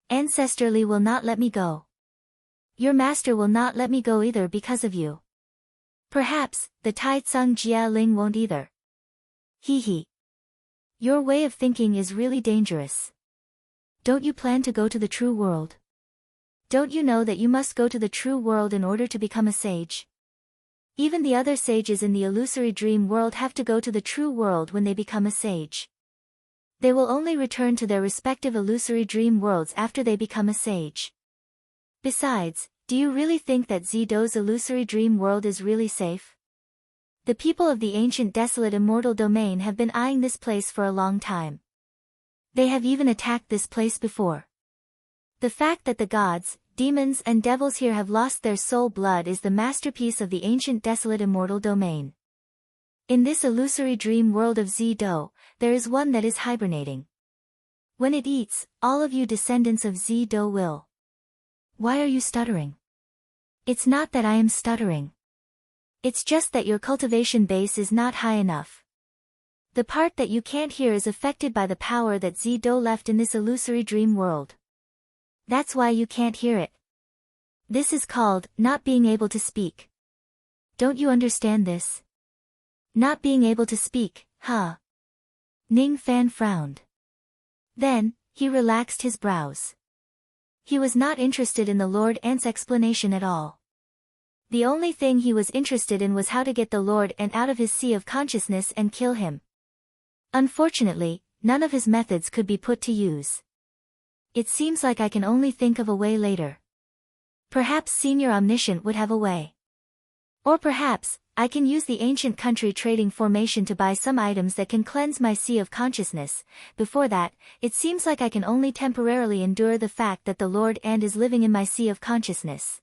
Ancestrally will not let me go. Your master will not let me go either because of you. Perhaps, the Tai Tsung Jia Ling won't either. Hee hee. Your way of thinking is really dangerous. Don't you plan to go to the true world? Don't you know that you must go to the true world in order to become a sage? Even the other sages in the illusory dream world have to go to the true world when they become a sage. They will only return to their respective illusory dream worlds after they become a sage. Besides, do you really think that Zido's illusory dream world is really safe? The people of the ancient desolate immortal domain have been eyeing this place for a long time. They have even attacked this place before. The fact that the gods, demons and devils here have lost their soul blood is the masterpiece of the ancient desolate immortal domain. In this illusory dream world of Zido, there is one that is hibernating. When it eats, all of you descendants of Zido will. Why are you stuttering? It's not that I am stuttering. It's just that your cultivation base is not high enough. The part that you can't hear is affected by the power that Zido left in this illusory dream world. That's why you can't hear it. This is called not being able to speak. Don't you understand this? Not being able to speak, huh? Ning Fan frowned. Then, he relaxed his brows. He was not interested in the Lord Ant's explanation at all. The only thing he was interested in was how to get the Lord Ant out of his sea of consciousness and kill him. Unfortunately, none of his methods could be put to use. It seems like I can only think of a way later. Perhaps Senior Omniscient would have a way. Or perhaps, I can use the ancient country trading formation to buy some items that can cleanse my sea of consciousness. Before that, it seems like I can only temporarily endure the fact that the Lord Ant is living in my sea of consciousness.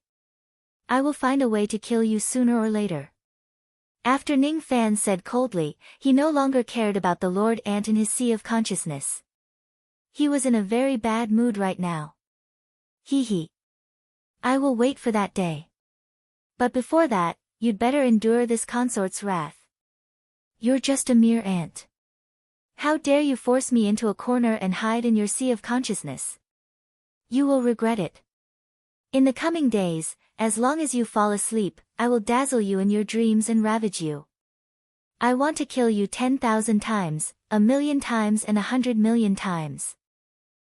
I will find a way to kill you sooner or later. After Ning Fan said coldly, he no longer cared about the Lord Ant in his sea of consciousness. He was in a very bad mood right now. Hee. I will wait for that day. But before that, you'd better endure this consort's wrath. You're just a mere ant. How dare you force me into a corner and hide in your sea of consciousness? You will regret it. In the coming days, as long as you fall asleep, I will dazzle you in your dreams and ravage you. I want to kill you 10,000 times, 1,000,000 times and 100,000,000 times.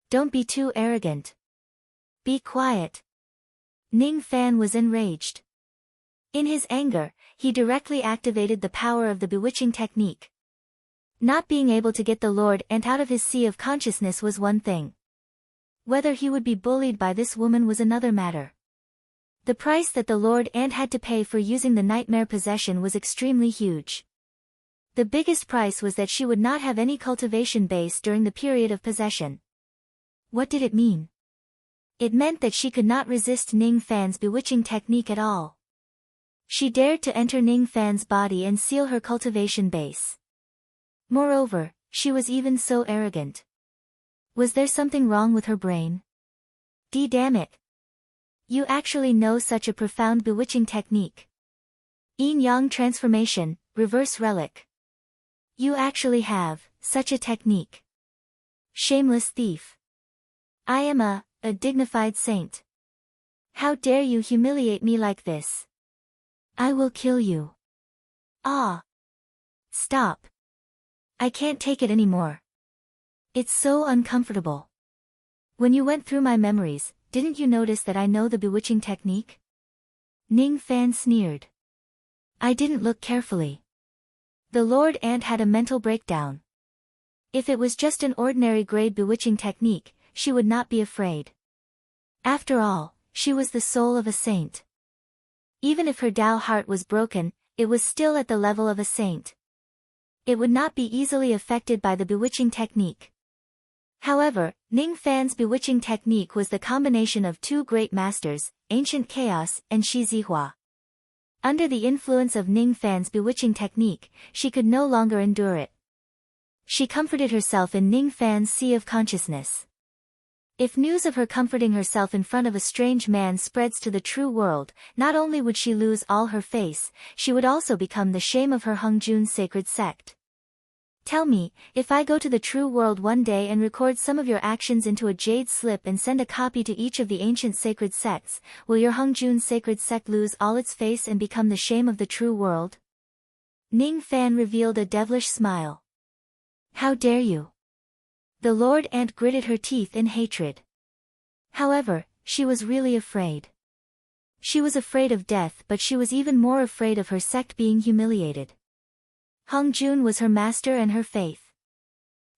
Don't be too arrogant. Be quiet. Ning Fan was enraged. In his anger, he directly activated the power of the bewitching technique. Not being able to get the Lord Ant out of his sea of consciousness was one thing. Whether he would be bullied by this woman was another matter. The price that the Lord Ant had to pay for using the nightmare possession was extremely huge. The biggest price was that she would not have any cultivation base during the period of possession. What did it mean? It meant that she could not resist Ning Fan's bewitching technique at all. She dared to enter Ning Fan's body and seal her cultivation base. Moreover, she was even so arrogant. Was there something wrong with her brain? Damn it. You actually know such a profound bewitching technique. Yin-Yang transformation, reverse relic. You actually have such a technique. Shameless thief. I am a dignified saint. How dare you humiliate me like this? I will kill you. Ah. Stop. I can't take it anymore. It's so uncomfortable. When you went through my memories, didn't you notice that I know the bewitching technique? Ning Fan sneered. I didn't look carefully. The Lord Ant had a mental breakdown. If it was just an ordinary grade bewitching technique, she would not be afraid. After all, she was the soul of a saint. Even if her Tao heart was broken, it was still at the level of a saint. It would not be easily affected by the bewitching technique. However, Ning Fan's bewitching technique was the combination of two great masters, Ancient Chaos and Shi Zihua. Under the influence of Ning Fan's bewitching technique, she could no longer endure it. She comforted herself in Ning Fan's sea of consciousness. If news of her comforting herself in front of a strange man spreads to the true world, not only would she lose all her face, she would also become the shame of her Hongjun's sacred sect. Tell me, if I go to the true world one day and record some of your actions into a jade slip and send a copy to each of the ancient sacred sects, will your Hongjun sacred sect lose all its face and become the shame of the true world? Ning Fan revealed a devilish smile. How dare you? The Lord Ant gritted her teeth in hatred. However, she was really afraid. She was afraid of death, but she was even more afraid of her sect being humiliated. Hongjun was her master and her faith.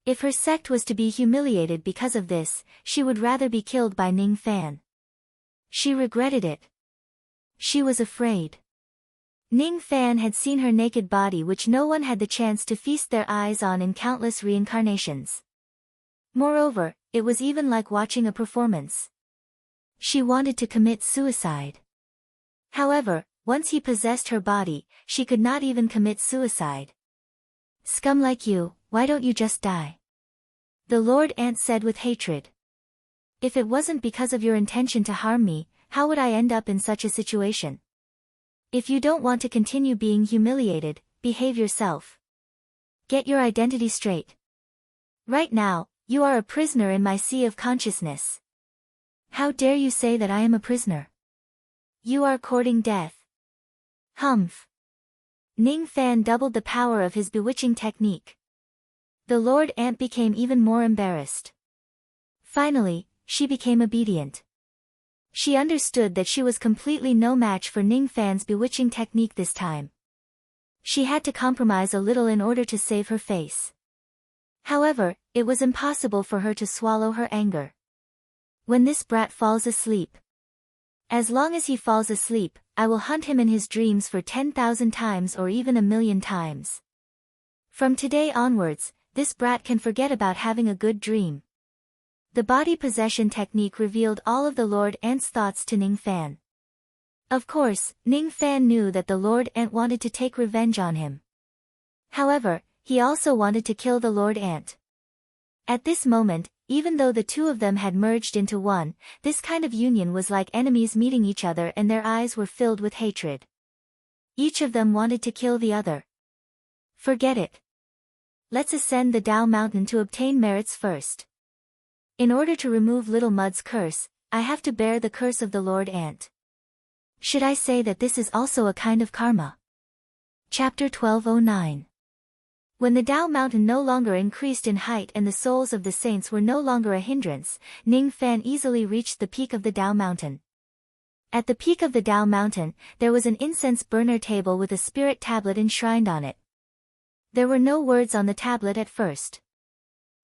If her sect was to be humiliated because of this, she would rather be killed by Ning Fan. She regretted it. She was afraid. Ning Fan had seen her naked body, which no one had the chance to feast their eyes on in countless reincarnations. Moreover, it was even like watching a performance. She wanted to commit suicide. However, once he possessed her body, she could not even commit suicide. "Scum like you, why don't you just die?" the Lord Ant said with hatred. "If it wasn't because of your intention to harm me, how would I end up in such a situation? If you don't want to continue being humiliated, behave yourself. Get your identity straight. Right now, you are a prisoner in my sea of consciousness. How dare you say that I am a prisoner? You are courting death." Humph. Ning Fan doubled the power of his bewitching technique. The Lord Ant became even more embarrassed. Finally, she became obedient. She understood that she was completely no match for Ning Fan's bewitching technique this time. She had to compromise a little in order to save her face. However, it was impossible for her to swallow her anger. "When this brat falls asleep. As long as he falls asleep, I will hunt him in his dreams for 10,000 times or even 1,000,000 times. From today onwards, this brat can forget about having a good dream." The body possession technique revealed all of the Lord Ant's thoughts to Ning Fan. Of course, Ning Fan knew that the Lord Ant wanted to take revenge on him. However, he also wanted to kill the Lord Ant. At this moment, even though the two of them had merged into one, this kind of union was like enemies meeting each other and their eyes were filled with hatred. Each of them wanted to kill the other. Forget it. Let's ascend the Tao mountain to obtain merits first. In order to remove Little Mud's curse, I have to bear the curse of the Lord Ant. Should I say that this is also a kind of karma? Chapter 1209. When the Tao mountain no longer increased in height and the souls of the saints were no longer a hindrance, Ning Fan easily reached the peak of the Tao mountain. At the peak of the Tao mountain, there was an incense burner table with a spirit tablet enshrined on it. There were no words on the tablet at first.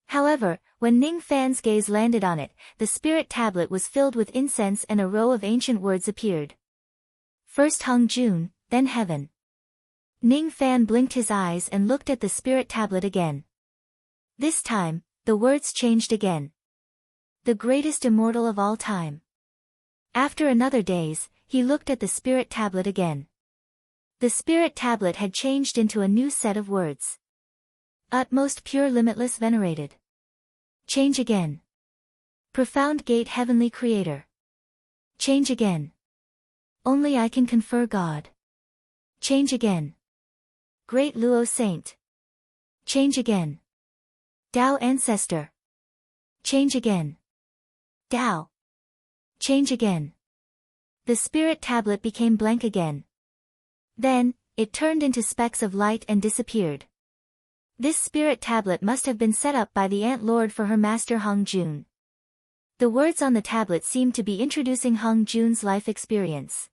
However, when Ning Fan's gaze landed on it, the spirit tablet was filled with incense and a row of ancient words appeared. First Hung Jun, then Heaven. Ning Fan blinked his eyes and looked at the spirit tablet again. This time, the words changed again. The greatest immortal of all time. After another daze, he looked at the spirit tablet again. The spirit tablet had changed into a new set of words. Utmost pure limitless venerated. Change again. Profound gate heavenly creator. Change again. Only I can confer God. Change again. Great Luo Saint. Change again. Tao Ancestor. Change again. Tao. Change again. The spirit tablet became blank again. Then, it turned into specks of light and disappeared. This spirit tablet must have been set up by the Ant Lord for her master Hung Jun. The words on the tablet seemed to be introducing Hung Jun's life experience.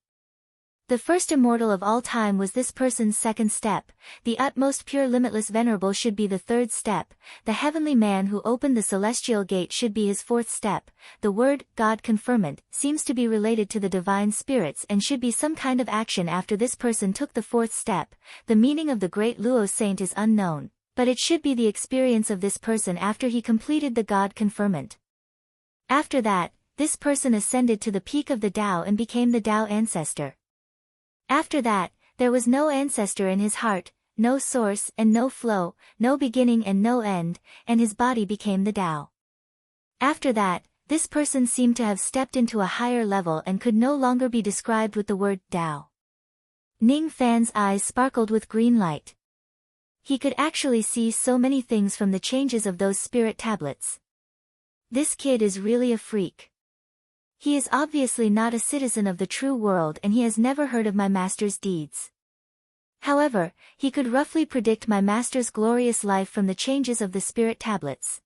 The first immortal of all time was this person's second step, the utmost pure limitless venerable should be the third step, the heavenly man who opened the celestial gate should be his fourth step, the word, God conferment, seems to be related to the divine spirits and should be some kind of action after this person took the fourth step, the meaning of the great Luo Saint is unknown, but it should be the experience of this person after he completed the God conferment. After that, this person ascended to the peak of the Tao and became the Tao ancestor. After that, there was no ancestor in his heart, no source and no flow, no beginning and no end, and his body became the Tao. After that, this person seemed to have stepped into a higher level and could no longer be described with the word Tao. Ning Fan's eyes sparkled with green light. He could actually see so many things from the changes of those spirit tablets. This kid is really a freak. He is obviously not a citizen of the true world and he has never heard of my master's deeds. However, he could roughly predict my master's glorious life from the changes of the spirit tablets.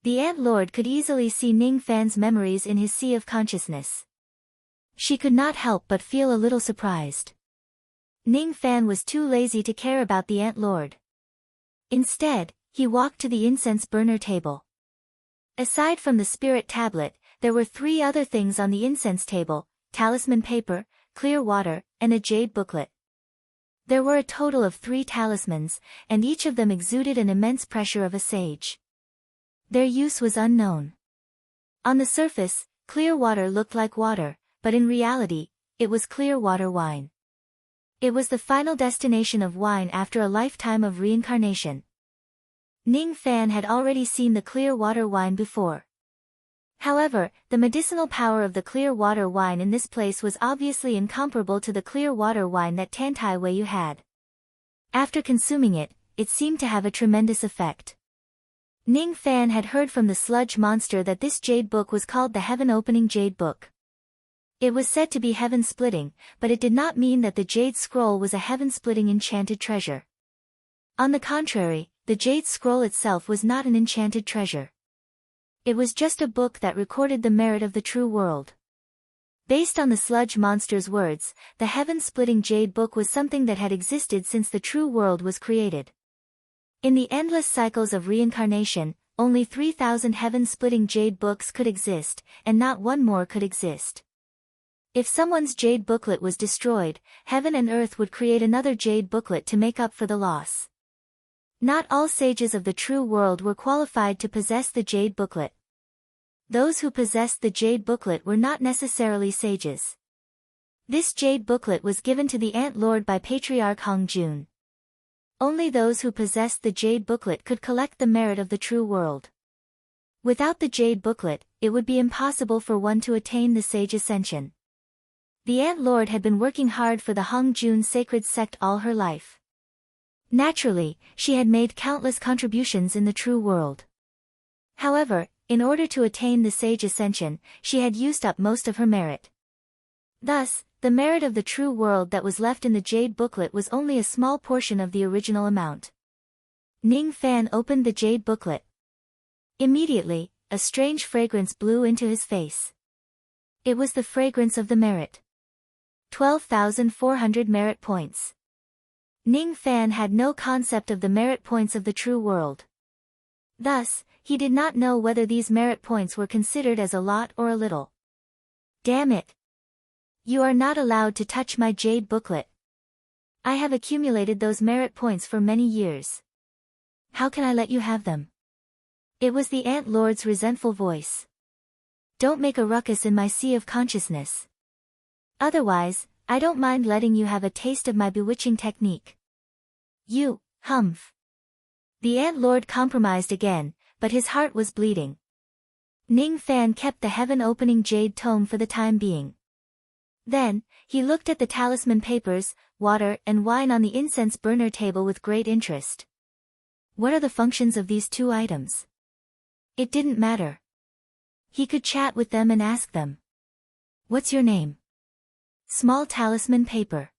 The Ant Lord could easily see Ning Fan's memories in his sea of consciousness. She could not help but feel a little surprised. Ning Fan was too lazy to care about the Ant Lord. Instead, he walked to the incense burner table. Aside from the spirit tablet, there were 3 other things on the incense table: talisman paper, clear water, and a jade booklet. There were a total of 3 talismans, and each of them exuded an immense pressure of a sage. Their use was unknown. On the surface, Clear water looked like water, but in reality, it was clear water wine. It was the final destination of wine after a lifetime of reincarnation. Ning Fan had already seen the clear water wine before. However, the medicinal power of the clear water wine in this place was obviously incomparable to the clear water wine that Tantai Weiyu had. After consuming it, it seemed to have a tremendous effect. Ning Fan had heard from the sludge monster that this jade book was called the heaven-opening jade book. It was said to be heaven-splitting, but it did not mean that the jade scroll was a heaven-splitting enchanted treasure. On the contrary, the jade scroll itself was not an enchanted treasure. It was just a book that recorded the merit of the true world. Based on the sludge monster's words, the heaven-splitting jade book was something that had existed since the true world was created. In the endless cycles of reincarnation, only 3,000 heaven-splitting jade books could exist, and not one more could exist. If someone's jade booklet was destroyed, heaven and earth would create another jade booklet to make up for the loss. Not all sages of the true world were qualified to possess the jade booklet. Those who possessed the jade booklet were not necessarily sages. This jade booklet was given to the Ant Lord by Patriarch Hong Jun. Only those who possessed the jade booklet could collect the merit of the true world. Without the jade booklet, it would be impossible for one to attain the sage ascension. The Ant Lord had been working hard for the Hong Jun sacred sect all her life. Naturally, she had made countless contributions in the true world. However, in order to attain the sage ascension, she had used up most of her merit. Thus, the merit of the true world that was left in the jade booklet was only a small portion of the original amount. Ning Fan opened the jade booklet. Immediately, a strange fragrance blew into his face. It was the fragrance of the merit. 12,400 merit points. Ning Fan had no concept of the merit points of the true world. Thus, he did not know whether these merit points were considered as a lot or a little. Damn it! You are not allowed to touch my jade booklet. I have accumulated those merit points for many years. How can I let you have them? It was the Ant Lord's resentful voice. Don't make a ruckus in my sea of consciousness. Otherwise, I don't mind letting you have a taste of my bewitching technique. You, humph. The Ant Lord compromised again, but his heart was bleeding. Ning Fan kept the heaven-opening jade tome for the time being. Then, he looked at the talisman papers, water and wine on the incense burner table with great interest. What are the functions of these two items? It didn't matter. He could chat with them and ask them. What's your name? Small talisman paper.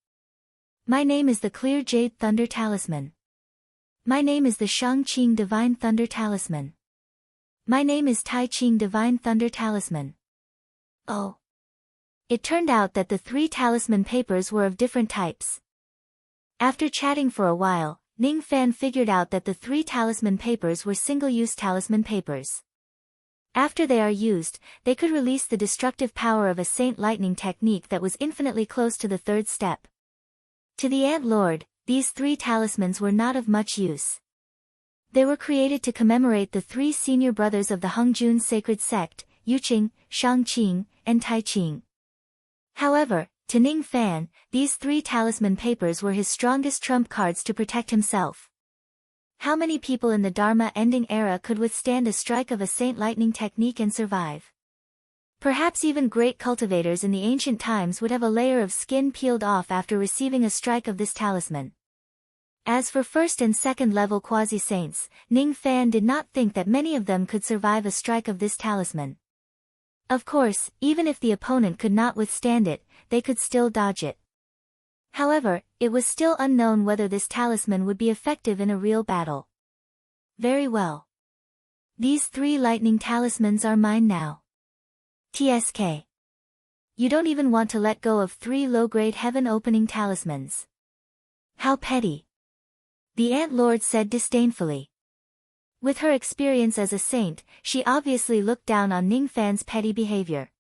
My name is the Clear Jade Thunder Talisman. My name is the Shang Qing Divine Thunder Talisman. My name is Tai Qing Divine Thunder Talisman. Oh. It turned out that the three talisman papers were of different types. After chatting for a while, Ning Fan figured out that the three talisman papers were single-use talisman papers. After they are used, they could release the destructive power of a Saint Lightning technique that was infinitely close to the third step. To the Ant Lord, these three talismans were not of much use. They were created to commemorate the three senior brothers of the Hongjun sacred sect, Yuqing, Shangqing, and Taiqing. However, to Ning Fan, these three talisman papers were his strongest trump cards to protect himself. How many people in the Dharma-ending era could withstand a strike of a Saint Lightning technique and survive? Perhaps even great cultivators in the ancient times would have a layer of skin peeled off after receiving a strike of this talisman. As for first and second level quasi-saints, Ning Fan did not think that many of them could survive a strike of this talisman. Of course, even if the opponent could not withstand it, they could still dodge it. However, it was still unknown whether this talisman would be effective in a real battle. Very well. These three lightning talismans are mine now. TSK. You don't even want to let go of three low-grade heaven-opening talismans. How petty. The Ant Lord said disdainfully. With her experience as a saint, she obviously looked down on Ning Fan's petty behavior.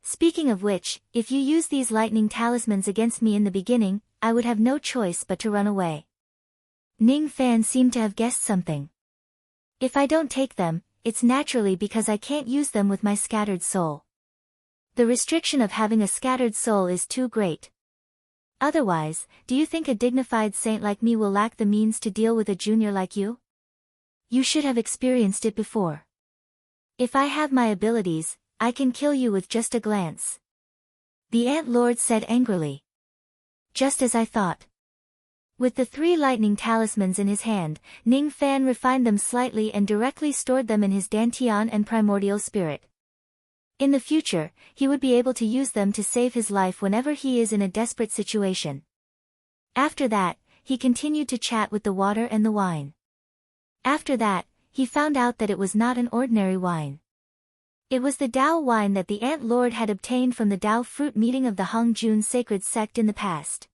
Speaking of which, if you use these lightning talismans against me in the beginning, I would have no choice but to run away. Ning Fan seemed to have guessed something. If I don't take them, it's naturally because I can't use them with my scattered soul. The restriction of having a scattered soul is too great. Otherwise, do you think a dignified saint like me will lack the means to deal with a junior like you? You should have experienced it before. If I have my abilities, I can kill you with just a glance. The Ant Lord said angrily. Just as I thought. With the 3 lightning talismans in his hand, Ning Fan refined them slightly and directly stored them in his Dantian and primordial spirit. In the future, he would be able to use them to save his life whenever he is in a desperate situation. After that, he continued to chat with the water and the wine. After that, he found out that it was not an ordinary wine. It was the Dao wine that the Ant Lord had obtained from the Dao fruit meeting of the Hongjun sacred sect in the past.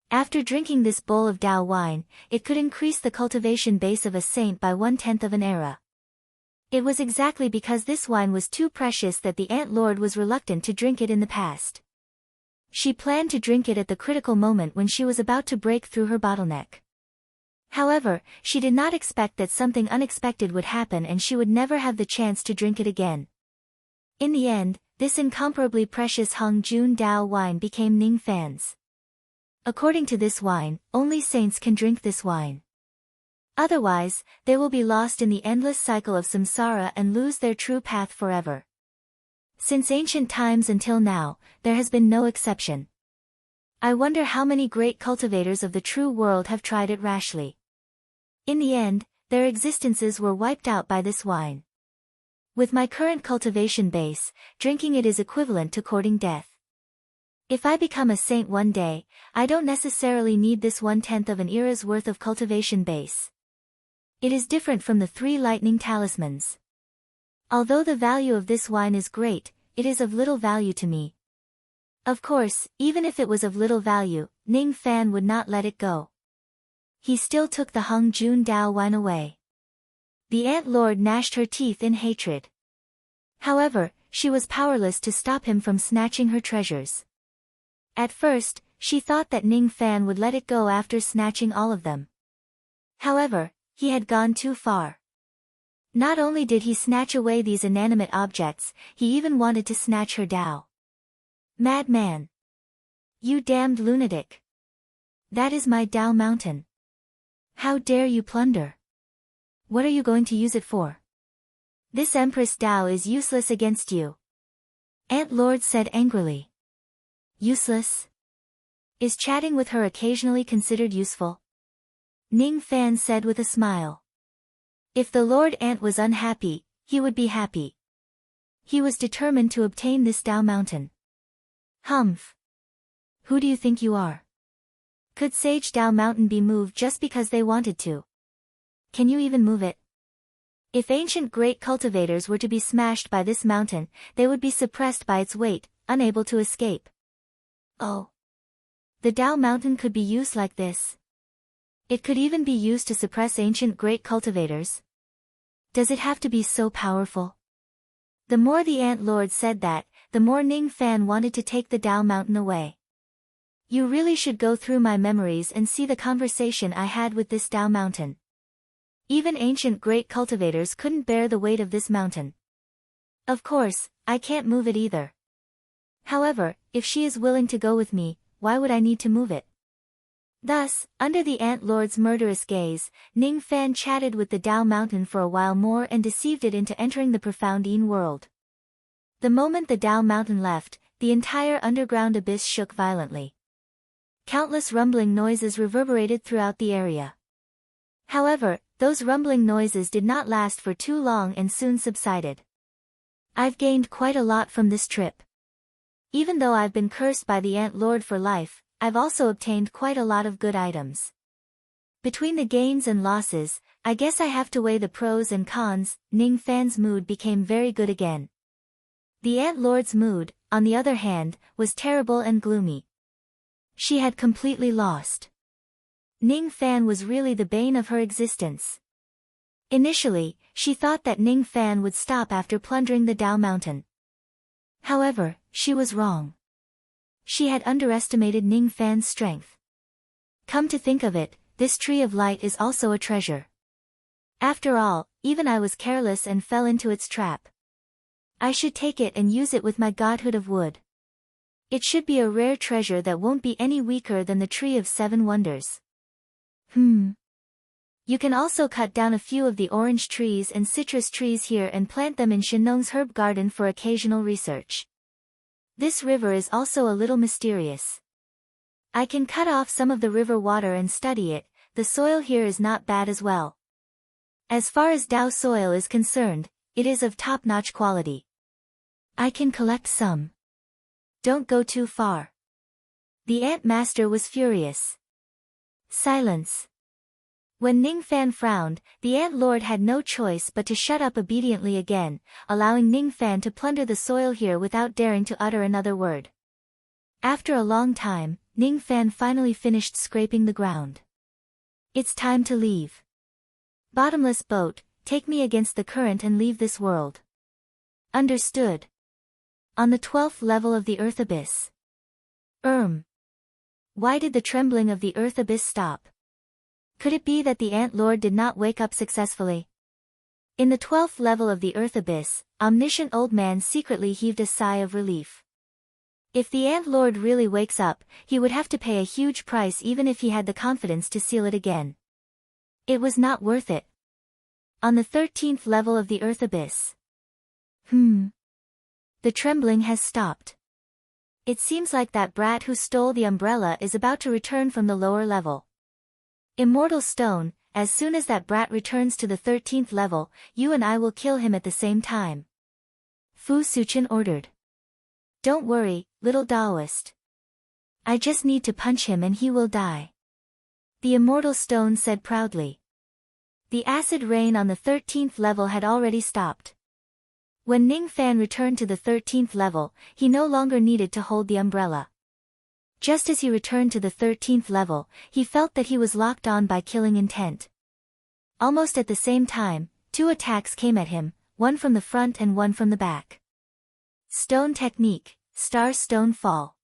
After drinking this bowl of Dao wine, it could increase the cultivation base of a saint by 1/10 of an era. It was exactly because this wine was too precious that the Ant Lord was reluctant to drink it in the past. She planned to drink it at the critical moment when she was about to break through her bottleneck. However, she did not expect that something unexpected would happen and she would never have the chance to drink it again. In the end, this incomparably precious Hongjun Dao wine became Ning Fan's. According to this wine, only saints can drink this wine. Otherwise, they will be lost in the endless cycle of samsara and lose their true path forever. Since ancient times until now, there has been no exception. I wonder how many great cultivators of the true world have tried it rashly. In the end, their existences were wiped out by this wine. With my current cultivation base, drinking it is equivalent to courting death. If I become a saint one day, I don't necessarily need this 1/10 of an era's worth of cultivation base. It is different from the 3 lightning talismans. Although the value of this wine is great, it is of little value to me. Of course, even if it was of little value, Ning Fan would not let it go. He still took the Hongjun Dao wine away. The Ant Lord gnashed her teeth in hatred. However, she was powerless to stop him from snatching her treasures. At first, she thought that Ning Fan would let it go after snatching all of them. However, he had gone too far. Not only did he snatch away these inanimate objects, he even wanted to snatch her Dao. Madman! You damned lunatic! That is my Dao mountain. How dare you plunder? What are you going to use it for? This Empress Dao is useless against you. Ant Lord said angrily. Useless? Is chatting with her occasionally considered useful? Ning Fan said with a smile. If the Lord Ant was unhappy, he would be happy. He was determined to obtain this Dao mountain. Humph! Who do you think you are? Could Sage Dao Mountain be moved just because they wanted to? Can you even move it? If ancient great cultivators were to be smashed by this mountain, they would be suppressed by its weight, unable to escape. Oh! The Dao mountain could be used like this. It could even be used to suppress ancient great cultivators. Does it have to be so powerful? The more the Ant Lord said that, the more Ning Fan wanted to take the Dao mountain away. You really should go through my memories and see the conversation I had with this Dao mountain. Even ancient great cultivators couldn't bear the weight of this mountain. Of course, I can't move it either. However, if she is willing to go with me, why would I need to move it? Thus, under the Ant Lord's murderous gaze, Ning Fan chatted with the Dao mountain for a while more and deceived it into entering the profound Yin world. The moment the Dao mountain left, the entire underground abyss shook violently. Countless rumbling noises reverberated throughout the area. However, those rumbling noises did not last for too long and soon subsided. I've gained quite a lot from this trip. Even though I've been cursed by the Ant Lord for life, I've also obtained quite a lot of good items. Between the gains and losses, I guess I have to weigh the pros and cons. Ning Fan's mood became very good again. The Ant Lord's mood, on the other hand, was terrible and gloomy. She had completely lost. Ning Fan was really the bane of her existence. Initially, she thought that Ning Fan would stop after plundering the Dao mountain. However, she was wrong. She had underestimated Ning Fan's strength. Come to think of it, this tree of light is also a treasure. After all, even I was careless and fell into its trap. I should take it and use it with my godhood of wood. It should be a rare treasure that won't be any weaker than the tree of 7 wonders. You can also cut down a few of the orange trees and citrus trees here and plant them in Shenong's herb garden for occasional research. This river is also a little mysterious. I can cut off some of the river water and study it. The soil here is not bad as well. As far as Dao soil is concerned, it is of top-notch quality. I can collect some. Don't go too far. The ant master was furious. Silence. When Ning Fan frowned, the ant lord had no choice but to shut up obediently again, allowing Ning Fan to plunder the soil here without daring to utter another word. After a long time, Ning Fan finally finished scraping the ground. It's time to leave. Bottomless boat, take me against the current and leave this world. Understood. On the 12th level of the Earth Abyss. Why did the trembling of the Earth Abyss stop? Could it be that the Ant Lord did not wake up successfully? In the 12th level of the Earth Abyss, Omniscient Old Man secretly heaved a sigh of relief. If the Ant Lord really wakes up, he would have to pay a huge price even if he had the confidence to seal it again. It was not worth it. On the 13th level of the Earth Abyss. The trembling has stopped. It seems like that brat who stole the umbrella is about to return from the lower level. Immortal Stone, as soon as that brat returns to the 13th level, you and I will kill him at the same time. Fu Suchen ordered. Don't worry, little Daoist. I just need to punch him and he will die. The Immortal Stone said proudly. The acid rain on the 13th level had already stopped. When Ning Fan returned to the 13th level, he no longer needed to hold the umbrella. Just as he returned to the 13th level, he felt that he was locked on by killing intent. Almost at the same time, 2 attacks came at him, one from the front and one from the back. Stone Technique, Star Stone Fall.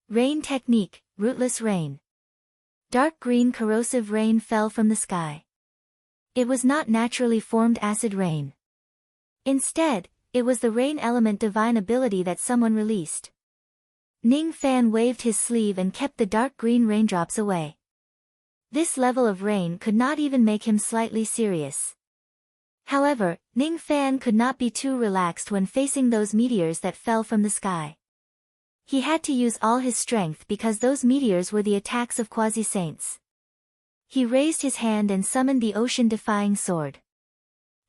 Rain Technique, Rootless Rain. Dark green corrosive rain fell from the sky. It was not naturally formed acid rain. Instead, it was the rain element divine ability that someone released. Ning Fan waved his sleeve and kept the dark green raindrops away. This level of rain could not even make him slightly serious. However, Ning Fan could not be too relaxed when facing those meteors that fell from the sky. He had to use all his strength because those meteors were the attacks of quasi-saints. He raised his hand and summoned the ocean-defying sword.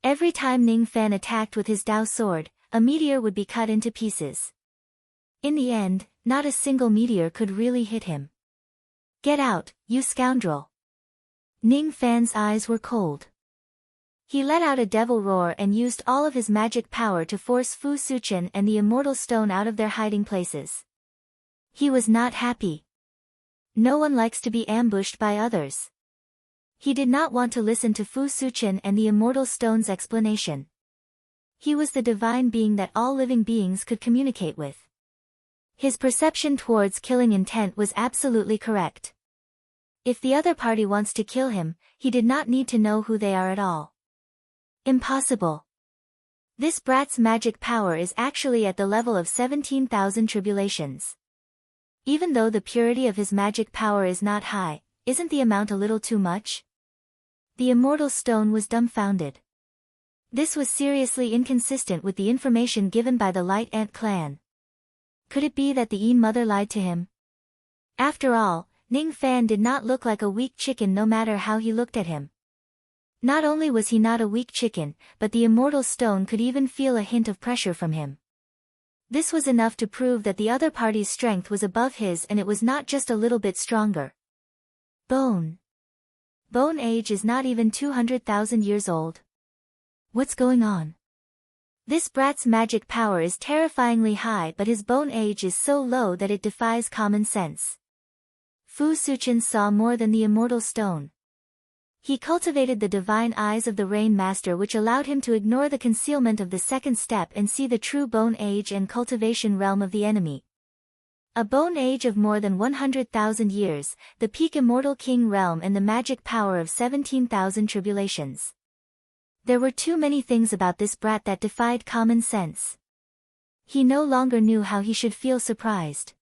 Every time Ning Fan attacked with his Dao sword, a meteor would be cut into pieces. In the end, not a single meteor could really hit him. Get out, you scoundrel! Ning Fan's eyes were cold. He let out a devil roar and used all of his magic power to force Fu Suchen and the Immortal Stone out of their hiding places. He was not happy. No one likes to be ambushed by others. He did not want to listen to Fu Suchen and the Immortal Stone's explanation. He was the divine being that all living beings could communicate with. His perception towards killing intent was absolutely correct. If the other party wants to kill him, he did not need to know who they are at all. Impossible. This brat's magic power is actually at the level of 17,000 tribulations. Even though the purity of his magic power is not high, isn't the amount a little too much? The Immortal Stone was dumbfounded. This was seriously inconsistent with the information given by the Light Ant clan. Could it be that the Yin Mother lied to him? After all, Ning Fan did not look like a weak chicken no matter how he looked at him. Not only was he not a weak chicken, but the Immortal Stone could even feel a hint of pressure from him. This was enough to prove that the other party's strength was above his and it was not just a little bit stronger. Bone age is not even 200,000 years old. What's going on? This brat's magic power is terrifyingly high but his bone age is so low that it defies common sense. Fu Suchen saw more than the Immortal Stone. He cultivated the divine eyes of the Rain Master which allowed him to ignore the concealment of the second step and see the true bone age and cultivation realm of the enemy. A bone age of more than 100,000 years, the peak Immortal King realm and the magic power of 17,000 tribulations. There were too many things about this brat that defied common sense. He no longer knew how he should feel surprised.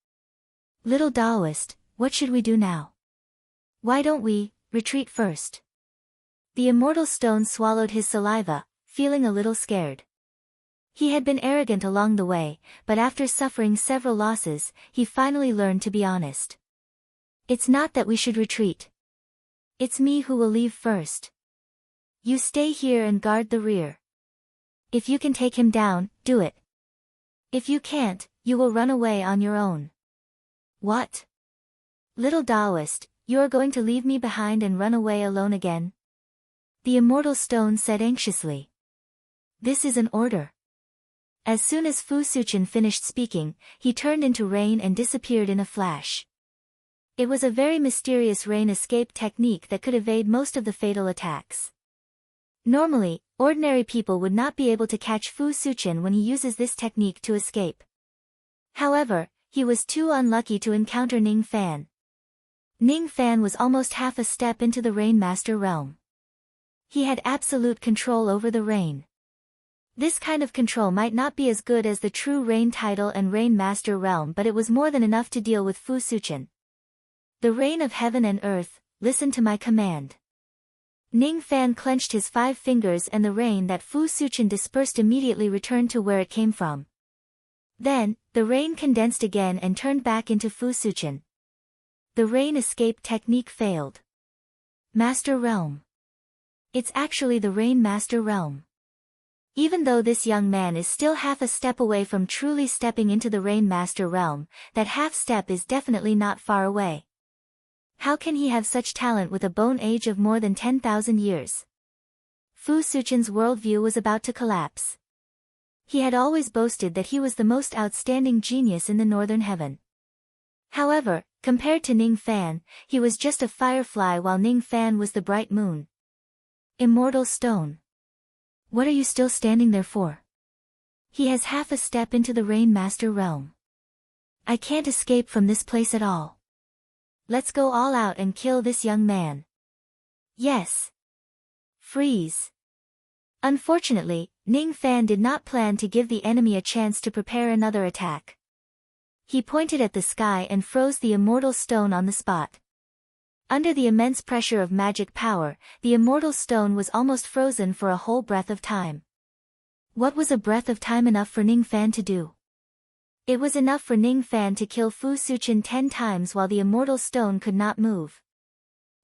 Little Taoist, what should we do now? Why don't we retreat first? The immortal stone swallowed his saliva, feeling a little scared. He had been arrogant along the way, but after suffering several losses, he finally learned to be honest. It's not that we should retreat. It's me who will leave first. You stay here and guard the rear. If you can take him down, do it. If you can't, you will run away on your own. What? Little Taoist, you are going to leave me behind and run away alone again? The immortal stone said anxiously. This is an order. As soon as Fu Suchen finished speaking, he turned into rain and disappeared in a flash. It was a very mysterious rain escape technique that could evade most of the fatal attacks. Normally, ordinary people would not be able to catch Fu Suchen when he uses this technique to escape. However, he was too unlucky to encounter Ning Fan. Ning Fan was almost half a step into the Rain Master realm. He had absolute control over the rain. This kind of control might not be as good as the true Rain title and Rain Master realm, but it was more than enough to deal with Fu Suchen. The rain of heaven and earth, listen to my command. Ning Fan clenched his 5 fingers and the rain that Fu Suchen dispersed immediately returned to where it came from. Then, the rain condensed again and turned back into Fu Suchen. The rain escape technique failed. Master Realm. It's actually the Rain Master Realm. Even though this young man is still half a step away from truly stepping into the Rain Master Realm, that half step is definitely not far away. How can he have such talent with a bone age of more than 10,000 years? Fu Suchen's worldview was about to collapse. He had always boasted that he was the most outstanding genius in the northern heaven. However, compared to Ning Fan, he was just a firefly while Ning Fan was the bright moon. Immortal Stone. What are you still standing there for? He has half a step into the Rain Master realm. I can't escape from this place at all. Let's go all out and kill this young man. Yes. Freeze. Unfortunately, Ning Fan did not plan to give the enemy a chance to prepare another attack. He pointed at the sky and froze the immortal stone on the spot. Under the immense pressure of magic power, the immortal stone was almost frozen for a whole breath of time. What was a breath of time enough for Ning Fan to do? It was enough for Ning Fan to kill Fu Suchen 10 times while the immortal stone could not move.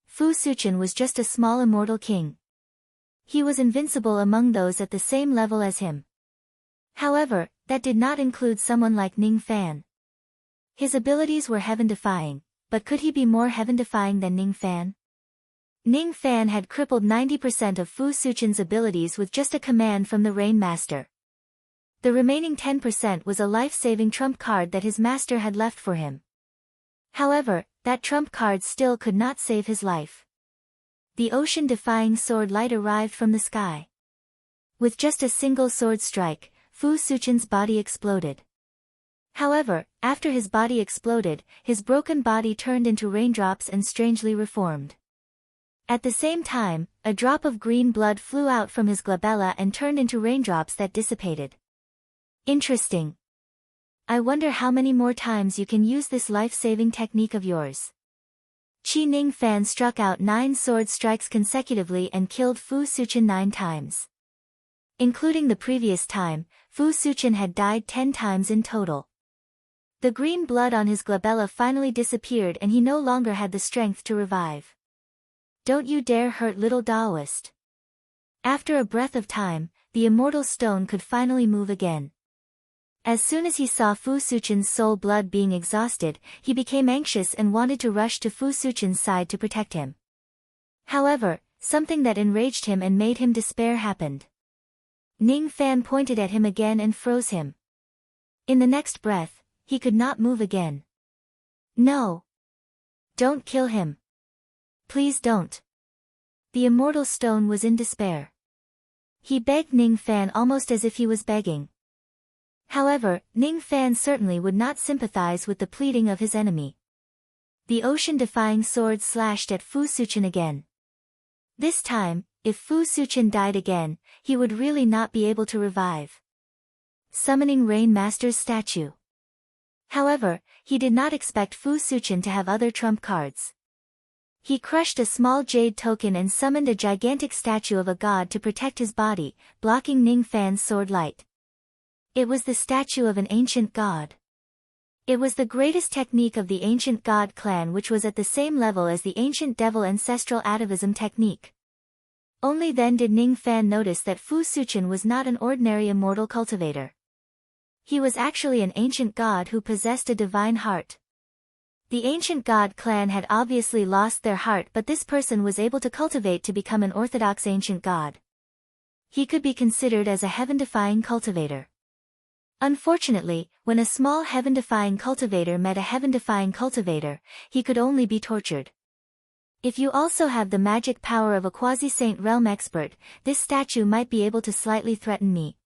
Fu Suchen was just a small immortal king. He was invincible among those at the same level as him. However, that did not include someone like Ning Fan. His abilities were heaven-defying, but could he be more heaven-defying than Ning Fan? Ning Fan had crippled 90% of Fu Suchen's abilities with just a command from the Rain Master. The remaining 10% was a life-saving trump card that his master had left for him. However, that trump card still could not save his life. The ocean-defying sword light arrived from the sky. With just a single sword strike, Fu Suchen's body exploded. However, after his body exploded, his broken body turned into raindrops and strangely reformed. At the same time, a drop of green blood flew out from his glabella and turned into raindrops that dissipated. Interesting. I wonder how many more times you can use this life-saving technique of yours. Qi Ning Fan struck out 9 sword strikes consecutively and killed Fu Suchen 9 times. Including the previous time, Fu Suchen had died 10 times in total. The green blood on his glabella finally disappeared and he no longer had the strength to revive. Don't you dare hurt little Taoist. After a breath of time, the immortal stone could finally move again. As soon as he saw Fu Suchen's soul blood being exhausted, he became anxious and wanted to rush to Fu Suchen's side to protect him. However, something that enraged him and made him despair happened. Ning Fan pointed at him again and froze him. In the next breath, he could not move again. No. Don't kill him. Please don't. The immortal stone was in despair. He begged Ning Fan almost as if he was begging. However, Ning Fan certainly would not sympathize with the pleading of his enemy. The ocean-defying sword slashed at Fu Suchen again. This time, if Fu Suqian died again, he would really not be able to revive. Summoning Rain Master's statue. However, he did not expect Fu Suqian to have other trump cards. He crushed a small jade token and summoned a gigantic statue of a god to protect his body, blocking Ning Fan's sword light. It was the statue of an ancient god. It was the greatest technique of the ancient god clan, which was at the same level as the ancient devil ancestral atavism technique. Only then did Ning Fan notice that Fu Suqian was not an ordinary immortal cultivator. He was actually an ancient god who possessed a divine heart. The ancient god clan had obviously lost their heart, but this person was able to cultivate to become an orthodox ancient god. He could be considered as a heaven-defying cultivator. Unfortunately, when a small heaven-defying cultivator met a heaven-defying cultivator, he could only be tortured. If you also have the magic power of a quasi-saint realm expert, this statue might be able to slightly threaten me.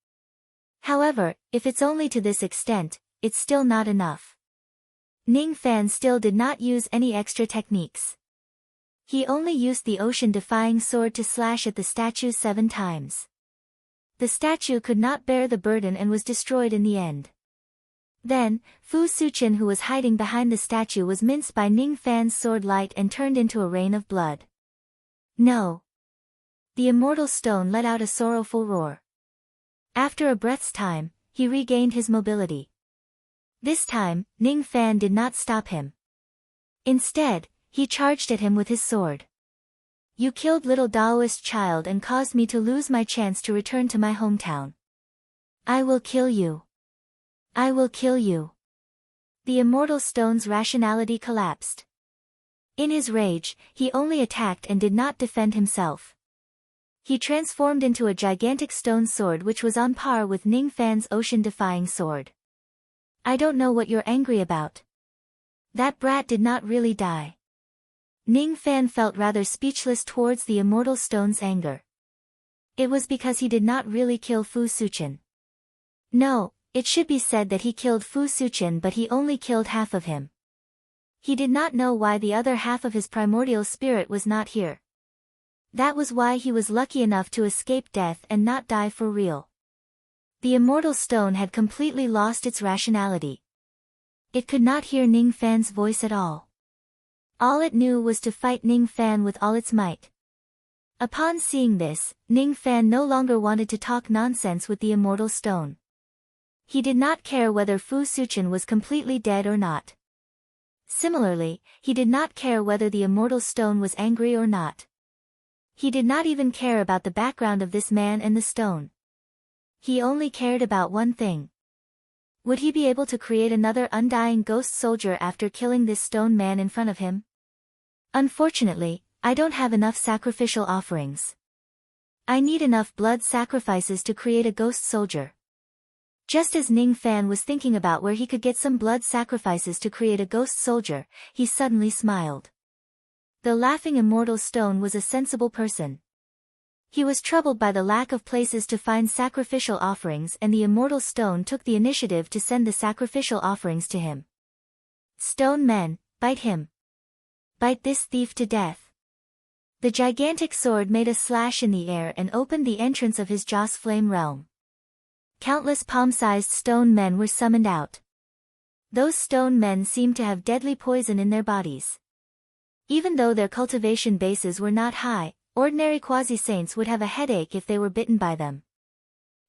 However, if it's only to this extent, it's still not enough. Ning Fan still did not use any extra techniques. He only used the ocean-defying sword to slash at the statue 7 times. The statue could not bear the burden and was destroyed in the end. Then, Fu Suqian, who was hiding behind the statue, was minced by Ning Fan's sword light and turned into a rain of blood. No! The immortal stone let out a sorrowful roar. After a breath's time, he regained his mobility. This time, Ning Fan did not stop him. Instead, he charged at him with his sword. You killed little Daoist child and caused me to lose my chance to return to my hometown. I will kill you. I will kill you. The immortal stone's rationality collapsed. In his rage, he only attacked and did not defend himself. He transformed into a gigantic stone sword which was on par with Ning Fan's ocean-defying sword. I don't know what you're angry about. That brat did not really die. Ning Fan felt rather speechless towards the immortal stone's anger. It was because he did not really kill Fu Suqian. No, it should be said that he killed Fu Suqian, but he only killed half of him. He did not know why the other half of his primordial spirit was not here. That was why he was lucky enough to escape death and not die for real. The immortal stone had completely lost its rationality. It could not hear Ning Fan's voice at all. All it knew was to fight Ning Fan with all its might. Upon seeing this, Ning Fan no longer wanted to talk nonsense with the immortal stone. He did not care whether Fu Suqian was completely dead or not. Similarly, he did not care whether the immortal stone was angry or not. He did not even care about the background of this man and the stone. He only cared about one thing. Would he be able to create another undying ghost soldier after killing this stone man in front of him? Unfortunately, I don't have enough sacrificial offerings. I need enough blood sacrifices to create a ghost soldier. Just as Ning Fan was thinking about where he could get some blood sacrifices to create a ghost soldier, he suddenly smiled. The laughing immortal stone was a sensible person. He was troubled by the lack of places to find sacrificial offerings, and the immortal stone took the initiative to send the sacrificial offerings to him. Stone men, bite him. Bite this thief to death. The gigantic sword made a slash in the air and opened the entrance of his Joss Flame realm. Countless palm-sized stone men were summoned out. Those stone men seemed to have deadly poison in their bodies. Even though their cultivation bases were not high, ordinary quasi-saints would have a headache if they were bitten by them.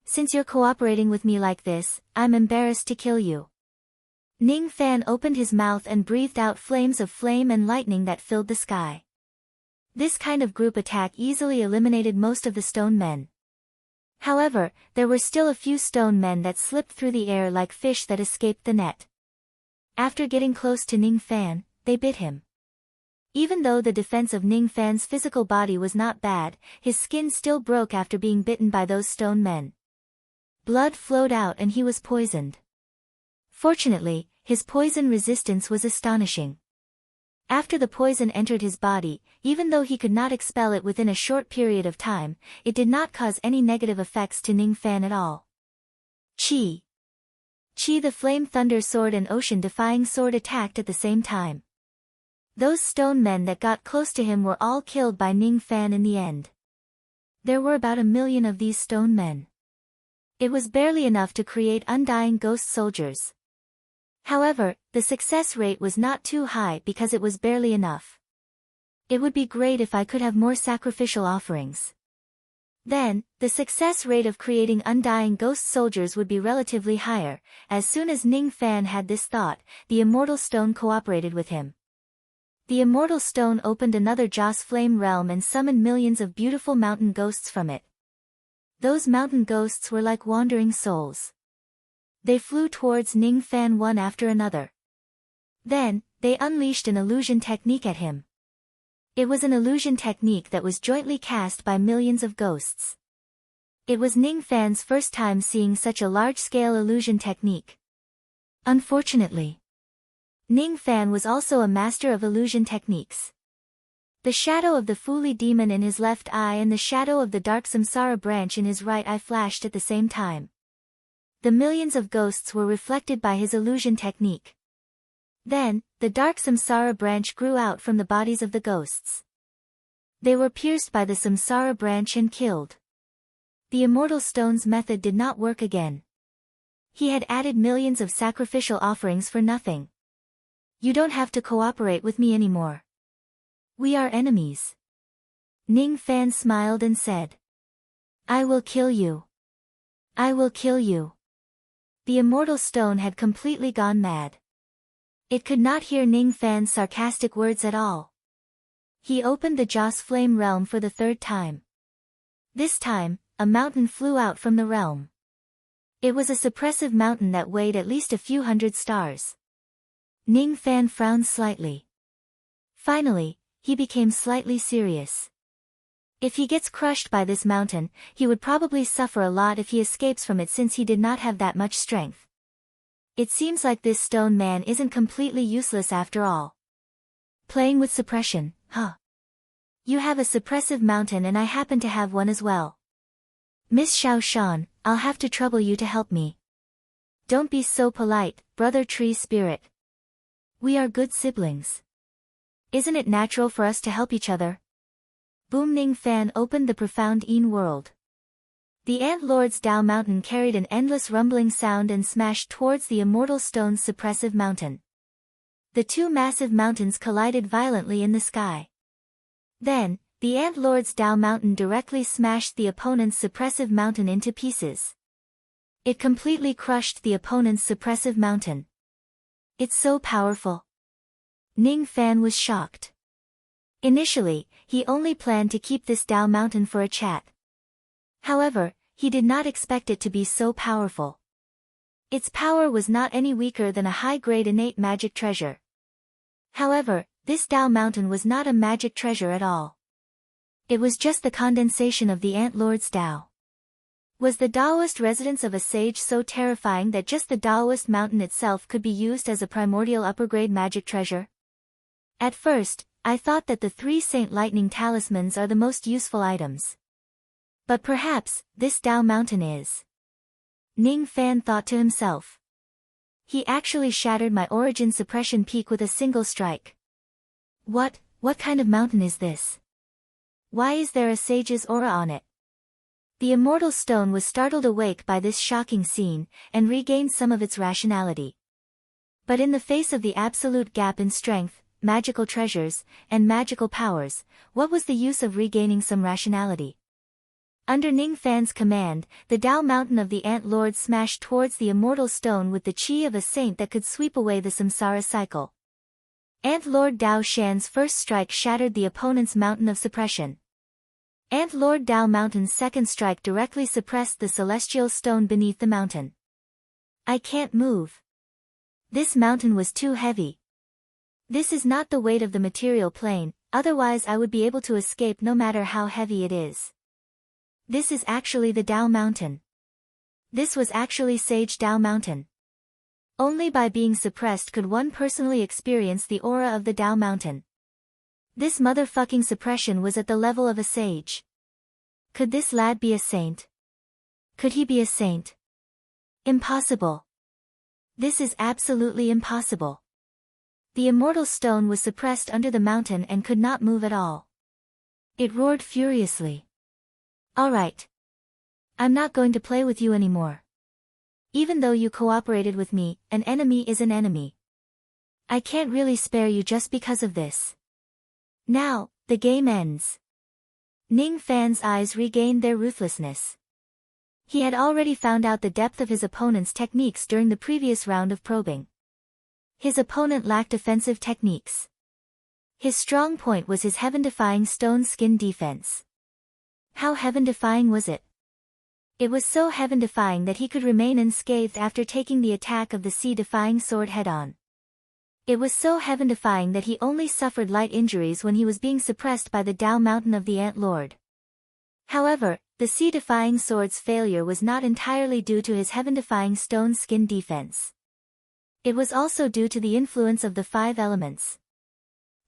Since you're cooperating with me like this, I'm embarrassed to kill you. Ning Fan opened his mouth and breathed out flames of flame and lightning that filled the sky. This kind of group attack easily eliminated most of the stone men. However, there were still a few stone men that slipped through the air like fish that escaped the net. After getting close to Ning Fan, they bit him. Even though the defense of Ning Fan's physical body was not bad, his skin still broke after being bitten by those stone men. Blood flowed out and he was poisoned. Fortunately, his poison resistance was astonishing. After the poison entered his body, even though he could not expel it within a short period of time, it did not cause any negative effects to Ning Fan at all. Chi! Chi, the flame thunder sword and ocean-defying sword, attacked at the same time. Those stone men that got close to him were all killed by Ning Fan in the end. There were about 1,000,000 of these stone men. It was barely enough to create undying ghost soldiers. However, the success rate was not too high because it was barely enough. It would be great if I could have more sacrificial offerings. Then, the success rate of creating undying ghost soldiers would be relatively higher. As soon as Ning Fan had this thought, the immortal stone cooperated with him. The immortal stone opened another Joss flame realm and summoned millions of beautiful mountain ghosts from it. Those mountain ghosts were like wandering souls. They flew towards Ning Fan one after another. Then, they unleashed an illusion technique at him. It was an illusion technique that was jointly cast by millions of ghosts. It was Ning Fan's first time seeing such a large-scale illusion technique. Unfortunately, Ning Fan was also a master of illusion techniques. The shadow of the Fuli demon in his left eye and the shadow of the dark Samsara branch in his right eye flashed at the same time. The millions of ghosts were reflected by his illusion technique. Then, the dark Samsara branch grew out from the bodies of the ghosts. They were pierced by the Samsara branch and killed. The immortal stone's method did not work again. He had added millions of sacrificial offerings for nothing. You don't have to cooperate with me anymore. We are enemies. Ning Fan smiled and said. I will kill you. I will kill you. The immortal stone had completely gone mad. It could not hear Ning Fan's sarcastic words at all. He opened the Joss flame realm for the third time. This time, a mountain flew out from the realm. It was a suppressive mountain that weighed at least a few hundred stars. Ning Fan frowned slightly. Finally, he became slightly serious. If he gets crushed by this mountain, he would probably suffer a lot if he escapes from it since he did not have that much strength. It seems like this stone man isn't completely useless after all. Playing with suppression, huh? You have a suppressive mountain and I happen to have one as well. Miss Xiao Shan, I'll have to trouble you to help me. Don't be so polite, brother tree spirit. We are good siblings. Isn't it natural for us to help each other? Boom Ning Fan opened the profound Yin world. The Ant Lord's Dao Mountain carried an endless rumbling sound and smashed towards the immortal stone's suppressive mountain. The two massive mountains collided violently in the sky. Then, the Ant Lord's Dao Mountain directly smashed the opponent's suppressive mountain into pieces. It completely crushed the opponent's suppressive mountain. It's so powerful. Ning Fan was shocked. Initially, he only planned to keep this Dao Mountain for a chat. However, he did not expect it to be so powerful. Its power was not any weaker than a high-grade innate magic treasure. However, this Dao Mountain was not a magic treasure at all. It was just the condensation of the Ant Lord's Dao. Was the Daoist residence of a sage so terrifying that just the Daoist mountain itself could be used as a primordial upper-grade magic treasure? At first, I thought that the 3 Saint Lightning talismans are the most useful items. But perhaps, this Dao Mountain is. Ning Fan thought to himself. He actually shattered my origin suppression peak with a single strike. What kind of mountain is this? Why is there a sage's aura on it? The immortal stone was startled awake by this shocking scene, and regained some of its rationality. But in the face of the absolute gap in strength, magical treasures, and magical powers, what was the use of regaining some rationality? Under Ning Fan's command, the Dao Mountain of the Ant Lord smashed towards the immortal stone with the chi of a saint that could sweep away the samsara cycle. Ant Lord Dao Shan's first strike shattered the opponent's mountain of suppression. Ant Lord Dao Mountain's second strike directly suppressed the celestial stone beneath the mountain. I can't move. This mountain was too heavy. This is not the weight of the material plane, otherwise I would be able to escape no matter how heavy it is. This is actually the Dao Mountain. This was actually Sage Dao Mountain. Only by being suppressed could one personally experience the aura of the Dao Mountain. This motherfucking suppression was at the level of a sage. Could this lad be a saint? Could he be a saint? Impossible. This is absolutely impossible. The immortal stone was suppressed under the mountain and could not move at all. It roared furiously. Alright. I'm not going to play with you anymore. Even though you cooperated with me, an enemy is an enemy. I can't really spare you just because of this. Now, the game ends. Ning Fan's eyes regained their ruthlessness. He had already found out the depth of his opponent's techniques during the previous round of probing. His opponent lacked offensive techniques. His strong point was his heaven-defying stone skin defense. How heaven-defying was it? It was so heaven-defying that he could remain unscathed after taking the attack of the sea-defying sword head-on. It was so heaven-defying that he only suffered light injuries when he was being suppressed by the Dao Mountain of the Ant Lord. However, the sea-defying sword's failure was not entirely due to his heaven-defying stone skin defense. It was also due to the influence of the 5 elements.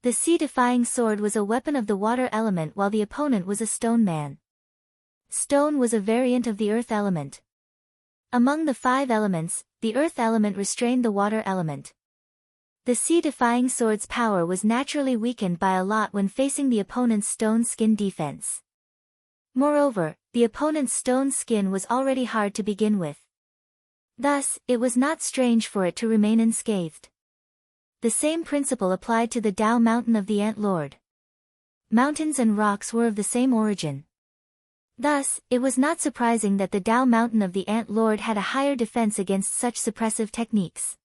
The sea-defying sword was a weapon of the water element while the opponent was a stone man. Stone was a variant of the earth element. Among the 5 elements, the earth element restrained the water element. The sea-defying sword's power was naturally weakened by a lot when facing the opponent's stone skin defense. Moreover, the opponent's stone skin was already hard to begin with. Thus, it was not strange for it to remain unscathed. The same principle applied to the Dao Mountain of the Ant Lord. Mountains and rocks were of the same origin. Thus, it was not surprising that the Dao Mountain of the Ant Lord had a higher defense against such suppressive techniques.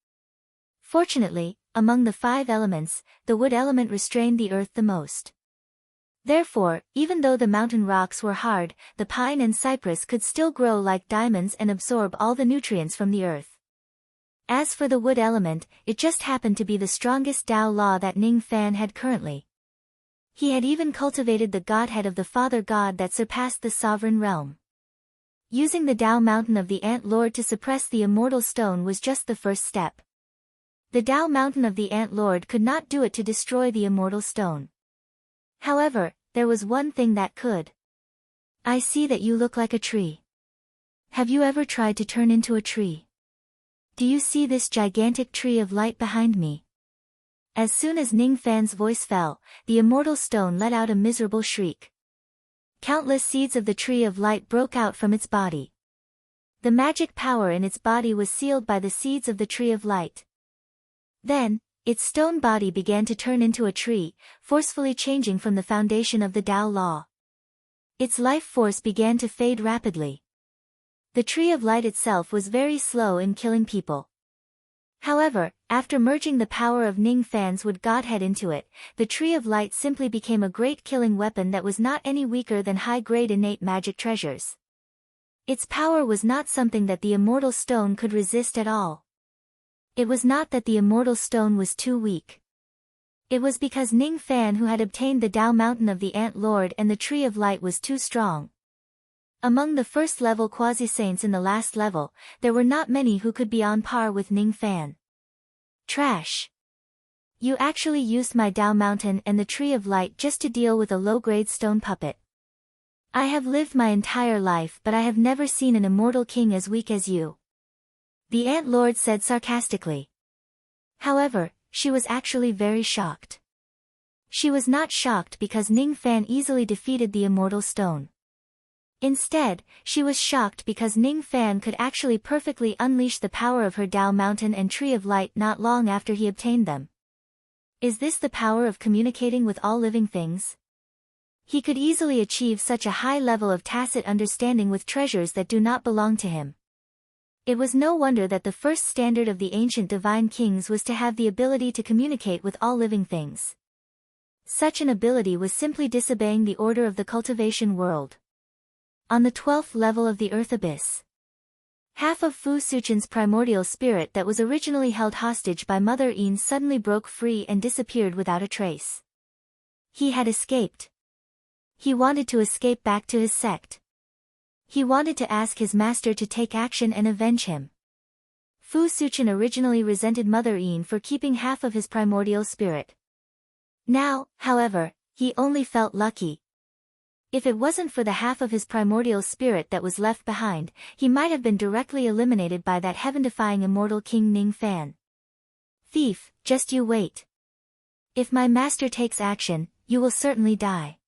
Fortunately, among the 5 elements, the wood element restrained the earth the most. Therefore, even though the mountain rocks were hard, the pine and cypress could still grow like diamonds and absorb all the nutrients from the earth. As for the wood element, it just happened to be the strongest Dao law that Ning Fan had currently. He had even cultivated the godhead of the Father God that surpassed the sovereign realm. Using the Dao Mountain of the Ant Lord to suppress the immortal stone was just the first step. The Dao Mountain of the Ant Lord could not do it to destroy the immortal stone. However, there was one thing that could. I see that you look like a tree. Have you ever tried to turn into a tree? Do you see this gigantic tree of light behind me? As soon as Ning Fan's voice fell, the immortal stone let out a miserable shriek. Countless seeds of the tree of light broke out from its body. The magic power in its body was sealed by the seeds of the tree of light. Then, its stone body began to turn into a tree, forcefully changing from the foundation of the Dao Law. Its life force began to fade rapidly. The tree of light itself was very slow in killing people. However, after merging the power of Ning Fan's wood godhead into it, the tree of light simply became a great killing weapon that was not any weaker than high-grade innate magic treasures. Its power was not something that the immortal stone could resist at all. It was not that the immortal stone was too weak. It was because Ning Fan, who had obtained the Dao Mountain of the Ant Lord and the Tree of Light, was too strong. Among the first-level quasi-saints in the last level, there were not many who could be on par with Ning Fan. Trash. You actually used my Dao Mountain and the Tree of Light just to deal with a low-grade stone puppet. I have lived my entire life, but I have never seen an immortal king as weak as you. The Ant Lord said sarcastically. However, she was actually very shocked. She was not shocked because Ning Fan easily defeated the immortal stone. Instead, she was shocked because Ning Fan could actually perfectly unleash the power of her Dao Mountain and Tree of Light not long after he obtained them. Is this the power of communicating with all living things? He could easily achieve such a high level of tacit understanding with treasures that do not belong to him. It was no wonder that the first standard of the ancient divine kings was to have the ability to communicate with all living things. Such an ability was simply disobeying the order of the cultivation world. On the 12th level of the Earth Abyss, half of Fu Suchen's primordial spirit that was originally held hostage by Mother Yin suddenly broke free and disappeared without a trace. He had escaped. He wanted to escape back to his sect. He wanted to ask his master to take action and avenge him. Fu Suchen originally resented Mother Yin for keeping half of his primordial spirit. Now, however, he only felt lucky. If it wasn't for the half of his primordial spirit that was left behind, he might have been directly eliminated by that heaven-defying immortal King Ning Fan. Thief, just you wait. If my master takes action, you will certainly die.